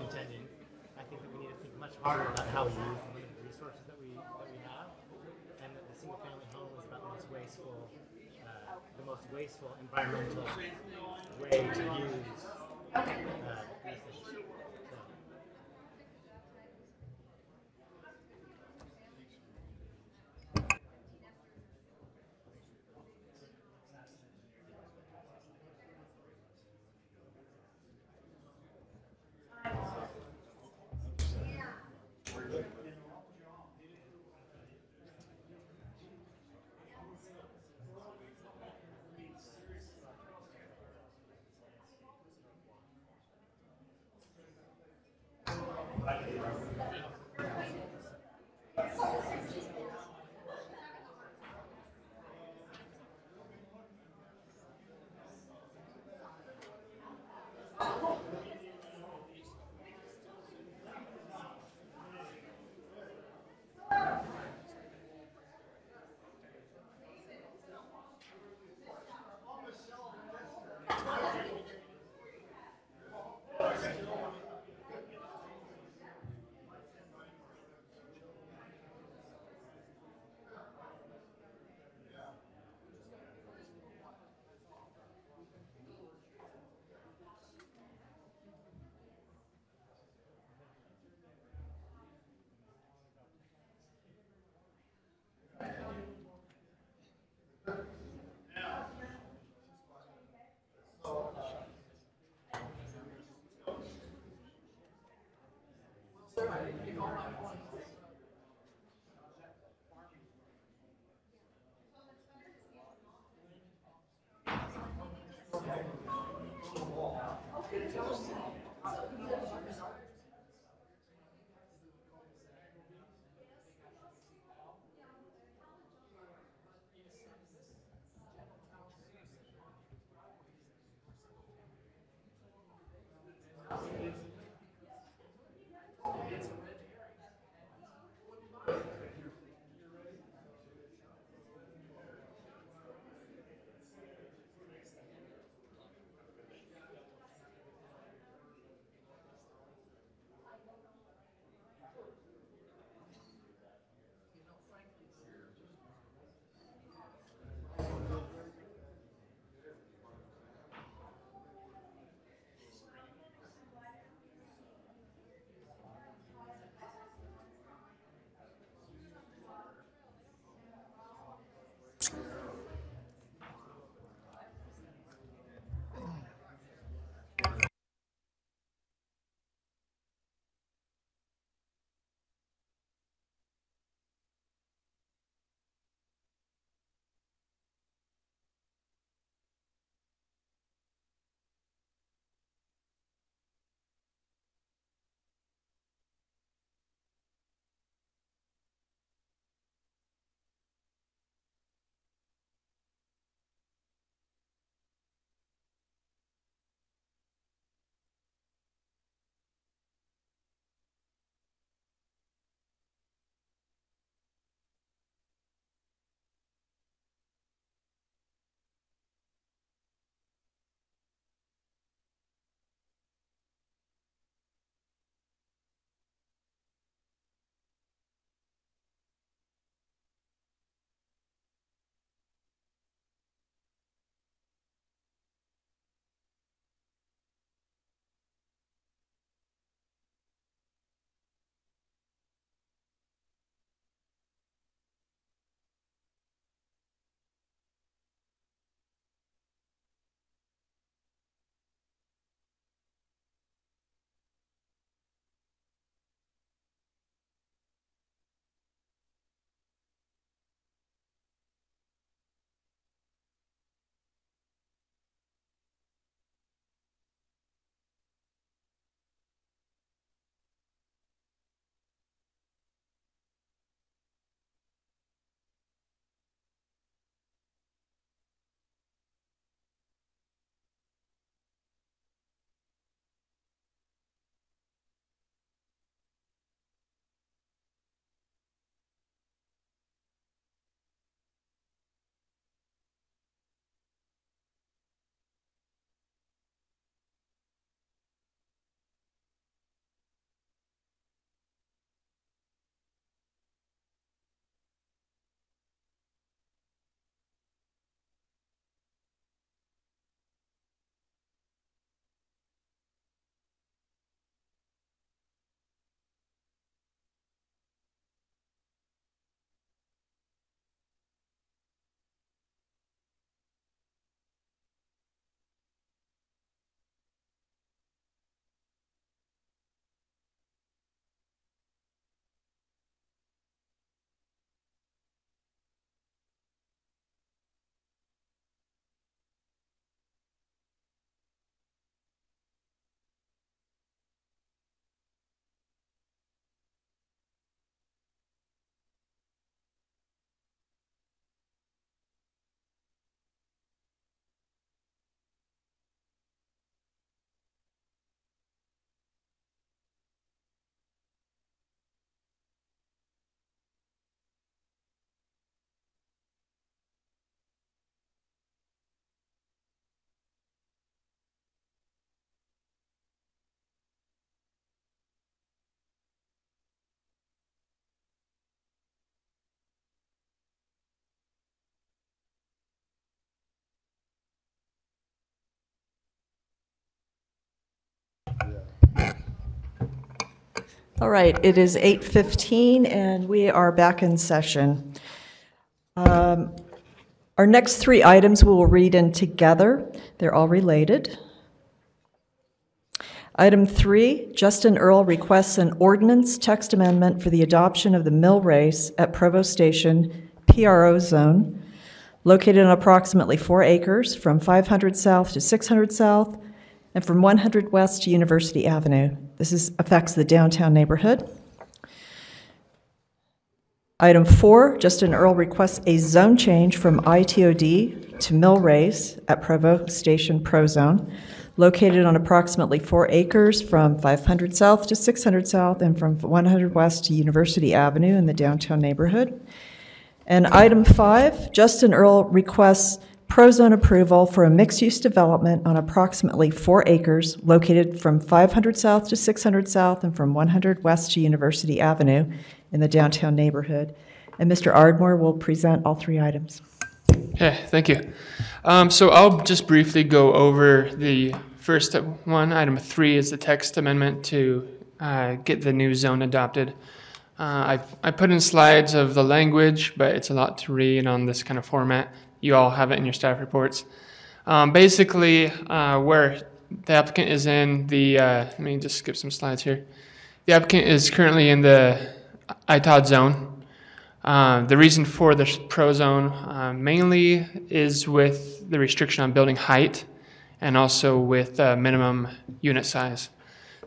intending. I think that we need to think much harder about how we use the limited resources that we have, and that the single-family home is about the most wasteful environmental way to use resources. All right, it is 8:15 and we are back in session. Our next three items we will read in together. They're all related. Item 3, Justin Earl requests an ordinance text amendment for the adoption of the mill race at Provo Station PRO zone, located on approximately 4 acres from 500 South to 600 South and from 100 West to University Avenue. This affects the downtown neighborhood. Item 4, Justin Earl requests a zone change from ITOD to mill race at Provo Station Pro Zone, located on approximately 4 acres from 500 South to 600 South and from 100 West to University Avenue in the downtown neighborhood. And item 5, Justin Earl requests pro-zone approval for a mixed-use development on approximately 4 acres located from 500 South to 600 South and from 100 West to University Avenue in the downtown neighborhood. And Mr. Ardmore will present all 3 items. Okay, thank you. So I'll just briefly go over the first one. Item 3 is the text amendment to get the new zone adopted. I put in slides of the language, but it's a lot to read on this kind of format. You all have it in your staff reports. Basically, where the applicant is in the, let me just skip some slides here. The applicant is currently in the ITOD zone. The reason for this pro zone mainly is with the restriction on building height and also with minimum unit size.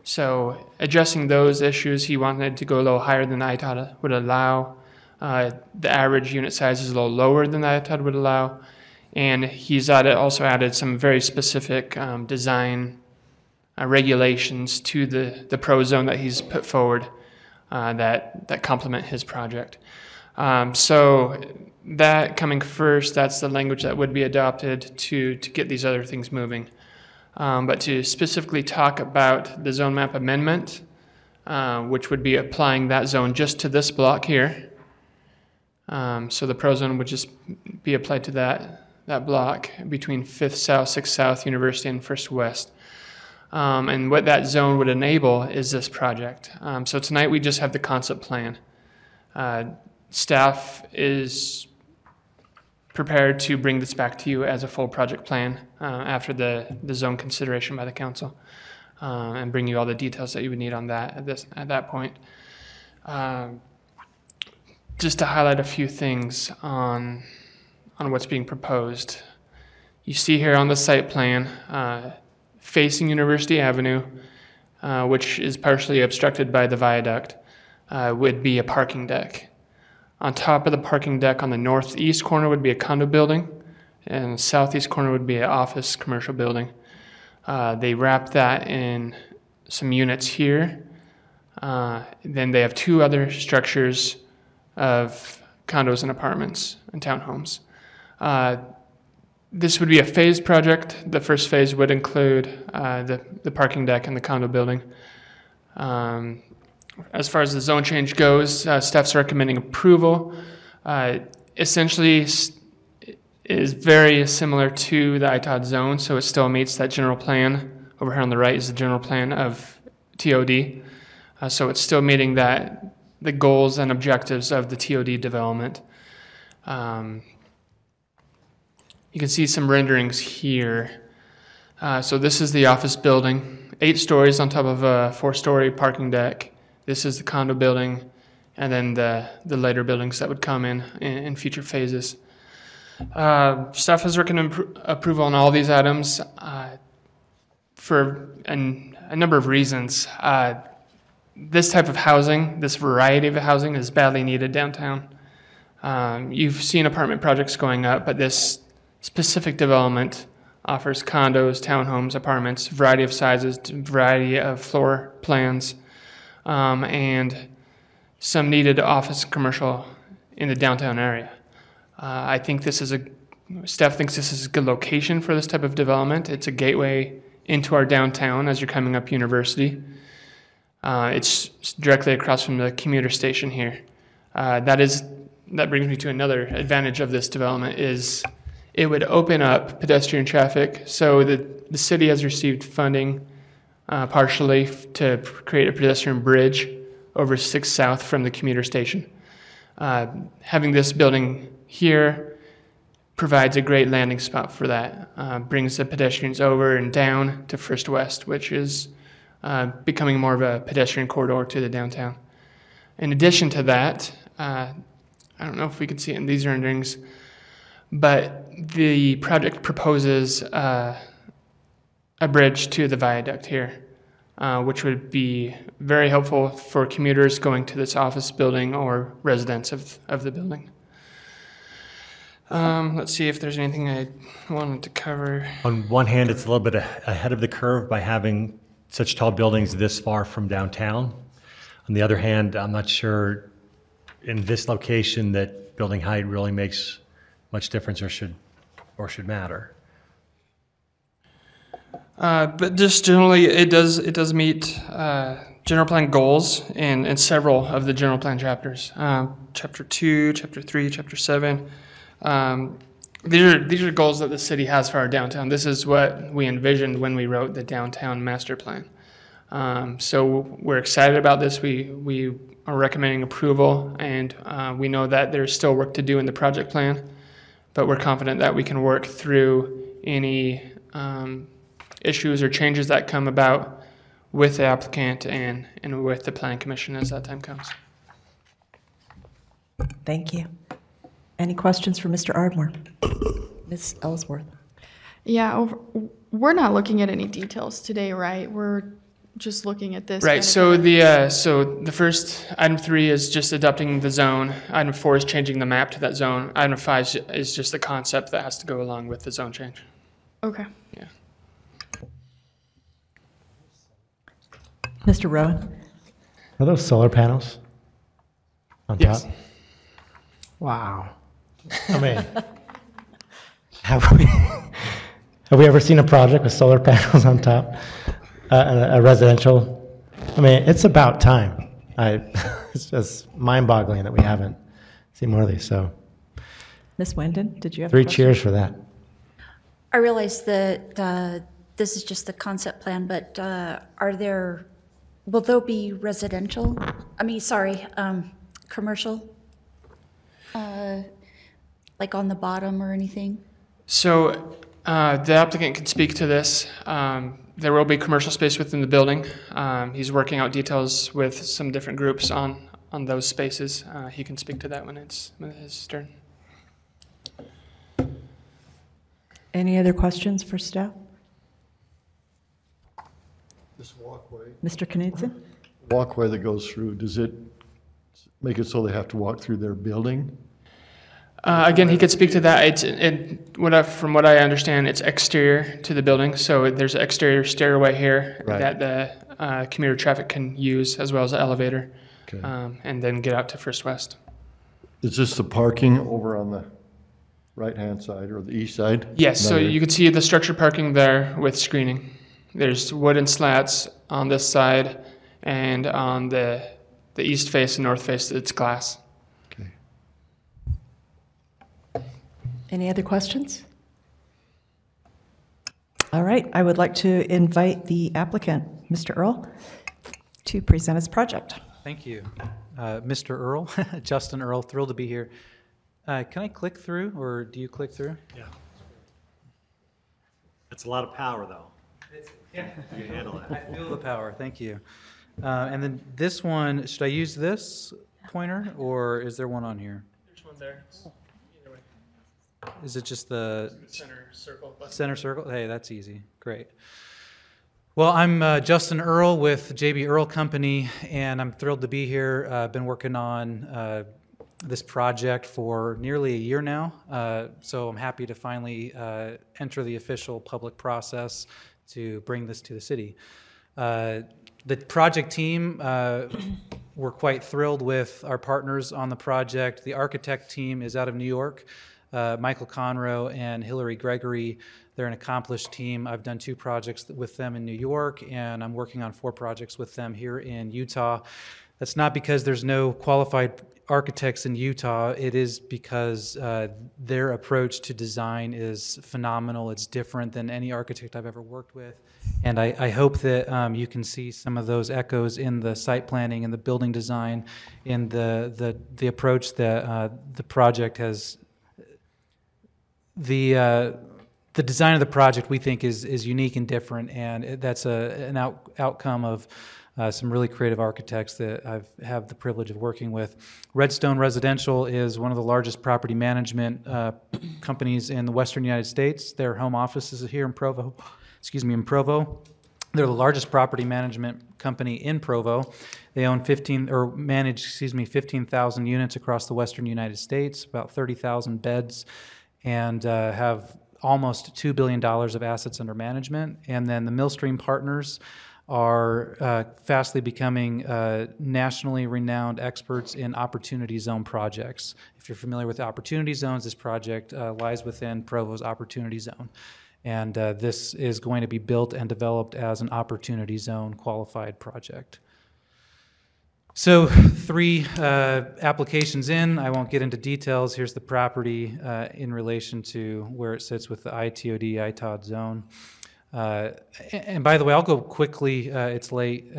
So addressing those issues, he wanted to go a little higher than the ITOD would allow. The average unit size is a little lower than the ITOD would allow. And he's also added some very specific design regulations to the pro zone that he's put forward that complement his project. So that coming first, that's the language that would be adopted to get these other things moving. But to specifically talk about the zone map amendment, which would be applying that zone just to this block here. So the pro zone would just be applied to that block between 5th South, 6th South, University, and 1st West. And what that zone would enable is this project. So tonight we just have the concept plan. Staff is prepared to bring this back to you as a full project plan after the zone consideration by the council and bring you all the details that you would need on that at that point. Just to highlight a few things on what's being proposed. You see here on the site plan, facing University Avenue, which is partially obstructed by the viaduct, would be a parking deck. On top of the parking deck on the northeast corner would be a condo building, and the southeast corner would be an office commercial building. They wrap that in some units here. Then they have 2 other structures of condos and apartments and townhomes. This would be a phased project. The first phase would include the parking deck and the condo building. As far as the zone change goes, staff's recommending approval. Essentially is very similar to the ITOD zone, so it still meets that general plan. Over here on the right is the general plan of TOD. So it's still meeting the goals and objectives of the TOD development. You can see some renderings here. So this is the office building, 8 stories on top of a 4-story parking deck. This is the condo building, and then the later buildings that would come in future phases. Staff has recommended approval on all these items for a number of reasons. This type of housing, this variety of housing is badly needed downtown. You've seen apartment projects going up, but this specific development offers condos, townhomes, apartments, variety of sizes, variety of floor plans, and some needed office and commercial in the downtown area. I think staff thinks this is a good location for this type of development. It's a gateway into our downtown as you're coming up University. It's directly across from the commuter station here. That brings me to another advantage of this development is it would open up pedestrian traffic. So the city has received funding partially to create a pedestrian bridge over 6 South from the commuter station. Having this building here provides a great landing spot for that. Brings the pedestrians over and down to First West, which is becoming more of a pedestrian corridor to the downtown. In addition to that, I don't know if we can see it in these renderings, but the project proposes a bridge to the viaduct here, which would be very helpful for commuters going to this office building or residents of the building. Let's see if there's anything I wanted to cover. On one hand, it's a little bit ahead of the curve by having such tall buildings this far from downtown. On the other hand, I'm not sure in this location that building height really makes much difference or should matter. But just generally, it does meet general plan goals in several of the general plan chapters. Chapter 2, Chapter 3, Chapter 7. These are goals that the city has for our downtown. This is what we envisioned when we wrote the downtown master plan. So we're excited about this. We are recommending approval, and we know that there's still work to do in the project plan, but we're confident that we can work through any issues or changes that come about with the applicant and with the planning commission as that time comes. Thank you. Any questions for Mr. Ardmore? Ms. Ellsworth? Yeah, we're not looking at any details today, right? We're just looking at this. Right. So the first item 3 is just adopting the zone. Item 4 is changing the map to that zone. Item 5 is just the concept that has to go along with the zone change. Okay. Yeah. Mr. Rowan? Are those solar panels on Yes. top? Wow. I mean, have we ever seen a project with solar panels on top? A residential? I mean, it's about time. It's just mind-boggling that we haven't seen more of these. So, Ms. Wendon, did you have a 3 question? cheers for that. I realize that this is just the concept plan, but will there be residential? Commercial? Like on the bottom or anything? So the applicant can speak to this. There will be commercial space within the building. He's working out details with some different groups on those spaces. He can speak to that when it's his turn. Any other questions for staff? This walkway. Mr. Knudsen? Walkway that goes through, does it make it so they have to walk through their building? Again, he could speak to that. From what I understand, it's exterior to the building. So there's an exterior stairway here that the commuter traffic can use, as well as the elevator, and then get out to First West. Is this the parking over on the right-hand side or the east side? Yes, so you can see the structured parking there with screening. There's wooden slats on this side, and on the east face and north face, it's glass. Any other questions? All right, I would like to invite the applicant, Mr. Earl, to present his project. Thank you. Mr. Earl, Justin Earl, thrilled to be here. Can I click through, or do you click through? Yeah. It's a lot of power, though. You can handle it. I feel the power, thank you. And then this one, should I use this pointer, or is there one on here? There's one there. Either way. Is it just the center circle button? Center circle? Hey, that's easy. Great. Well, I'm Justin Earl with JB Earl Company, and I'm thrilled to be here. I've been working on this project for nearly a year now, so I'm happy to finally enter the official public process to bring this to the city. The project team, we're quite thrilled with our partners on the project. The architect team is out of New York. Michael Conroe and Hillary Gregory, they're an accomplished team. I've done 2 projects with them in New York, and I'm working on 4 projects with them here in Utah. That's not because there's no qualified architects in Utah. It is because their approach to design is phenomenal. It's different than any architect I've ever worked with. And I hope that you can see some of those echoes in the site planning and the building design, in the approach that the project has. The design of the project, we think, is unique and different, and that's an outcome of some really creative architects that I've have the privilege of working with. Redstone Residential is one of the largest property management companies in the Western United States. Their home office is here in Provo. In Provo. They're the largest property management company in Provo. They own 15,000 units across the Western United States, about 30,000 beds, and have almost $2 billion of assets under management. And then the Millstream Partners are fastly becoming nationally renowned experts in opportunity zone projects. If you're familiar with opportunity zones, this project lies within Provo's opportunity zone. And this is going to be built and developed as an opportunity zone qualified project. So 3 applications in. I won't get into details. Here's the property in relation to where it sits with the ITOD, ITOD zone. And by the way, I'll go quickly. It's late.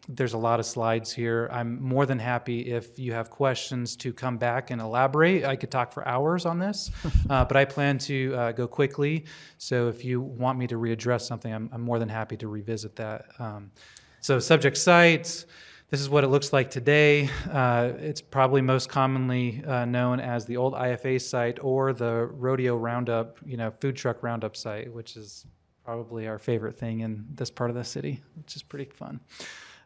There's a lot of slides here. I'm more than happy if you have questions to come back and elaborate. I could talk for hours on this, but I plan to go quickly. So if you want me to readdress something, I'm more than happy to revisit that. So subject site. This is what it looks like today. It's probably most commonly known as the old IFA site or the rodeo roundup, food truck roundup site, which is probably our favorite thing in this part of the city, which is pretty fun.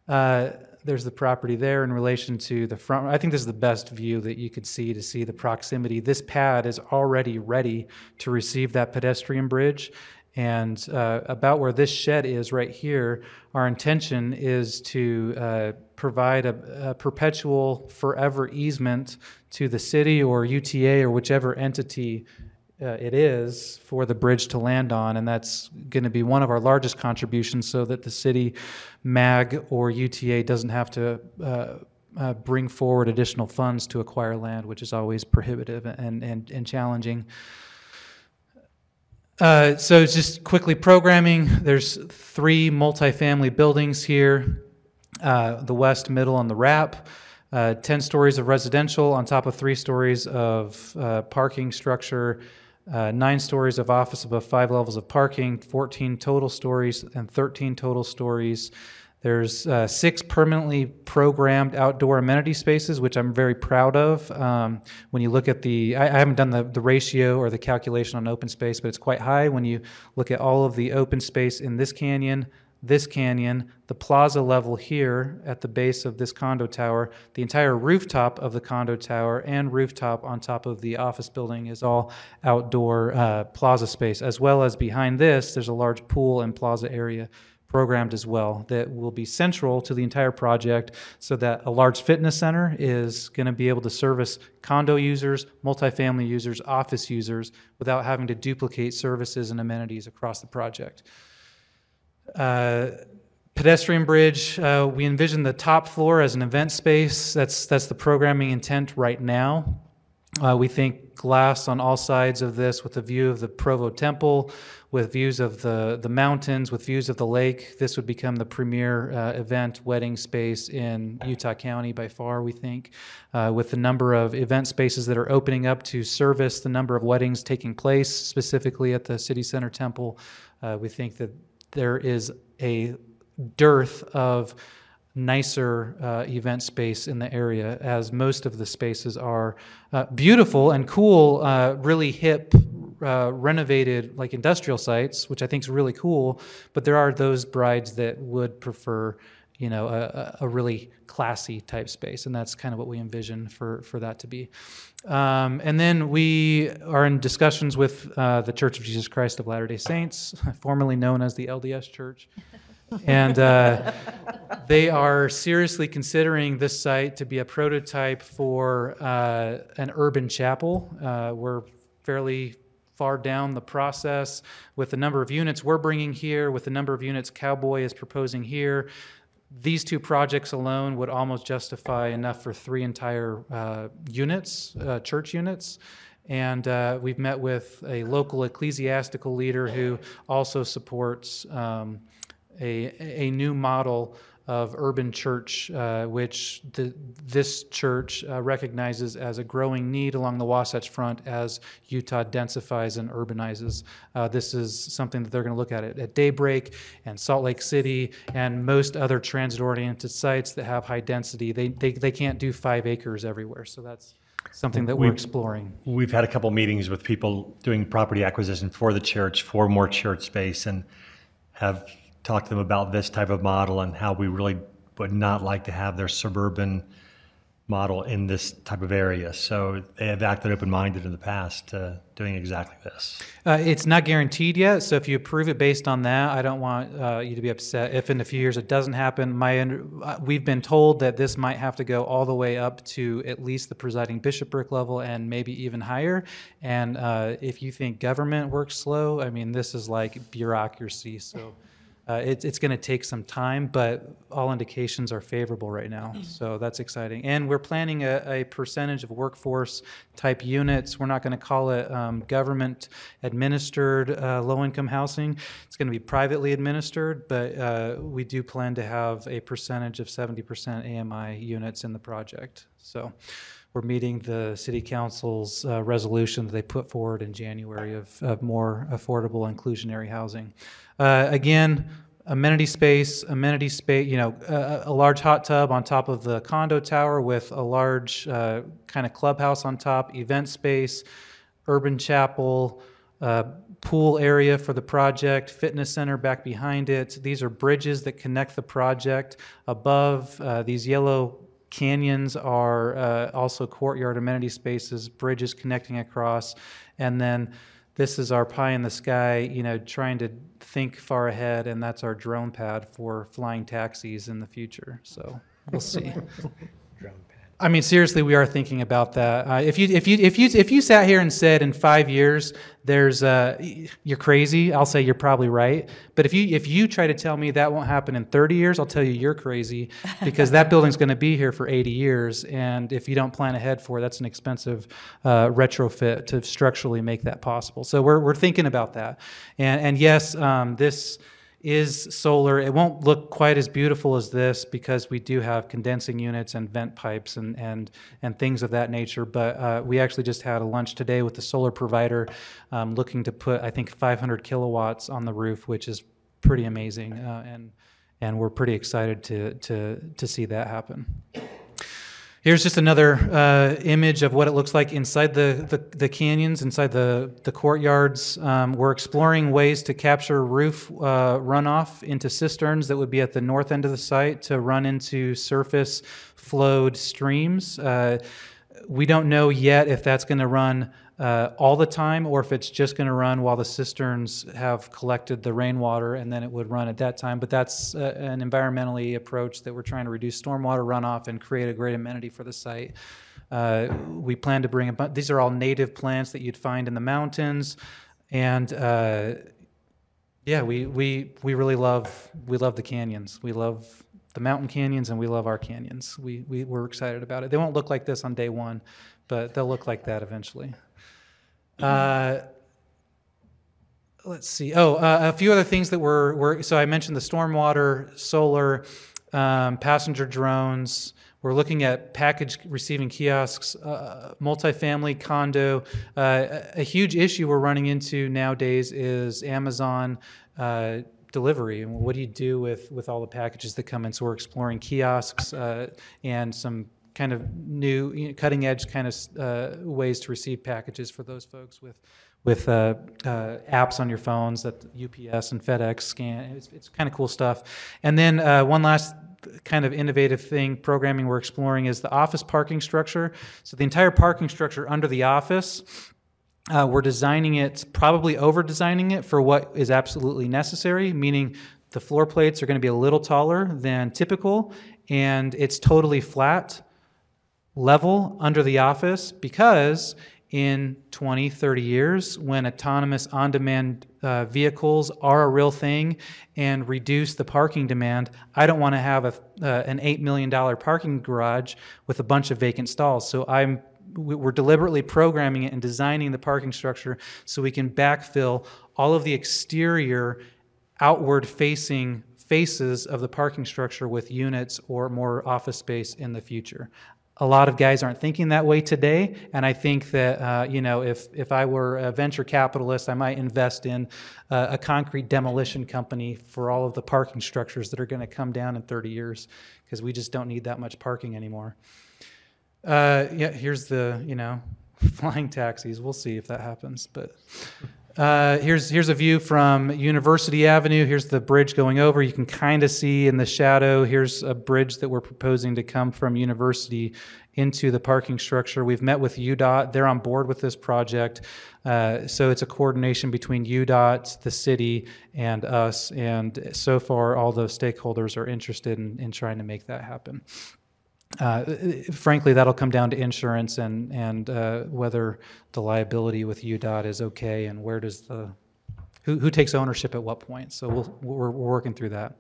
There's the property there in relation to the front. I think this is the best view that you could see to see the proximity. This pad is already ready to receive that pedestrian bridge. And about where this shed is right here, our intention is to provide a perpetual, forever easement to the city or UTA or whichever entity it is for the bridge to land on, and that's going to be one of our largest contributions so that the city, MAG, or UTA doesn't have to bring forward additional funds to acquire land, which is always prohibitive and challenging. So just quickly programming, there's 3 multifamily buildings here, the west, middle, and the wrap. 10 stories of residential on top of 3 stories of parking structure, 9 stories of office above 5 levels of parking, 14 total stories and 13 total stories. There's 6 permanently programmed outdoor amenity spaces, which I'm very proud of. When you look at I haven't done the ratio or the calculation on open space, but it's quite high when you look at all of the open space in this canyon, the plaza level here at the base of this condo tower, the entire rooftop of the condo tower, and rooftop on top of the office building is all outdoor plaza space, as well as behind this, there's a large pool and plaza area programmed as well that will be central to the entire project so that a large fitness center is going to be able to service condo users, multifamily users, office users without having to duplicate services and amenities across the project. Pedestrian bridge, we envision the top floor as an event space. That's the programming intent right now. We think glass on all sides of this with a view of the Provo Temple, with views of the mountains, with views of the lake. This would become the premier event wedding space in Utah County by far, we think. With the number of event spaces that are opening up to service the number of weddings taking place, specifically at the City Center Temple, we think that there is a dearth of nicer event space in the area, as most of the spaces are beautiful and cool, really hip, renovated like industrial sites, which I think is really cool, but there are those brides that would prefer a really classy type space, and that's kind of what we envision for that to be. And then we are in discussions with the Church of Jesus Christ of Latter-day Saints, formerly known as the LDS Church. And they are seriously considering this site to be a prototype for an urban chapel. We're fairly far down the process with the number of units we're bringing here, with the number of units Cowboy is proposing here. these two projects alone would almost justify enough for 3 entire units, church units. And we've met with a local ecclesiastical leader who also supports a new model of urban church, which this church recognizes as a growing need along the Wasatch Front as Utah densifies and urbanizes. This is something that they're going to look at Daybreak and Salt Lake City and most other transit-oriented sites that have high density. They can't do 5 acres everywhere, so that's something that we're exploring. We've had a couple meetings with people doing property acquisition for the church, for more church space, and have talked to them about this type of model and how we really would not like to have their suburban model in this type of area. So they have acted open-minded in the past doing exactly this. It's not guaranteed yet, so if you approve it based on that, I don't want you to be upset if in a few years it doesn't happen. We've been told that this might have to go all the way up to at least the presiding bishopric level and maybe even higher. And if you think government works slow, I mean, this is like bureaucracy, so it's going to take some time, but all indications are favorable right now, so that's exciting. And we're planning a percentage of workforce type units. We're not going to call it government administered low-income housing. It's going to be privately administered, but we do plan to have a percentage of 70% AMI units in the project. So we're meeting the City Council's resolution that they put forward in January of more affordable inclusionary housing. Again, amenity space, you know, a large hot tub on top of the condo tower with a large kind of clubhouse on top, event space, urban chapel, pool area for the project, fitness center back behind it. These are bridges that connect the project. Above, these yellow canyons are also courtyard amenity spaces, bridges connecting across, and then this is our pie in the sky, you know, trying to think far ahead, and that's our drone pad for flying taxis in the future. So we'll see. I mean, seriously, we are thinking about that. If you sat here and said in 5 years there's you're crazy, I'll say you're probably right. But if you try to tell me that won't happen in 30 years, I'll tell you you're crazy, because that building's going to be here for 80 years, and if you don't plan ahead for it, that's an expensive retrofit to structurally make that possible. So we're thinking about that, and yes, this is solar. It won't look quite as beautiful as this because we do have condensing units and vent pipes and things of that nature. But we actually just had a lunch today with the solar provider looking to put, I think, 500 kilowatts on the roof, which is pretty amazing. And we're pretty excited to see that happen. Here's just another image of what it looks like inside the canyons, inside the courtyards. We're exploring ways to capture roof runoff into cisterns that would be at the north end of the site to run into surface flowed streams. We don't know yet if that's going to run all the time or if it's just going to run while the cisterns have collected the rainwater and then it would run at that time. But that's an environmentally approach that we're trying to reduce stormwater runoff and create a great amenity for the site. We plan to bring these are all native plants that you'd find in the mountains, and yeah, we really love the canyons. We love the mountain canyons and we love our canyons. We're excited about it. They won't look like this on day one, but they'll look like that eventually. Let's see. A few other things that so I mentioned the stormwater, solar, passenger drones. We're looking at package receiving kiosks, multifamily condo. A huge issue we're running into nowadays is Amazon delivery. And what do you do with all the packages that come in? So we're exploring kiosks and some kind of new, cutting edge kind of ways to receive packages for those folks with apps on your phones that UPS and FedEx scan. It's kind of cool stuff. And then one last kind of innovative thing, programming we're exploring, is the office parking structure. So the entire parking structure under the office, we're designing it, probably over-designing it for what is absolutely necessary, meaning the floor plates are going to be a little taller than typical, and it's totally flat, level under the office, because in 20, 30 years when autonomous on-demand vehicles are a real thing and reduce the parking demand. I don't want to have an $8 million parking garage with a bunch of vacant stalls. So we're deliberately programming it and designing the parking structure so we can backfill all of the exterior outward-facing faces of the parking structure with units or more office space in the future. A lot of guys aren't thinking that way today, and I think that if I were a venture capitalist, I might invest in a concrete demolition company for all of the parking structures that are going to come down in 30 years, because we just don't need that much parking anymore. Here's the flying taxis. We'll see if that happens, but. Here's a view from University Avenue. Here's the bridge going over. You can kind of see in the shadow. Here's a bridge that we're proposing to come from University into the parking structure. We've met with UDOT. They're on board with this project. So it's a coordination between UDOT, the city, and us. And so far, all the stakeholders are interested in trying to make that happen. Frankly, that'll come down to insurance and whether the liability with UDOT is okay, and where does who takes ownership at what point. So we're working through that.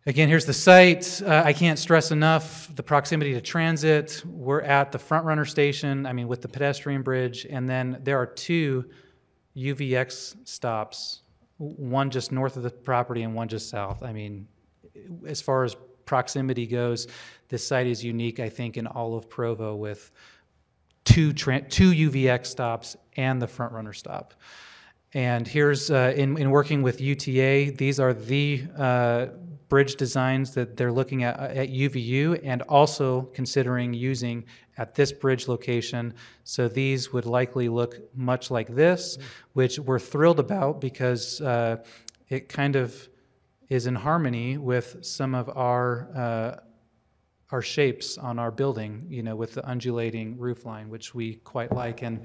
Again, here's the site. I can't stress enough the proximity to transit. We're at the front runner station, with the pedestrian bridge, and then there are 2 UVX stops, one just north of the property and one just south. As far as proximity goes, this site is unique, I think, in all of Provo with 2 UVX stops and the front runner stop. And here's, in working with UTA, these are the bridge designs that they're looking at UVU and also considering using at this bridge location. So these would likely look much like this, which we're thrilled about because it kind of is in harmony with some of our shapes on our building, with the undulating roof line, which we quite like and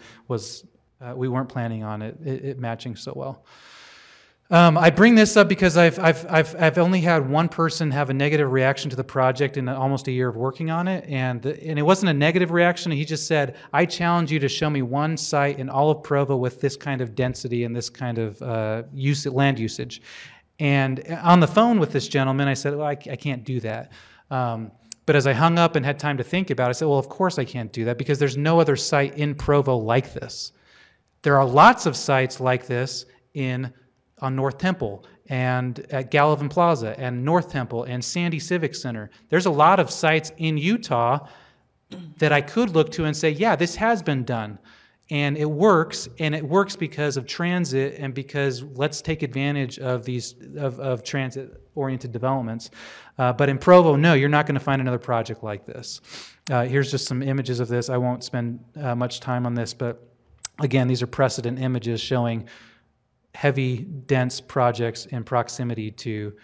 we weren't planning on it matching so well. I bring this up because I've only had one person have a negative reaction to the project in almost a year of working on it, and it wasn't a negative reaction. He just said, "I challenge you to show me one site in all of Provo with this kind of density and this kind of land usage." And on the phone with this gentleman, I said, well, I can't do that. But as I hung up and had time to think about it, I said, well, of course I can't do that because there's no other site in Provo like this. There are lots of sites like this on North Temple and at Gallivan Plaza and North Temple and Sandy Civic Center. There's a lot of sites in Utah that I could look to and say, yeah, this has been done. And it works because of transit and because let's take advantage of these of transit-oriented developments. But in Provo, no, you're not going to find another project like this. Here's just some images of this. I won't spend much time on this, but again, these are precedent images showing heavy, dense projects in proximity to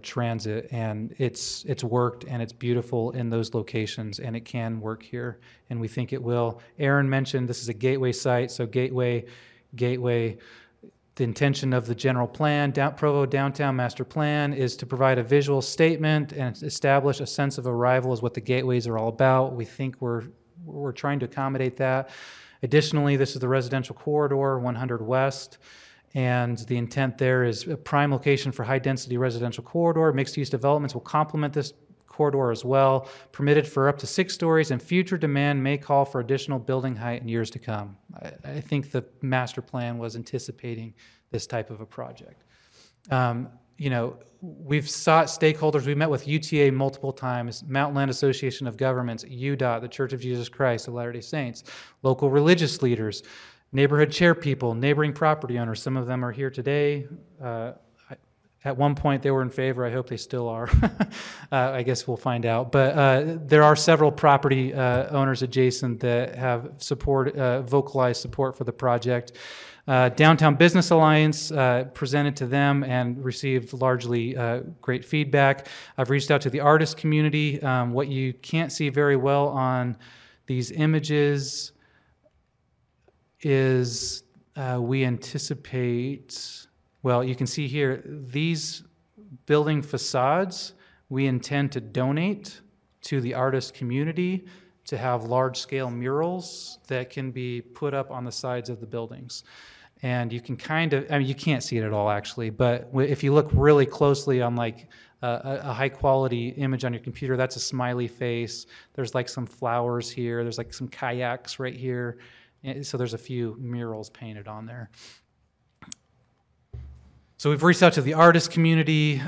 transit, and it's worked and it's beautiful in those locations, and it can work here, and we think it will. Aaron mentioned this is a gateway site, so gateway. The intention of the general plan, Provo Downtown Master Plan, is to provide a visual statement and establish a sense of arrival is what the gateways are all about. We think we're trying to accommodate that. Additionally, this is the residential corridor, 100 West. And the intent there is a prime location for high-density residential corridor. Mixed-use developments will complement this corridor as well, permitted for up to 6 stories, and future demand may call for additional building height in years to come. I think the master plan was anticipating this type of a project. We've sought stakeholders. We met with UTA multiple times, Mountain Land Association of Governments, UDOT, the Church of Jesus Christ of Latter-day Saints, local religious leaders, neighborhood chair people, neighboring property owners. Some of them are here today. At one point they were in favor. I hope they still are. I guess we'll find out. But there are several property owners adjacent that have vocalized support for the project. Downtown Business Alliance presented to them and received largely great feedback. I've reached out to the artist community. What you can't see very well on these images is we anticipate, well, you can see here, these building facades we intend to donate to the artist community to have large-scale murals that can be put up on the sides of the buildings. And you can kind of, I mean, you can't see it at all actually, but if you look really closely on like a high-quality image on your computer, that's a smiley face. There's like some flowers here. There's like some kayaks right here. And so there's a few murals painted on there. So we've reached out to the artist community.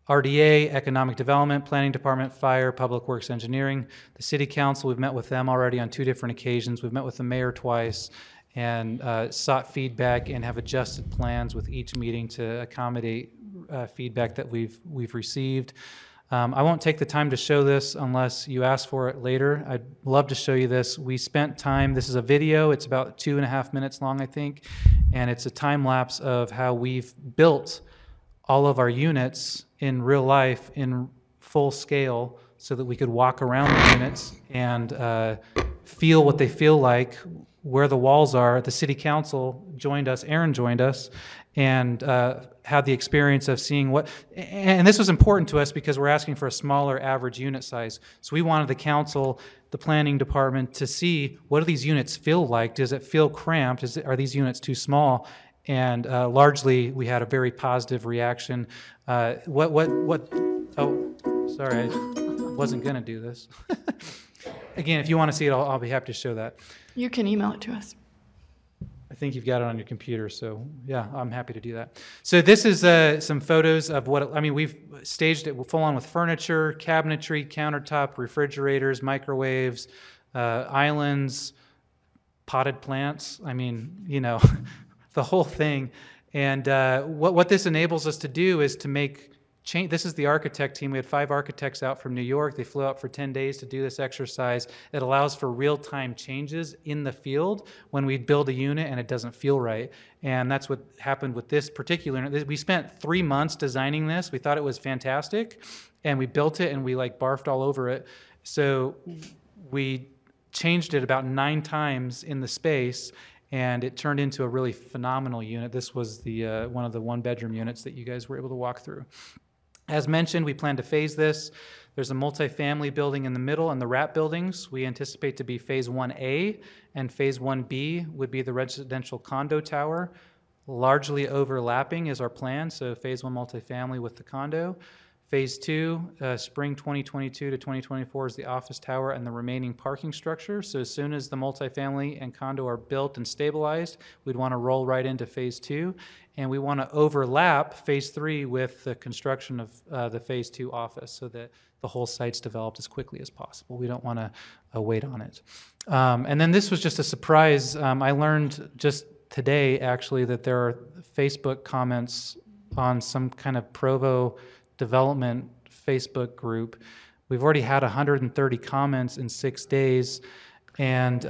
RDA, Economic Development, Planning Department, Fire, Public Works Engineering, the City Council. We've met with them already on 2 different occasions. We've met with the mayor twice and sought feedback and have adjusted plans with each meeting to accommodate feedback that we've received. I won't take the time to show this unless you ask for it later. I'd love to show you this. We spent time, this is a video, it's about 2.5 minutes long, I think, and it's a time lapse of how we've built all of our units in real life in full scale so that we could walk around the units and feel what they feel like, where the walls are. The city council joined us, Aaron joined us, and had the experience of seeing what, and this was important to us because we're asking for a smaller average unit size. So we wanted the council, the planning department to see what do these units feel like? Does it feel cramped? Are these units too small? And largely, we had a very positive reaction. Oh, sorry, I wasn't going to do this. Again, if you want to see it, I'll be happy to show that. You can email it to us. I think you've got it on your computer, so yeah, I'm happy to do that. So this is some photos of what, I mean, we've staged it full on with furniture, cabinetry, countertop, refrigerators, microwaves, islands, potted plants. I mean, you know, the whole thing. And what this enables us to do is to make change. This is the architect team. We had 5 architects out from New York. They flew out for 10 days to do this exercise. It allows for real-time changes in the field when we build a unit and it doesn't feel right. And that's what happened with this particular unit. We spent 3 months designing this. We thought it was fantastic. And we built it and we like barfed all over it. So we changed it about 9 times in the space, and it turned into a really phenomenal unit. This was the one of the 1-bedroom units that you guys were able to walk through. As mentioned, we plan to phase this. There's a multifamily building in the middle and the wrap buildings. We anticipate to be phase 1A, and phase 1B would be the residential condo tower. Largely overlapping is our plan, so phase 1 multifamily with the condo. Phase 2, spring 2022 to 2024 is the office tower and the remaining parking structure. So as soon as the multifamily and condo are built and stabilized, we'd want to roll right into phase 2. And we want to overlap phase 3 with the construction of the phase 2 office so that the whole site's developed as quickly as possible. We don't want to wait on it. And then this was just a surprise. I learned just today, actually, that there are Facebook comments on some kind of Provo development Facebook group. We've already had 130 comments in 6 days, and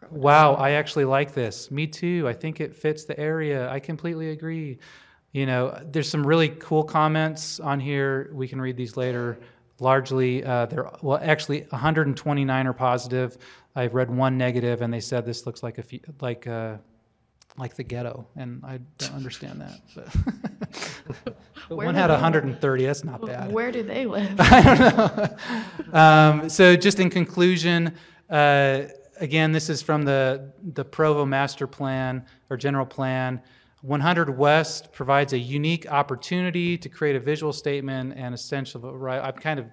wow, I actually like this. Me too. I think it fits the area. I completely agree. You know, there's some really cool comments on here. We can read these later. Largely, well, actually, 129 are positive. I've read 1 negative, and they said this looks like like the ghetto, and I don't understand that. But one had 130. That's not bad. Where do they live? I don't know. So just in conclusion, again, this is from the Provo Master Plan or General Plan. 100 West provides a unique opportunity to create a visual statement and essential. I'm kind of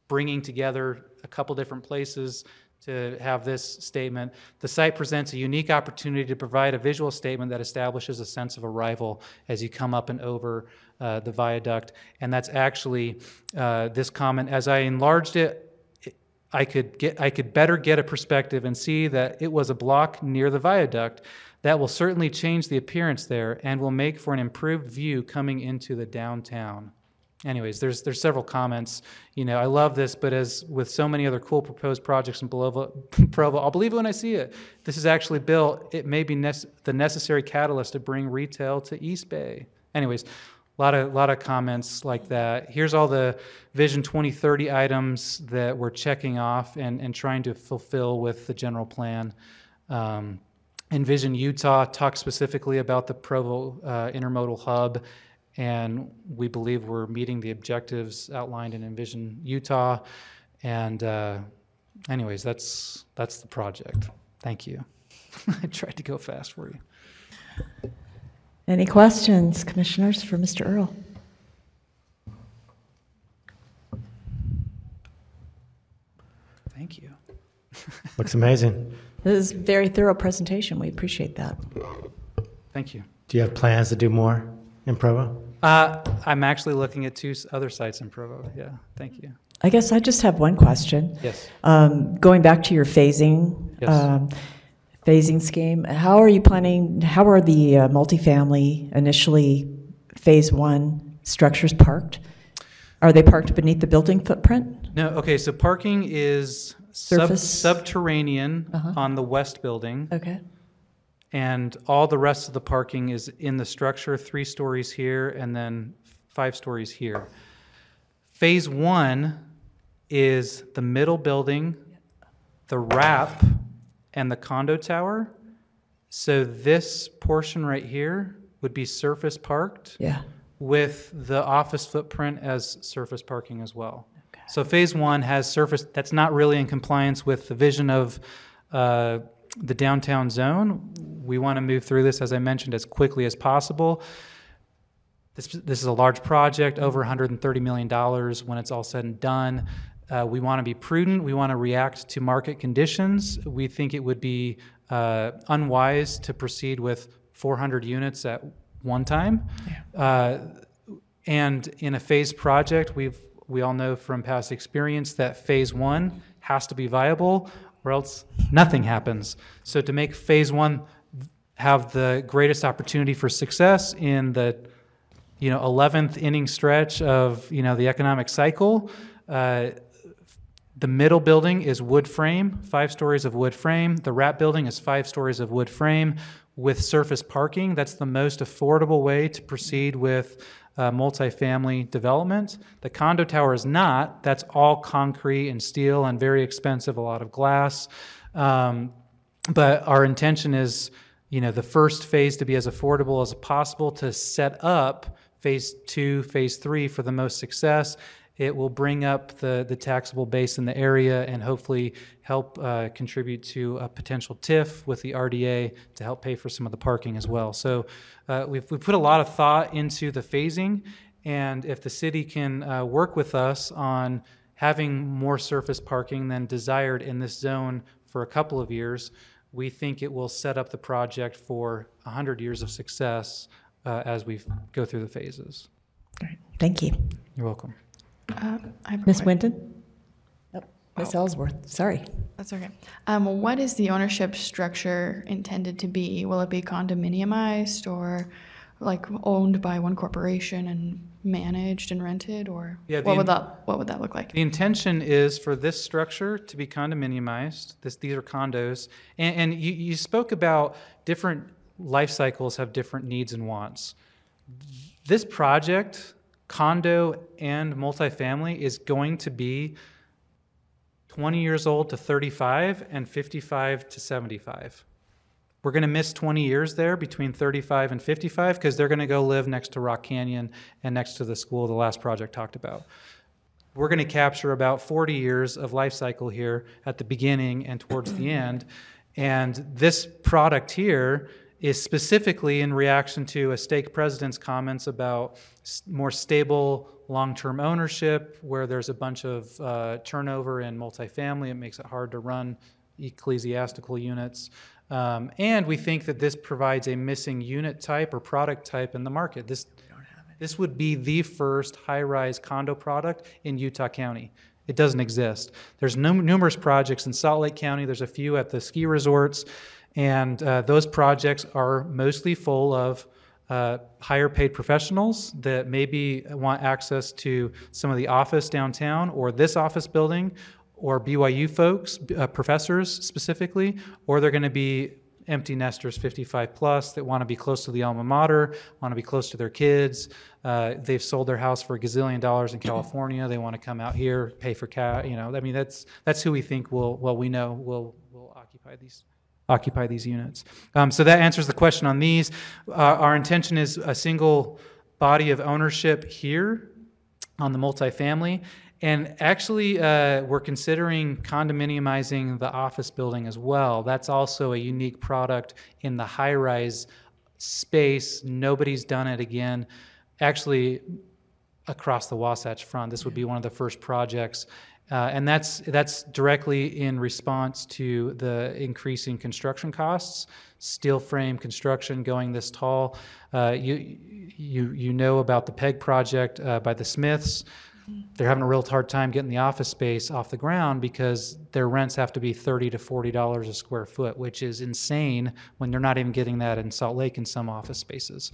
bringing together a couple different places to have this statement. The site presents a unique opportunity to provide a visual statement that establishes a sense of arrival as you come up and over the viaduct. And that's actually this comment. As I enlarged it, I could better get a perspective and see that it was a block near the viaduct. That will certainly change the appearance there and will make for an improved view coming into the downtown. Anyways, there's several comments. You know, I love this, but as with so many other cool proposed projects in Provo, I'll believe it when I see it. This is actually built. It may be the necessary catalyst to bring retail to East Bay. Anyways, a lot of comments like that. Here's all the Vision 2030 items that we're checking off and trying to fulfill with the general plan. Envision Utah talks specifically about the Provo intermodal hub and we believe we're meeting the objectives outlined in Envision Utah. And anyways, that's the project. Thank you. I tried to go fast for you. Any questions, commissioners, for Mr. Earl? Thank you. Looks amazing. This is a very thorough presentation. We appreciate that. Thank you. Do you have plans to do more in Provo? I'm actually looking at 2 other sites in Provo. Yeah, thank you. I guess I just have one question. Yes. Going back to your phasing, Yes. Phasing scheme, how are you planning, how are the multifamily initially phase 1 structures parked? Are they parked beneath the building footprint? No, okay, so parking is Surface? subterranean on the west building. Okay. And all the rest of the parking is in the structure, 3 stories here and then 5 stories here. Phase 1 is the middle building, the wrap, and the condo tower. So this portion right here would be surface parked. Yeah. With the office footprint as surface parking as well. Okay. So phase 1 has surface, that's not really in compliance with the vision of the downtown zone. We want to move through this, as I mentioned, as quickly as possible. This is a large project, over $130 million when it's all said and done. We want to be prudent. We want to react to market conditions. We think it would be unwise to proceed with 400 units at one time. Yeah. And in a phased project, we all know from past experience that phase 1 has to be viable or else nothing happens. So to make phase 1 have the greatest opportunity for success in the 11th inning stretch of the economic cycle, the middle building is wood frame, 5 stories of wood frame. The wrap building is 5 stories of wood frame with surface parking. That's the most affordable way to proceed with multifamily development. The condo tower is not. That's all concrete and steel and very expensive, a lot of glass. But our intention is, the first phase to be as affordable as possible to set up phase 2, phase 3 for the most success. It will bring up the taxable base in the area and hopefully help contribute to a potential TIF with the RDA to help pay for some of the parking as well. So we've put a lot of thought into the phasing, and if the city can work with us on having more surface parking than desired in this zone for a couple of years, we think it will set up the project for 100 years of success as we go through the phases. Great. Thank you. You're welcome. Ms. Winton? Ms. Ellsworth, sorry. That's okay. What is the ownership structure intended to be? Will it be condominiumized or like owned by one corporation and managed and rented, or what would that look like? The intention is for this structure to be condominiumized. These are condos, and you spoke about different life cycles have different needs and wants. This project, condo and multifamily, is going to be 20 years old to 35 and 55 to 75. We're going to miss 20 years there between 35 and 55 because they're going to go live next to Rock Canyon and next to the school the last project talked about. We're going to capture about 40 years of life cycle here at the beginning and towards the end. And this product here is specifically in reaction to a stake president's comments about more stable long-term ownership, where there's a bunch of turnover in multifamily. It makes it hard to run ecclesiastical units. And we think that this provides a missing unit type or product type in the market. This would be the first high-rise condo product in Utah County. It doesn't exist. There's numerous projects in Salt Lake County. There's a few at the ski resorts. And those projects are mostly full of higher paid professionals that maybe want access to some of the office downtown or this office building, or BYU folks, professors specifically, or they're going to be empty nesters 55 plus that want to be close to the alma mater, want to be close to their kids. They've sold their house for $1 gazillion in California. They want to come out here, pay for that's who we think will occupy these units. So that answers the question on these. Our intention is a single body of ownership here on the multifamily. And actually, we're considering condominiumizing the office building as well. That's also a unique product in the high-rise space. Nobody's done it again. Actually, across the Wasatch Front, this would be one of the first projects. And that's directly in response to the increasing construction costs. Steel frame construction going this tall. You know about the PEG project by the Smiths. They're having a real hard time getting the office space off the ground because their rents have to be $30 to $40 a square foot, which is insane when they're not even getting that in Salt Lake in some office spaces.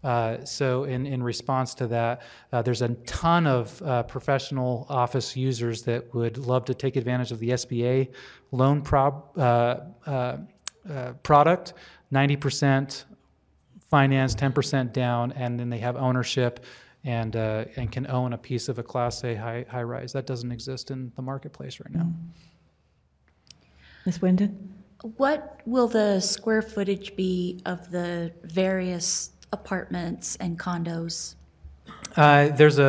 So in response to that, there's a ton of professional office users that would love to take advantage of the SBA loan product, 90% finance, 10% down, and then they have ownership and can own a piece of a Class A high rise. That doesn't exist in the marketplace right now. Ms. Wyndon? What will the square footage be of the various apartments and condos? There's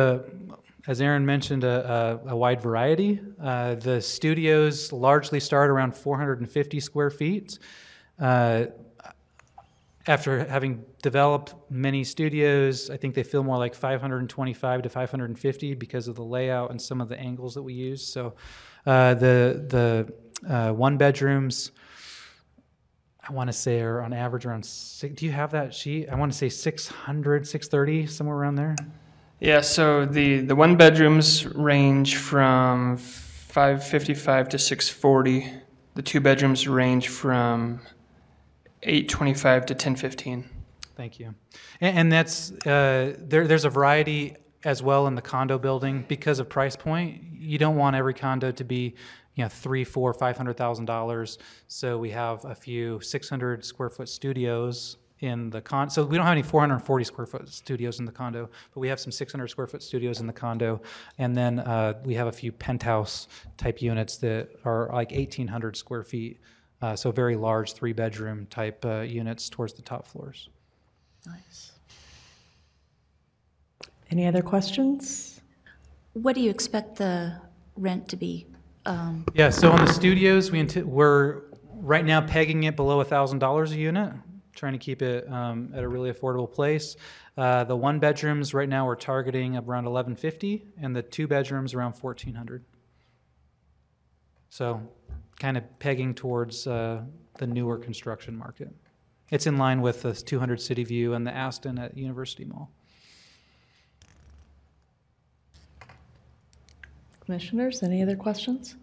as Aaron mentioned, a wide variety. The studios largely start around 450 square feet. After having developed many studios, I think they feel more like 525 to 550 because of the layout and some of the angles that we use. So the one bedrooms, I want to say, are on average around do you have that sheet? I want to say 600, 630, somewhere around there. Yeah, so the one bedrooms range from 555 to 640. The two bedrooms range from 825 to 1015. Thank you. And that's there's a variety as well in the condo building because of price point. You don't want every condo to be $300,000, $400,000, $500,000. So we have a few 600 square foot studios in the condo. So we don't have any 440 square foot studios in the condo, but we have some 600 square foot studios in the condo. And then we have a few penthouse type units that are like 1,800 square feet. So very large 3-bedroom type units towards the top floors. Nice. Any other questions? What do you expect the rent to be? Yeah, so on the studios, we're right now pegging it below $1,000 a unit, trying to keep it at a really affordable place. The one bedrooms right now we're targeting around $1,150, and the two bedrooms around $1,400. So kind of pegging towards the newer construction market. It's in line with the 200 City View and the Aston at University Mall. Commissioners, any other questions?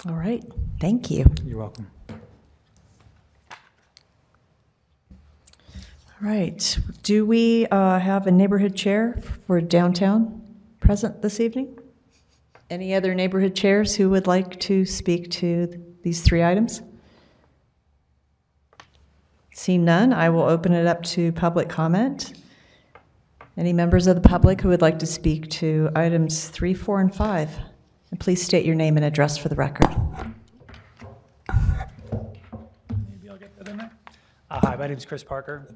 All right, thank you. You're welcome. All right, do we have a neighborhood chair for downtown present this evening? Any other neighborhood chairs who would like to speak to these three items? Seeing none, I will open it up to public comment. Any members of the public who would like to speak to items 3, 4, and 5? And please state your name and address for the record. Maybe I'll get that in there. Hi, my name is Chris Parker.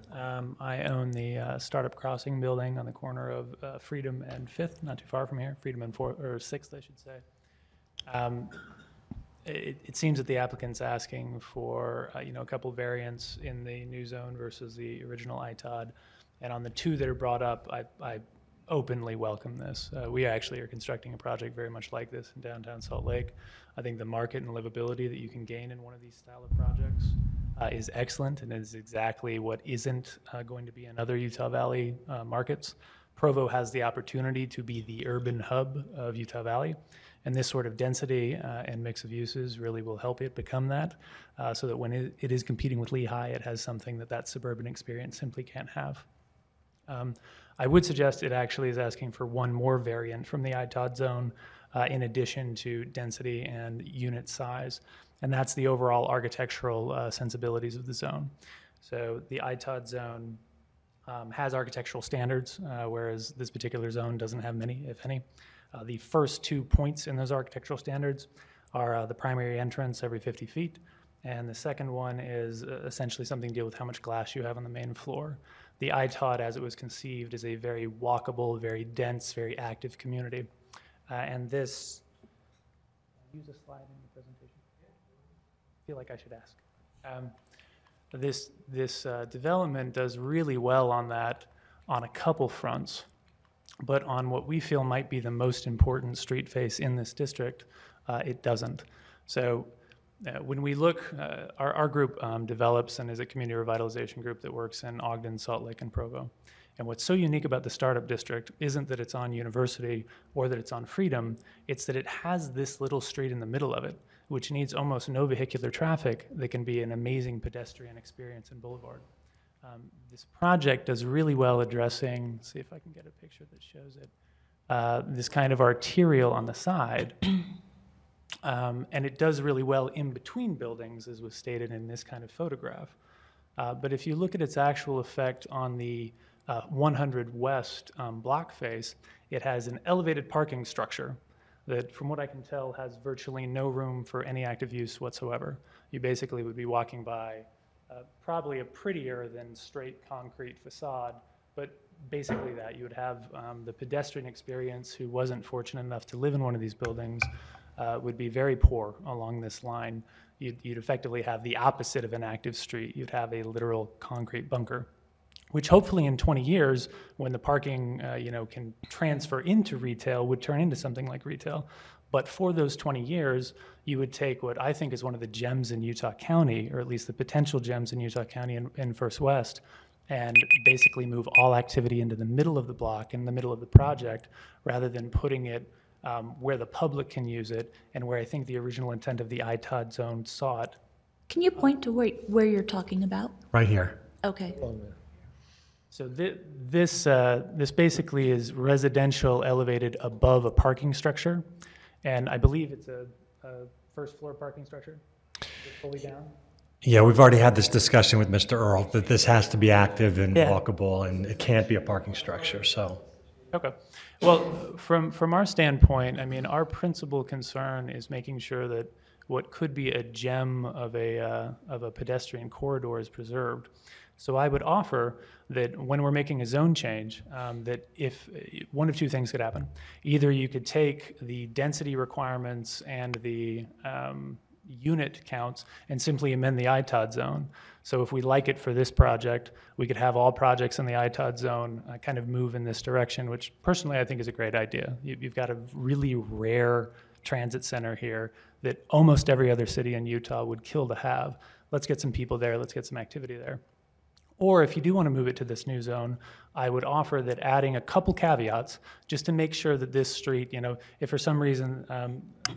I own the Startup Crossing building on the corner of Freedom and 5th, not too far from here. Freedom and 4th, or 6th, I should say. It seems that the applicant's asking for a couple variants in the new zone versus the original ITOD. And on the two that are brought up, I openly welcome this. We actually are constructing a project very much like this in downtown Salt Lake. I think the market and livability that you can gain in one of these style of projects is excellent, and is exactly what isn't going to be in other Utah Valley markets. Provo has the opportunity to be the urban hub of Utah Valley, and this sort of density and mix of uses really will help it become that, so that when it is competing with Lehigh, it has something that suburban experience simply can't have. I would suggest it actually is asking for one more variant from the ITOD zone in addition to density and unit size, and that's the overall architectural sensibilities of the zone. So the ITOD zone has architectural standards, whereas this particular zone doesn't have many, if any. The first 2 points in those architectural standards are the primary entrance every 50 feet, and the second one is essentially something to deal with how much glass you have on the main floor. the ITOD as it was conceived is a very walkable, very dense, very active community. And this, use a slide in the presentation? I feel like I should ask. This development does really well on that on a couple fronts, but on what we feel might be the most important street face in this district, it doesn't. So when we look, our group develops and is a community revitalization group that works in Ogden, Salt Lake, and Provo. And what's so unique about the startup district isn't that it's on University or that it's on Freedom, it's that it has this little street in the middle of it, which needs almost no vehicular traffic that can be an amazing pedestrian experience in Boulevard. This project does really well addressing, let's see if I can get a picture that shows it, this kind of arterial on the side. And it does really well in between buildings, as was stated in this kind of photograph. But if you look at its actual effect on the 100 West block face, it has an elevated parking structure that, from what I can tell, has virtually no room for any active use whatsoever. You basically would be walking by probably a prettier than straight concrete facade, but basically that. You would have the pedestrian experience who wasn't fortunate enough to live in one of these buildings would be very poor along this line. You'd effectively have the opposite of an active street. You'd have a literal concrete bunker, which hopefully in 20 years, when the parking can transfer into retail, would turn into something like retail. But for those 20 years, you would take what I think is one of the gems in Utah County, or at least the potential gems in Utah County in First West, and basically move all activity into the middle of the block, in the middle of the project, rather than putting it where the public can use it and where I think the original intent of the ITOD zone saw it. Can you point to where you're talking about? Right here. Okay. So this basically is residential elevated above a parking structure, and I believe it's a first floor parking structure. Is it fully down? Yeah, we've already had this discussion with Mr. Earl that this has to be active and walkable, and it can't be a parking structure. So. Okay. Well, from our standpoint, I mean, our principal concern is making sure that what could be a gem of a pedestrian corridor is preserved. So I would offer that when we're making a zone change, that if one of two things could happen. Either you could take the density requirements and the unit counts and simply amend the ITOD zone. So if we like it for this project, we could have all projects in the ITOD zone kind of move in this direction, which personally I think is a great idea. You've got a really rare transit center here that almost every other city in Utah would kill to have. Let's get some people there, let's get some activity there. Or if you do want to move it to this new zone, I would offer that adding a couple caveats just to make sure that this street, if for some reason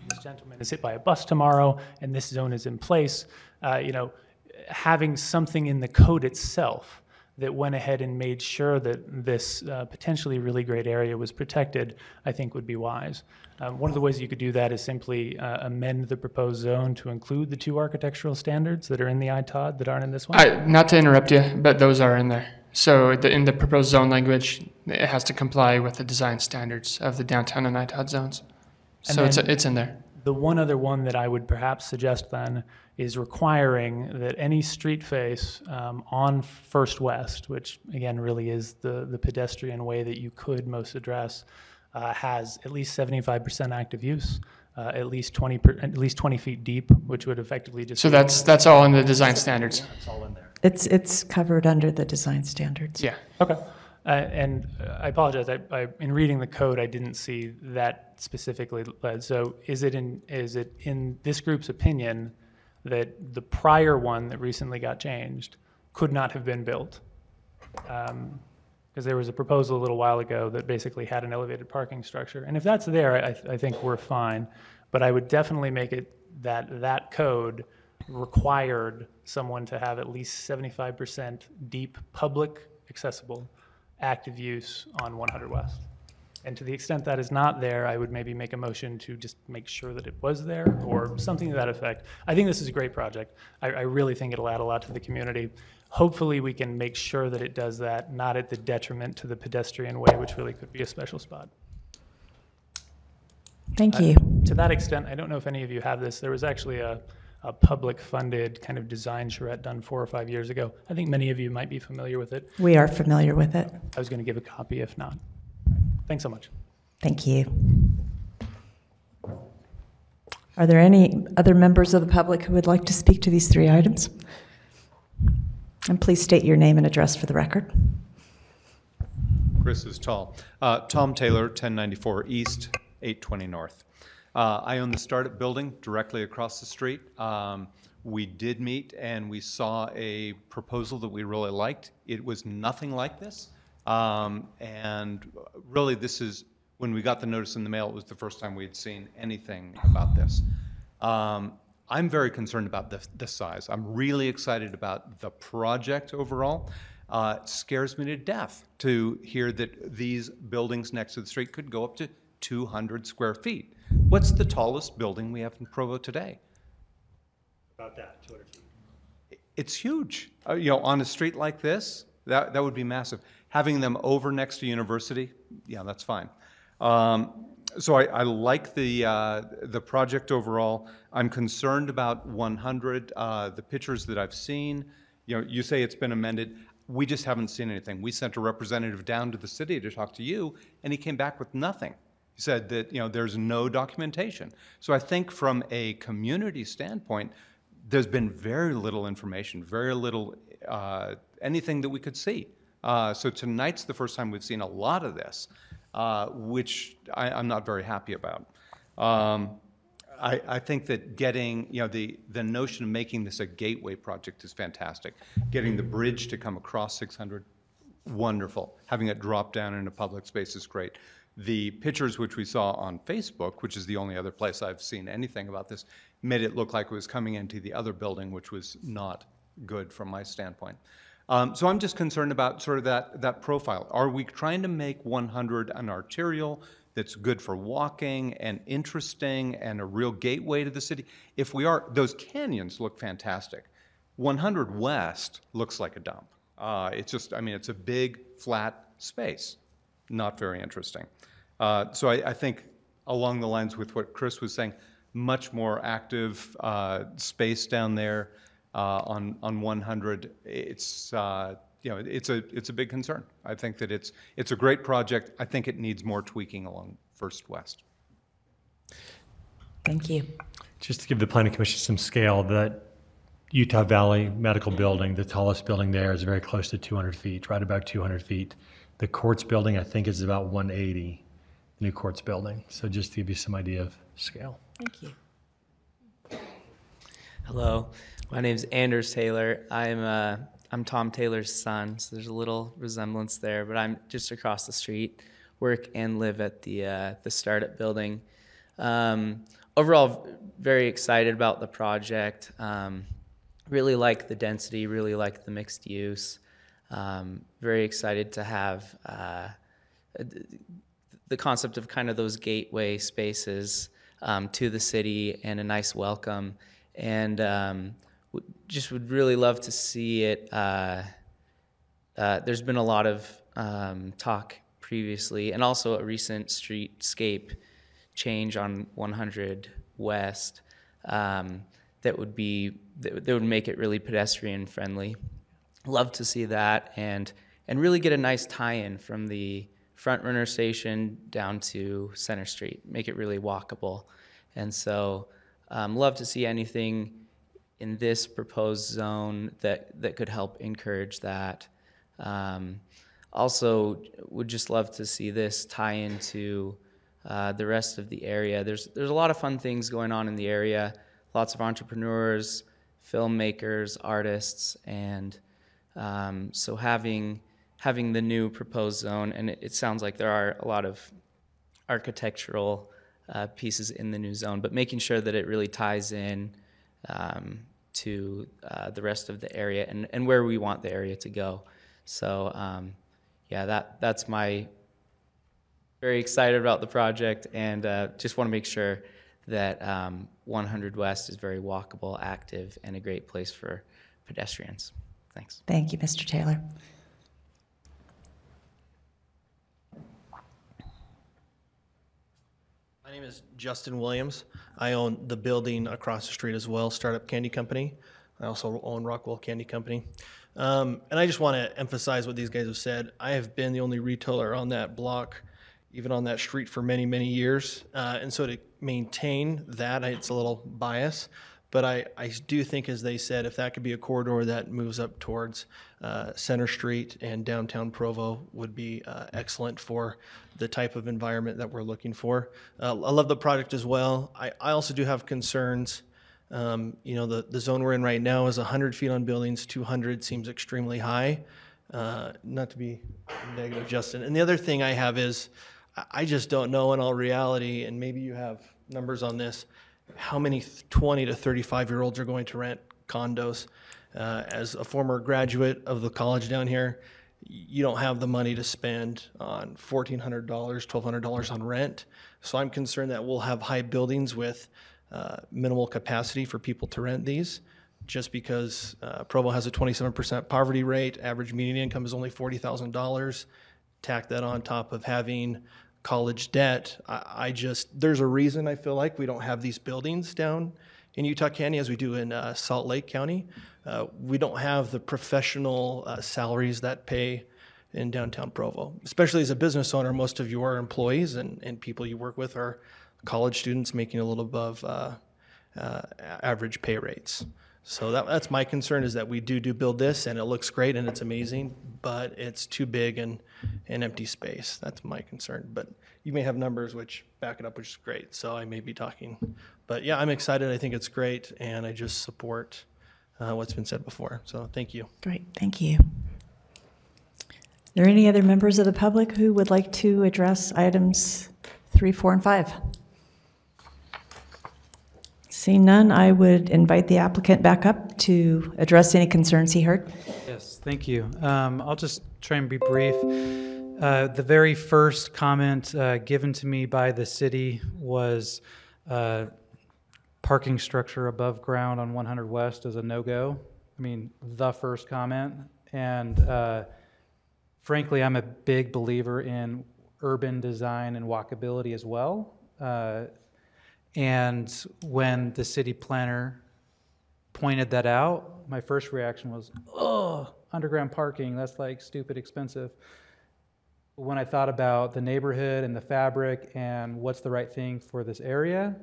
this gentleman is hit by a bus tomorrow and this zone is in place, having something in the code itself that went ahead and made sure that this potentially really great area was protected, I think would be wise. One of the ways you could do that is simply amend the proposed zone to include the two architectural standards that are in the ITOD that aren't in this one. Not to interrupt you, but those are in there. So in the proposed zone language, it has to comply with the design standards of the downtown and ITOD zones. So it's in there. The one other one that I would perhaps suggest then is requiring that any street face on First West, which again really is the pedestrian way that you could most address, has at least 75% active use, at least 20 feet deep, which would effectively just. So that's all in the design standards. It's all in there. It's covered under the design standards. Yeah. Okay. And I apologize. In reading the code, I didn't see that specifically led. So is it in this group's opinion that the prior one that recently got changed could not have been built? Because there was a proposal a little while ago that basically had an elevated parking structure. And if that's there, I think we're fine. But I would definitely make it that code required someone to have at least 75% deep, public, accessible, active use on 100 West. And to the extent that is not there, I would maybe make a motion to just make sure that it was there or something to that effect. I think this is a great project. I really think it'll add a lot to the community. Hopefully we can make sure that it does that, not at the detriment to the pedestrian way, which really could be a special spot. Thank you. To that extent, I don't know if any of you have this. There was actually a a public-funded kind of design charrette done 4 or 5 years ago. I think many of you might be familiar with it. We are familiar with it. I was going to give a copy if not. Thanks so much. Thank you. Are there any other members of the public who would like to speak to these 3 items? And please state your name and address for the record. Chris is tall. Tom Taylor, 1094 East, 820 North. I own the Startup building directly across the street. We did meet and we saw a proposal that we really liked. It was nothing like this. And really this is, when we got the notice in the mail, it was the first time we had seen anything about this. I'm very concerned about the size. I'm really excited about the project overall. It scares me to death to hear that these buildings next to the street could go up to 200 square feet. What's the tallest building we have in Provo today? About that, 200 feet. It's huge. On a street like this, that would be massive. Having them over next to university, yeah, that's fine. So I like the project overall. I'm concerned about 100. The pictures that I've seen, you say it's been amended. We just haven't seen anything. We sent a representative down to the city to talk to you, and he came back with nothing. He said that there's no documentation. So I think from a community standpoint, there's been very little information, very little anything that we could see. So tonight's the first time we've seen a lot of this, which I'm not very happy about. I think that getting, the notion of making this a gateway project is fantastic. Getting the bridge to come across 600, wonderful. Having it drop down in a public space is great. The pictures which we saw on Facebook, which is the only other place I've seen anything about this, made it look like it was coming into the other building, which was not good from my standpoint. So I'm just concerned about sort of that profile. Are we trying to make 100 an arterial that's good for walking and interesting and a real gateway to the city? If we are, those canyons look fantastic. 100 West looks like a dump. It's just, it's a big, flat space. Not very interesting. So I think along the lines with what Chris was saying, much more active space down there on 100. It's it's a big concern. I think that it's a great project. I think it needs more tweaking along First West. Thank you. Just to give the Planning Commission some scale, that Utah Valley Medical Building, the tallest building there, is very close to 200 feet, right about 200 feet. The Courts Building, I think, is about 180, the new Courts Building. So just to give you some idea of scale. Thank you. Hello, my name's Anders Taylor. I'm Tom Taylor's son, so there's a little resemblance there, but I'm just across the street, work and live at the Startup building. Overall, very excited about the project. Really like the density, really like the mixed use. Very excited to have the concept of kind of those gateway spaces to the city and a nice welcome. And just would really love to see it. There's been a lot of talk previously, and also a recent streetscape change on 100 West that would make it really pedestrian friendly. Love to see that, and really get a nice tie-in from the front runner station down to Center Street, make it really walkable. And so love to see anything in this proposed zone that could help encourage that. Also, would just love to see this tie into the rest of the area. There's a lot of fun things going on in the area, lots of entrepreneurs, filmmakers, artists, and so having the new proposed zone, and it sounds like there are a lot of architectural pieces in the new zone, but making sure that it really ties in to the rest of the area and where we want the area to go. So yeah, that's my very excited about the project, and just want to make sure that 100 West is very walkable, active, and a great place for pedestrians. Thanks. Thank you, Mr. Taylor. My name is Justin Williams. I own the building across the street as well, Startup Candy Company. I also own Rockwell Candy Company. And I just want to emphasize what these guys have said. I have been the only retailer on that block, even on that street, for many, many years. And so to maintain that, it's a little bias. But I do think, as they said, if that could be a corridor that moves up towards Center Street and downtown Provo, would be excellent for the type of environment that we're looking for. I love the project as well. I also do have concerns. The zone we're in right now is 100 feet on buildings. 200 seems extremely high. Not to be negative, Justin. And the other thing I have is I just don't know in all reality, and maybe you have numbers on this, how many 20 to 35-year-olds are going to rent condos. As a former graduate of the college down here, you don't have the money to spend on $1,400, $1,200 on rent. So I'm concerned that we'll have high buildings with minimal capacity for people to rent these, just because Provo has a 27% poverty rate. Average median income is only $40,000. Tack that on top of having college debt. There's a reason I feel like we don't have these buildings down in Utah County as we do in Salt Lake County. We don't have the professional salaries that pay in downtown Provo. Especially as a business owner, most of your employees and people you work with are college students making a little above average pay rates. So that's my concern, is that we do build this, and it looks great and it's amazing, but it's too big and an empty space. That's my concern. But you may have numbers which back it up, which is great. So I may be talking. But yeah, I'm excited. I think it's great, and I just support what's been said before. So thank you. Great, thank you. Are there any other members of the public who would like to address items 3, 4, and 5? Seeing none, I would invite the applicant back up to address any concerns he heard. Yes, thank you. I'll just try and be brief. The very first comment given to me by the city was parking structure above ground on 100 West is a no-go. I mean, the first comment. And frankly, I'm a big believer in urban design and walkability as well. And when the city planner pointed that out, my first reaction was, oh, underground parking, that's like stupid expensive. When I thought about the neighborhood and the fabric and what's the right thing for this area,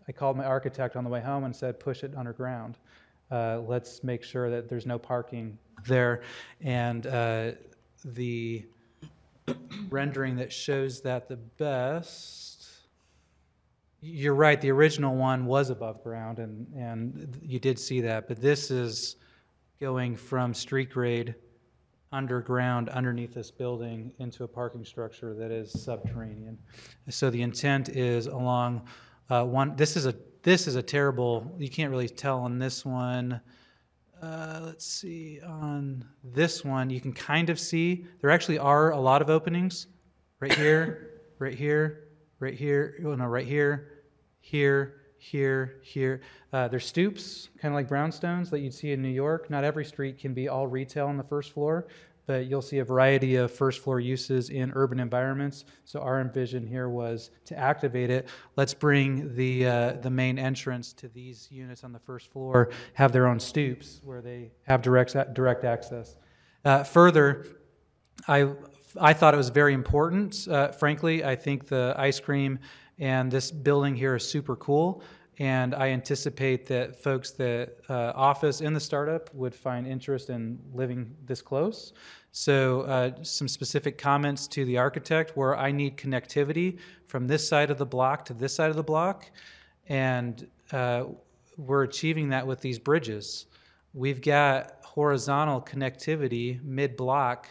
I called my architect on the way home and said, push it underground. Let's make sure that there's no parking there. And the rendering that shows that the best, you're right, the original one was above ground, and you did see that, but this is going from street grade underground underneath this building into a parking structure that is subterranean. So the intent is along this is a terrible, you can't really tell on this one. Let's see, on this one, you can kind of see, there actually are a lot of openings right here, right here, right here, oh no, right here, here, here. There's stoops, kind of like brownstones that you'd see in New York. Not every street can be all retail on the first floor, but you'll see a variety of first floor uses in urban environments. So our vision here was to activate it. Let's bring the main entrance to these units on the first floor, have their own stoops where they have direct access. Further, I thought it was very important. Frankly, I think the ice cream and this building here is super cool, and I anticipate that folks that office in the startup would find interest in living this close. So some specific comments to the architect where I need connectivity from this side of the block to this side of the block, and we're achieving that with these bridges. We've got horizontal connectivity mid-block,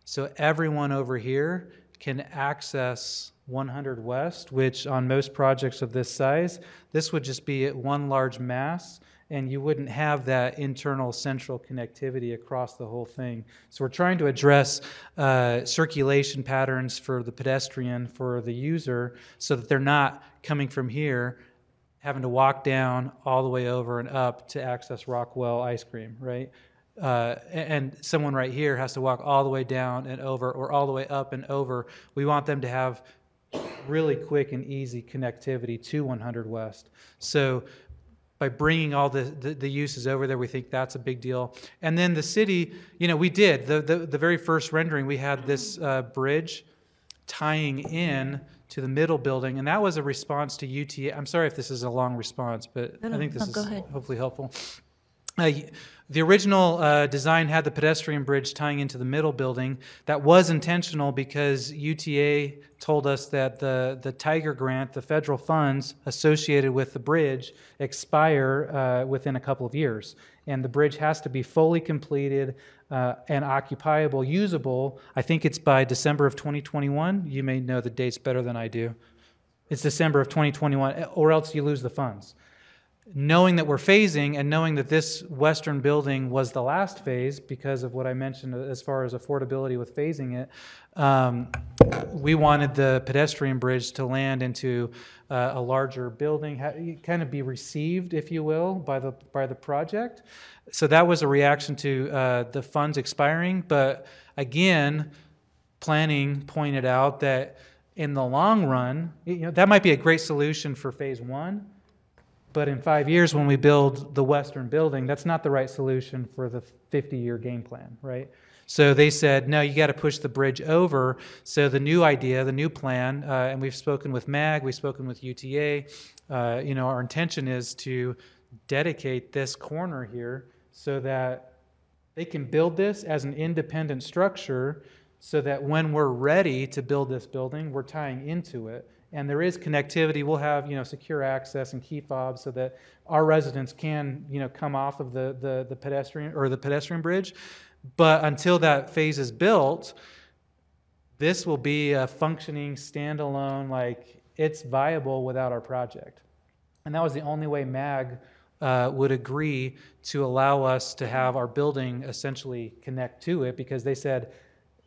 so everyone over here can access 100 West, which on most projects of this size, this would just be one large mass, and you wouldn't have that internal central connectivity across the whole thing. So we're trying to address circulation patterns for the pedestrian, for the user, so that they're not coming from here, having to walk down all the way over and up to access Rockwell ice cream, right? And someone right here has to walk all the way down and over, or all the way up and over. We want them to have really quick and easy connectivity to 100 West. So by bringing all the uses over there, we think that's a big deal. And then the city, we did, the very first rendering, we had this bridge tying in to the middle building, and that was a response to UTA. I'm sorry if this is a long response, but I think this is hopefully helpful. The original design had the pedestrian bridge tying into the middle building. That was intentional because UTA told us that the Tiger grant, the federal funds associated with the bridge, expire within a couple of years. And the bridge has to be fully completed and occupiable, usable. I think it's by December of 2021. You may know the dates better than I do. It's December of 2021, or else you lose the funds. Knowing that we're phasing and knowing that this western building was the last phase because of what I mentioned as far as affordability with phasing it, we wanted the pedestrian bridge to land into a larger building, kind of be received, if you will, by the project. So that was a reaction to the funds expiring. But again, planning pointed out that in the long run, that might be a great solution for phase one. But in 5 years, when we build the western building, that's not the right solution for the 50-year game plan, right? So they said, no, you got to push the bridge over. So the new idea, the new plan, and we've spoken with MAG, we've spoken with UTA, our intention is to dedicate this corner here so that they can build this as an independent structure so that when we're ready to build this building, we're tying into it. And there is connectivity. We'll have, secure access and key fobs so that our residents can, come off of the pedestrian bridge. But until that phase is built, this will be a functioning standalone, like it's viable without our project. And that was the only way MAG would agree to allow us to have our building essentially connect to it, because they said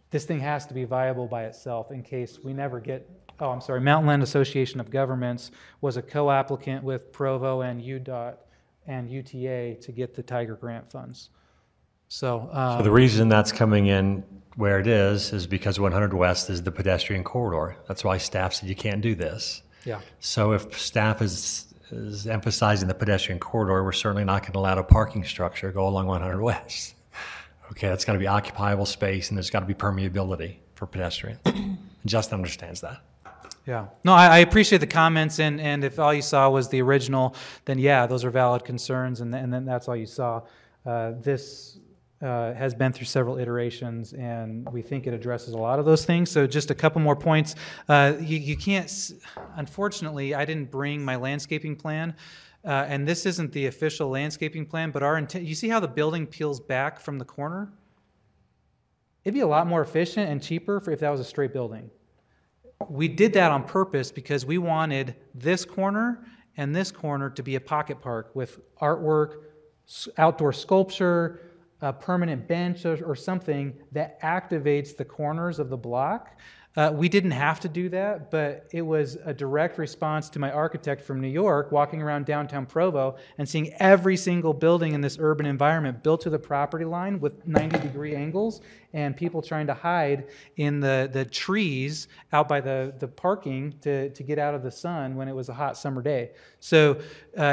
this thing has to be viable by itself in case we never get. Mountain Land Association of Governments was a co-applicant with Provo and UDOT and UTA to get the Tiger grant funds. So the reason that's coming in where it is because 100 West is the pedestrian corridor. That's why staff said you can't do this. Yeah. So if staff is emphasizing the pedestrian corridor, we're certainly not going to allow a parking structure go along 100 West. Okay, that's got to be occupiable space, and there's got to be permeability for pedestrians. Justin understands that. Yeah. No, I appreciate the comments, and if all you saw was the original, then yeah, those are valid concerns, and then that's all you saw. This has been through several iterations, and we think it addresses a lot of those things. So just a couple more points. You can't, unfortunately, I didn't bring my landscaping plan, and this isn't the official landscaping plan, but our intent, you see how the building peels back from the corner? It'd be a lot more efficient and cheaper if that was a straight building. We did that on purpose because we wanted this corner and this corner to be a pocket park with artwork, outdoor sculpture, a permanent bench or something that activates the corners of the block. We didn't have to do that, but it was a direct response to my architect from New York walking around downtown Provo and seeing every single building in this urban environment built to the property line with 90-degree angles and people trying to hide in the trees out by the parking to get out of the sun when it was a hot summer day. So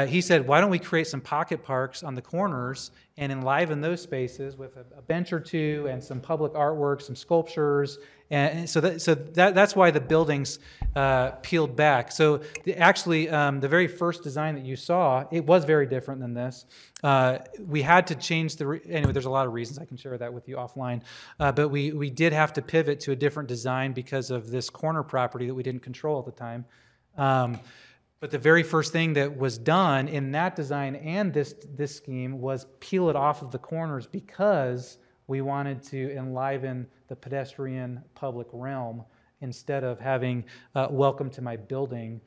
he said, why don't we create some pocket parks on the corners and enliven those spaces with a bench or two and some public artwork, some sculptures. And so that's why the buildings peeled back. So the very first design that you saw, it was very different than this. We had to change anyway, there's a lot of reasons. I can share that with you offline. But we did have to pivot to a different design because of this corner property that we didn't control at the time. But the very first thing that was done in that design and this scheme was peel it off of the corners because we wanted to enliven the pedestrian public realm instead of having welcome to my building,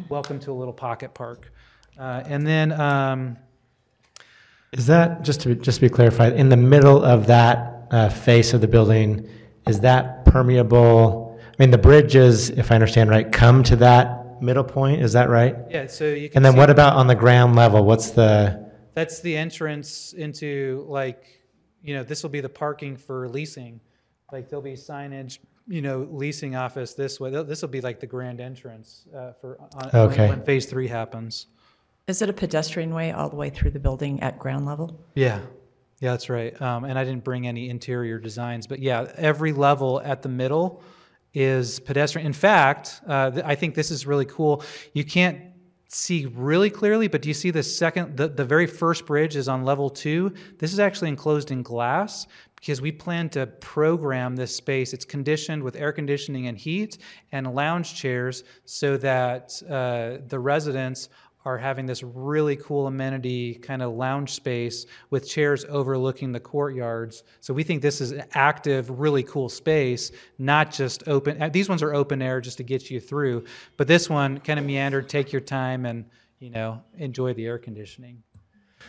welcome to a little pocket park. And then is that, just to be clarified, in the middle of that face of the building, is that permeable? I mean, the bridges, if I understand right, come to that middle point, is that right? Yeah, so you can And then see what about on the ground level? What's the... That's the entrance into, this will be the parking for leasing. Like there'll be signage, leasing office this way. This will be like the grand entrance when phase 3 happens. Is it a pedestrian way all the way through the building at ground level? Yeah, that's right. And I didn't bring any interior designs, but yeah, every level at the middle is pedestrian. In fact, I think this is really cool. You can't see really clearly, but do you see the very first bridge is on level 2? This is actually enclosed in glass because we plan to program this space. It's conditioned with air conditioning and heat and lounge chairs so that the residents are having this really cool amenity kind of lounge space with chairs overlooking the courtyards. So we think this is an active, really cool space, not just open. These ones are open air just to get you through, but this one kind of meandered, take your time and, enjoy the air conditioning.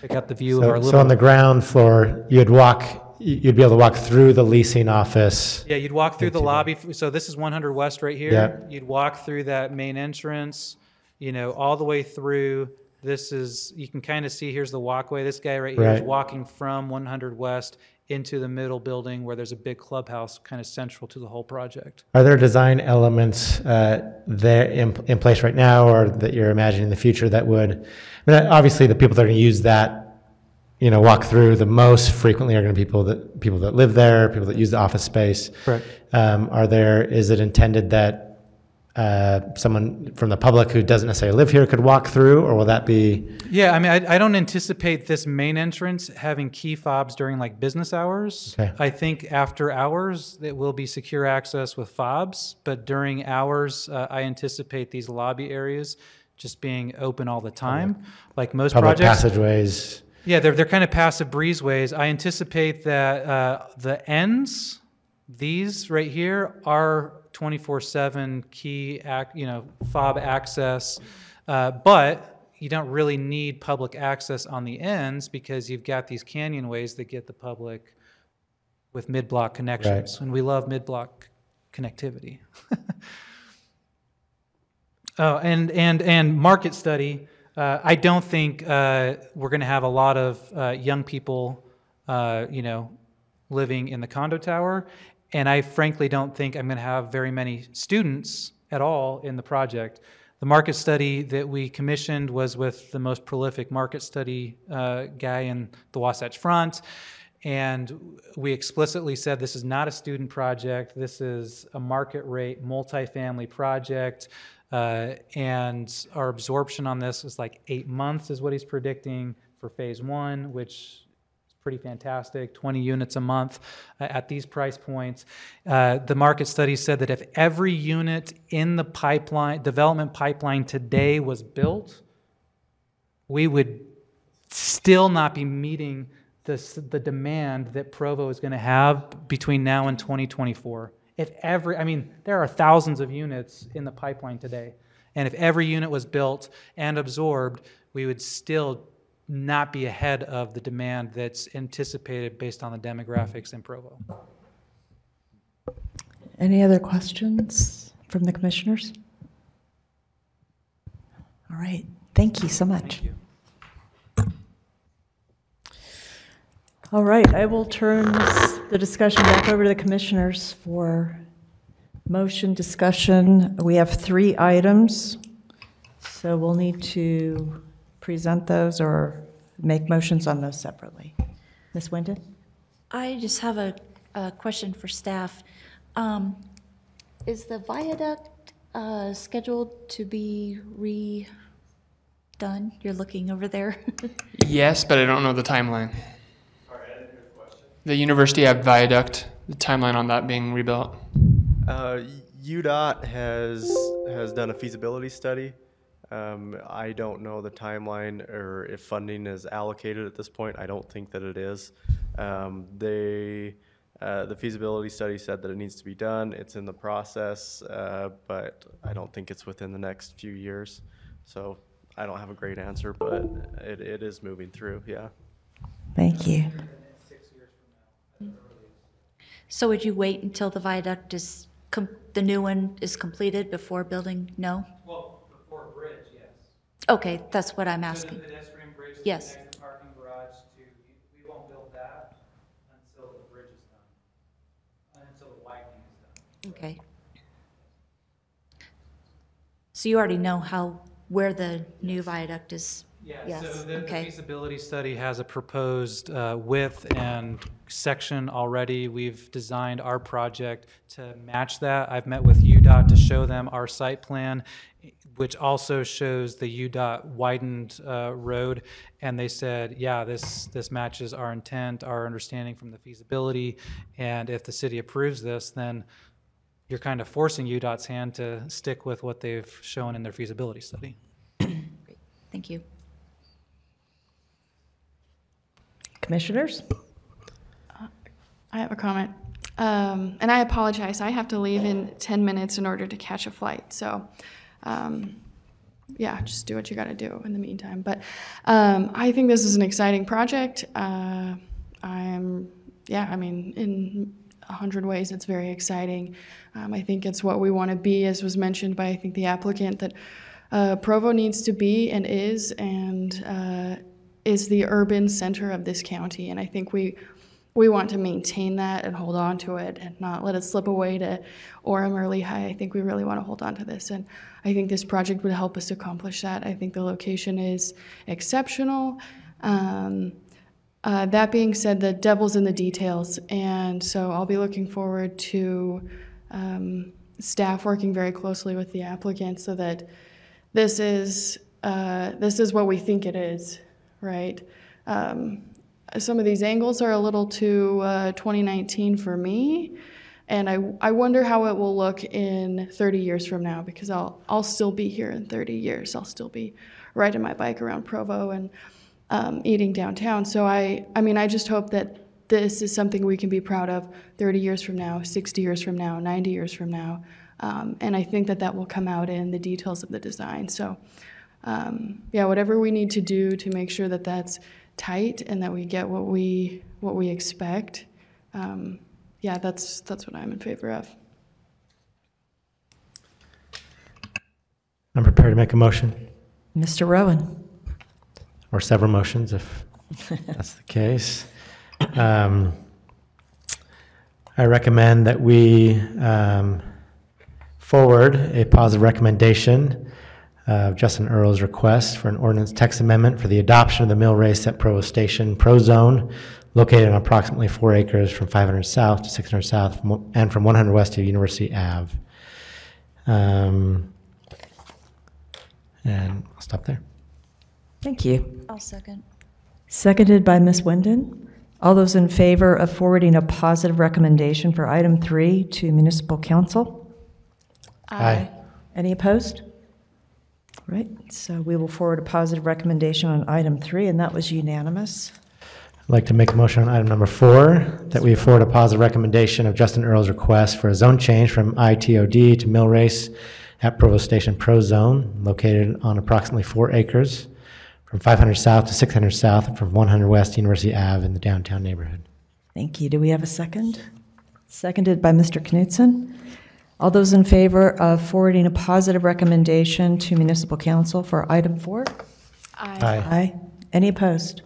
Pick up the view of our little... So on the ground floor, you'd be able to walk through the leasing office. Yeah, you'd walk through the lobby. So this is 100 West right here. Yeah. You'd walk through that main entrance, all the way through. You can kind of see, here's the walkway. This guy right here is walking from 100 West into the middle building where there's a big clubhouse kind of central to the whole project. Are there design elements there in place right now or that you're imagining in the future that would, obviously the people that are going to use that, walk through the most frequently are going to be people that live there, people that use the office space. Correct. Is it intended that someone from the public who doesn't necessarily live here could walk through, or will that be? Yeah, I don't anticipate this main entrance having key fobs during like business hours. Okay. I think after hours it will be secure access with fobs, but during hours I anticipate these lobby areas just being open all the time, like most public projects. Passageways. Yeah, they're kind of passive breezeways. I anticipate that the ends, these right here, are 24/7 key, fob access, but you don't really need public access on the ends because you've got these canyonways that get the public with mid-block connections, and we love mid-block connectivity. Oh, and market study. I don't think we're going to have a lot of young people, living in the condo tower. And I frankly don't think I'm going to have very many students at all in the project. The market study that we commissioned was with the most prolific market study guy in the Wasatch Front. And we explicitly said this is not a student project. This is a market rate multifamily project. And our absorption on this is like 8 months is what he's predicting for phase 1, which pretty fantastic, 20 units a month at these price points. The market study said that if every unit in the development pipeline today was built, we would still not be meeting the demand that Provo is going to have between now and 2024. There are thousands of units in the pipeline today, and if every unit was built and absorbed, we would still not be ahead of the demand that's anticipated based on the demographics in Provo. Any other questions from the commissioners? All right. Thank you so much. Thank you. All right. I will turn the discussion back over to the commissioners for motion discussion. We have 3 items, so we'll need to present those or make motions on those separately. Ms. Wyndon? I just have a question for staff. Is the viaduct scheduled to be redone? You're looking over there. Yes, but I don't know the timeline. The University Ave Viaduct, the timeline on that being rebuilt. UDOT has done a feasibility study. I don't know the timeline or if funding is allocated at this point. I don't think that it is. The feasibility study said that it needs to be done. It's in the process, but I don't think it's within the next few years. So I don't have a great answer, but it is moving through, yeah. Thank you. So would you wait until the viaduct is, the new one is completed before building? No? Well, before a bridge, yes. Okay, that's what I'm asking. The pedestrian bridge to yes. the next parking garage we won't build that until the bridge is done. Until the Okay. So you already know where the new viaduct is? Yes. So the Okay. feasibility study has a proposed width and section already. We've designed our project to match that. I've met with UDOT to show them our site plan, which also shows the UDOT widened road. And they said, yeah, this matches our intent, our understanding from the feasibility. And if the city approves this, then you're kind of forcing UDOT's hand to stick with what they've shown in their feasibility study. Great. Thank you. Commissioners? I have a comment. And I apologize. I have to leave in 10 minutes in order to catch a flight. So, yeah, just do what you got to do in the meantime. But I think this is an exciting project. In 100 ways, it's very exciting. I think it's what we want to be, as was mentioned by, I think, the applicant, that Provo needs to be and is the urban center of this county. And I think we want to maintain that and hold on to it and not let it slip away to Orem or Lehigh. I think we really want to hold on to this. And I think this project would help us accomplish that. I think the location is exceptional. That being said, the devil's in the details. And so I'll be looking forward to staff working very closely with the applicant so that this is what we think it is, right? Some of these angles are a little too 2019 for me, and I wonder how it will look in 30 years from now, because I'll still be here in 30 years. I'll still be riding my bike around Provo and eating downtown. So I just hope that this is something we can be proud of 30 years from now, 60 years from now, 90 years from now, and I think that will come out in the details of the design. So. Whatever we need to do to make sure that that's tight and that we get what we expect. That's what I'm in favor of. I'm prepared to make a motion, Mr. Rowan? or several motions if that's the case. I recommend that we forward a positive recommendation of Justin Earle's request for an ordinance text amendment for the adoption of the mill race at Provo Station Pro Zone, located on approximately 4 acres from 500 south to 600 south and from 100 west to University Ave. And I'll stop there. Thank you. I'll second. Seconded by Ms. Winden. All those in favor of forwarding a positive recommendation for item 3 to Municipal Council? Aye. Any opposed? Right, so we will forward a positive recommendation on item 3, and that was unanimous. I'd like to make a motion on item number 4, that we forward a positive recommendation of Justin Earle's request for a zone change from ITOD to mill race at Provo Station Pro Zone, located on approximately 4 acres from 500 south to 600 south and from 100 west University Ave in the downtown neighborhood. Thank you. Do we have a second? Seconded by Mr. Knutson. All those in favor of forwarding a positive recommendation to Municipal Council for item 4? Aye. Aye. Any opposed?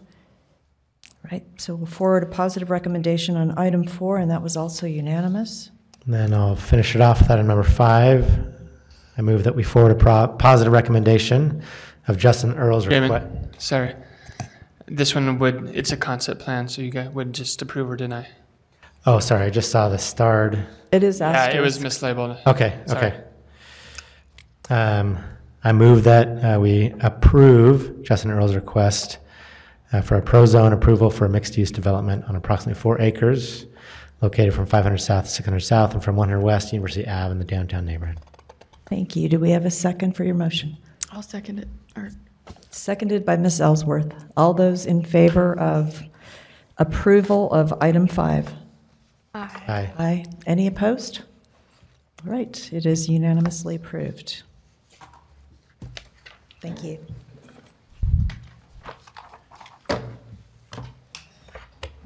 Right, so we'll forward a positive recommendation on item 4, and that was also unanimous. And then I'll finish it off with item number 5. I move that we forward a positive recommendation of Justin Earle's request. Chairman, sorry. This one it's a concept plan, so you guys would just approve or deny. Oh, sorry, I just saw the starred. It is Yeah, it was asterisk. mislabeled. Okay, Sorry. okay. I move that we approve Justin Earle's request for a pro zone approval for a mixed-use development on approximately 4 acres, located from 500 south to 600 south and from 100 west University Ave in the downtown neighborhood. Thank you. Do we have a second for your motion? I'll second it. Seconded by Ms. Ellsworth. All those in favor of approval of item 5? Aye. Aye. Aye. Any opposed? All right, it is unanimously approved. Thank you.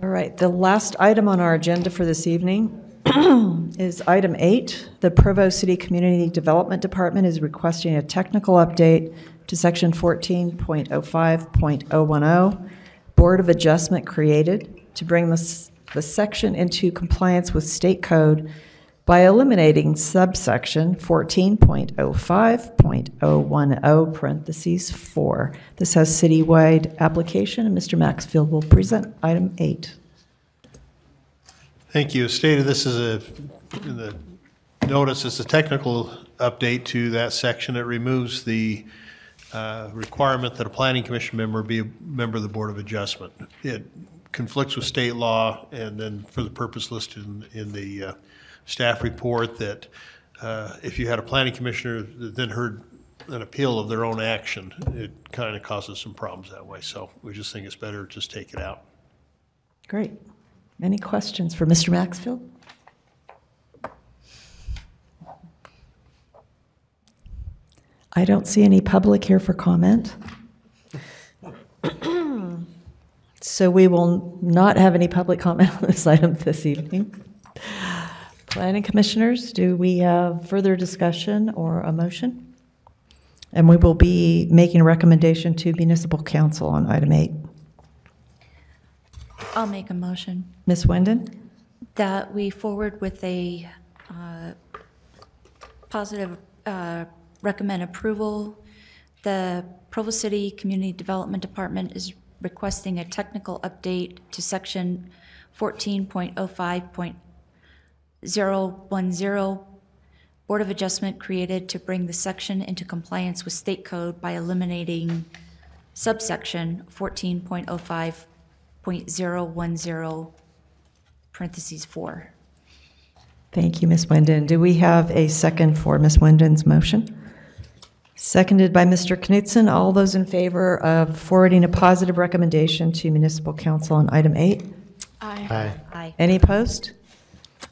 All right, the last item on our agenda for this evening is item 8. The Provo City Community Development Department is requesting a technical update to section 14.05.010, Board of Adjustment created to bring the section into compliance with state code by eliminating subsection 14.05.010 parentheses 4. This has citywide application, and Mr. Maxfield will present item 8. Thank you. As stated, this is in the notice, it's a technical update to that section. It removes the requirement that a planning commission member be a member of the Board of Adjustment. It conflicts with state law, and then for the purpose listed in the staff report, that if you had a planning commissioner that then heard an appeal of their own action, it kind of causes some problems that way. So we just think it's better to just take it out. Great. Any questions for Mr. Maxfield? I don't see any public here for comment. So we will not have any public comment on this item this evening. Planning commissioners, do we have further discussion or a motion? And we will be making a recommendation to municipal council on item 8. I'll make a motion Ms. Wendon? that we forward with a positive recommend approval. The Provo City Community Development Department is requesting a technical update to section 14.05.010 Board of Adjustment created to bring the section into compliance with state code by eliminating subsection 14.05.010 parentheses 4. Thank you, Ms. Wendon. Do we have a second for Ms. Wendon's motion? Seconded by Mr. Knudsen. All those in favor of forwarding a positive recommendation to municipal council on item 8? Aye. Aye. Any opposed?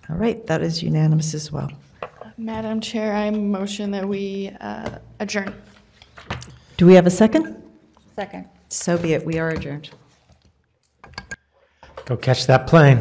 All right, that is unanimous as well. Madam Chair, I motion that we adjourn. Do we have a second? Second. So be it. We are adjourned. Go catch that plane.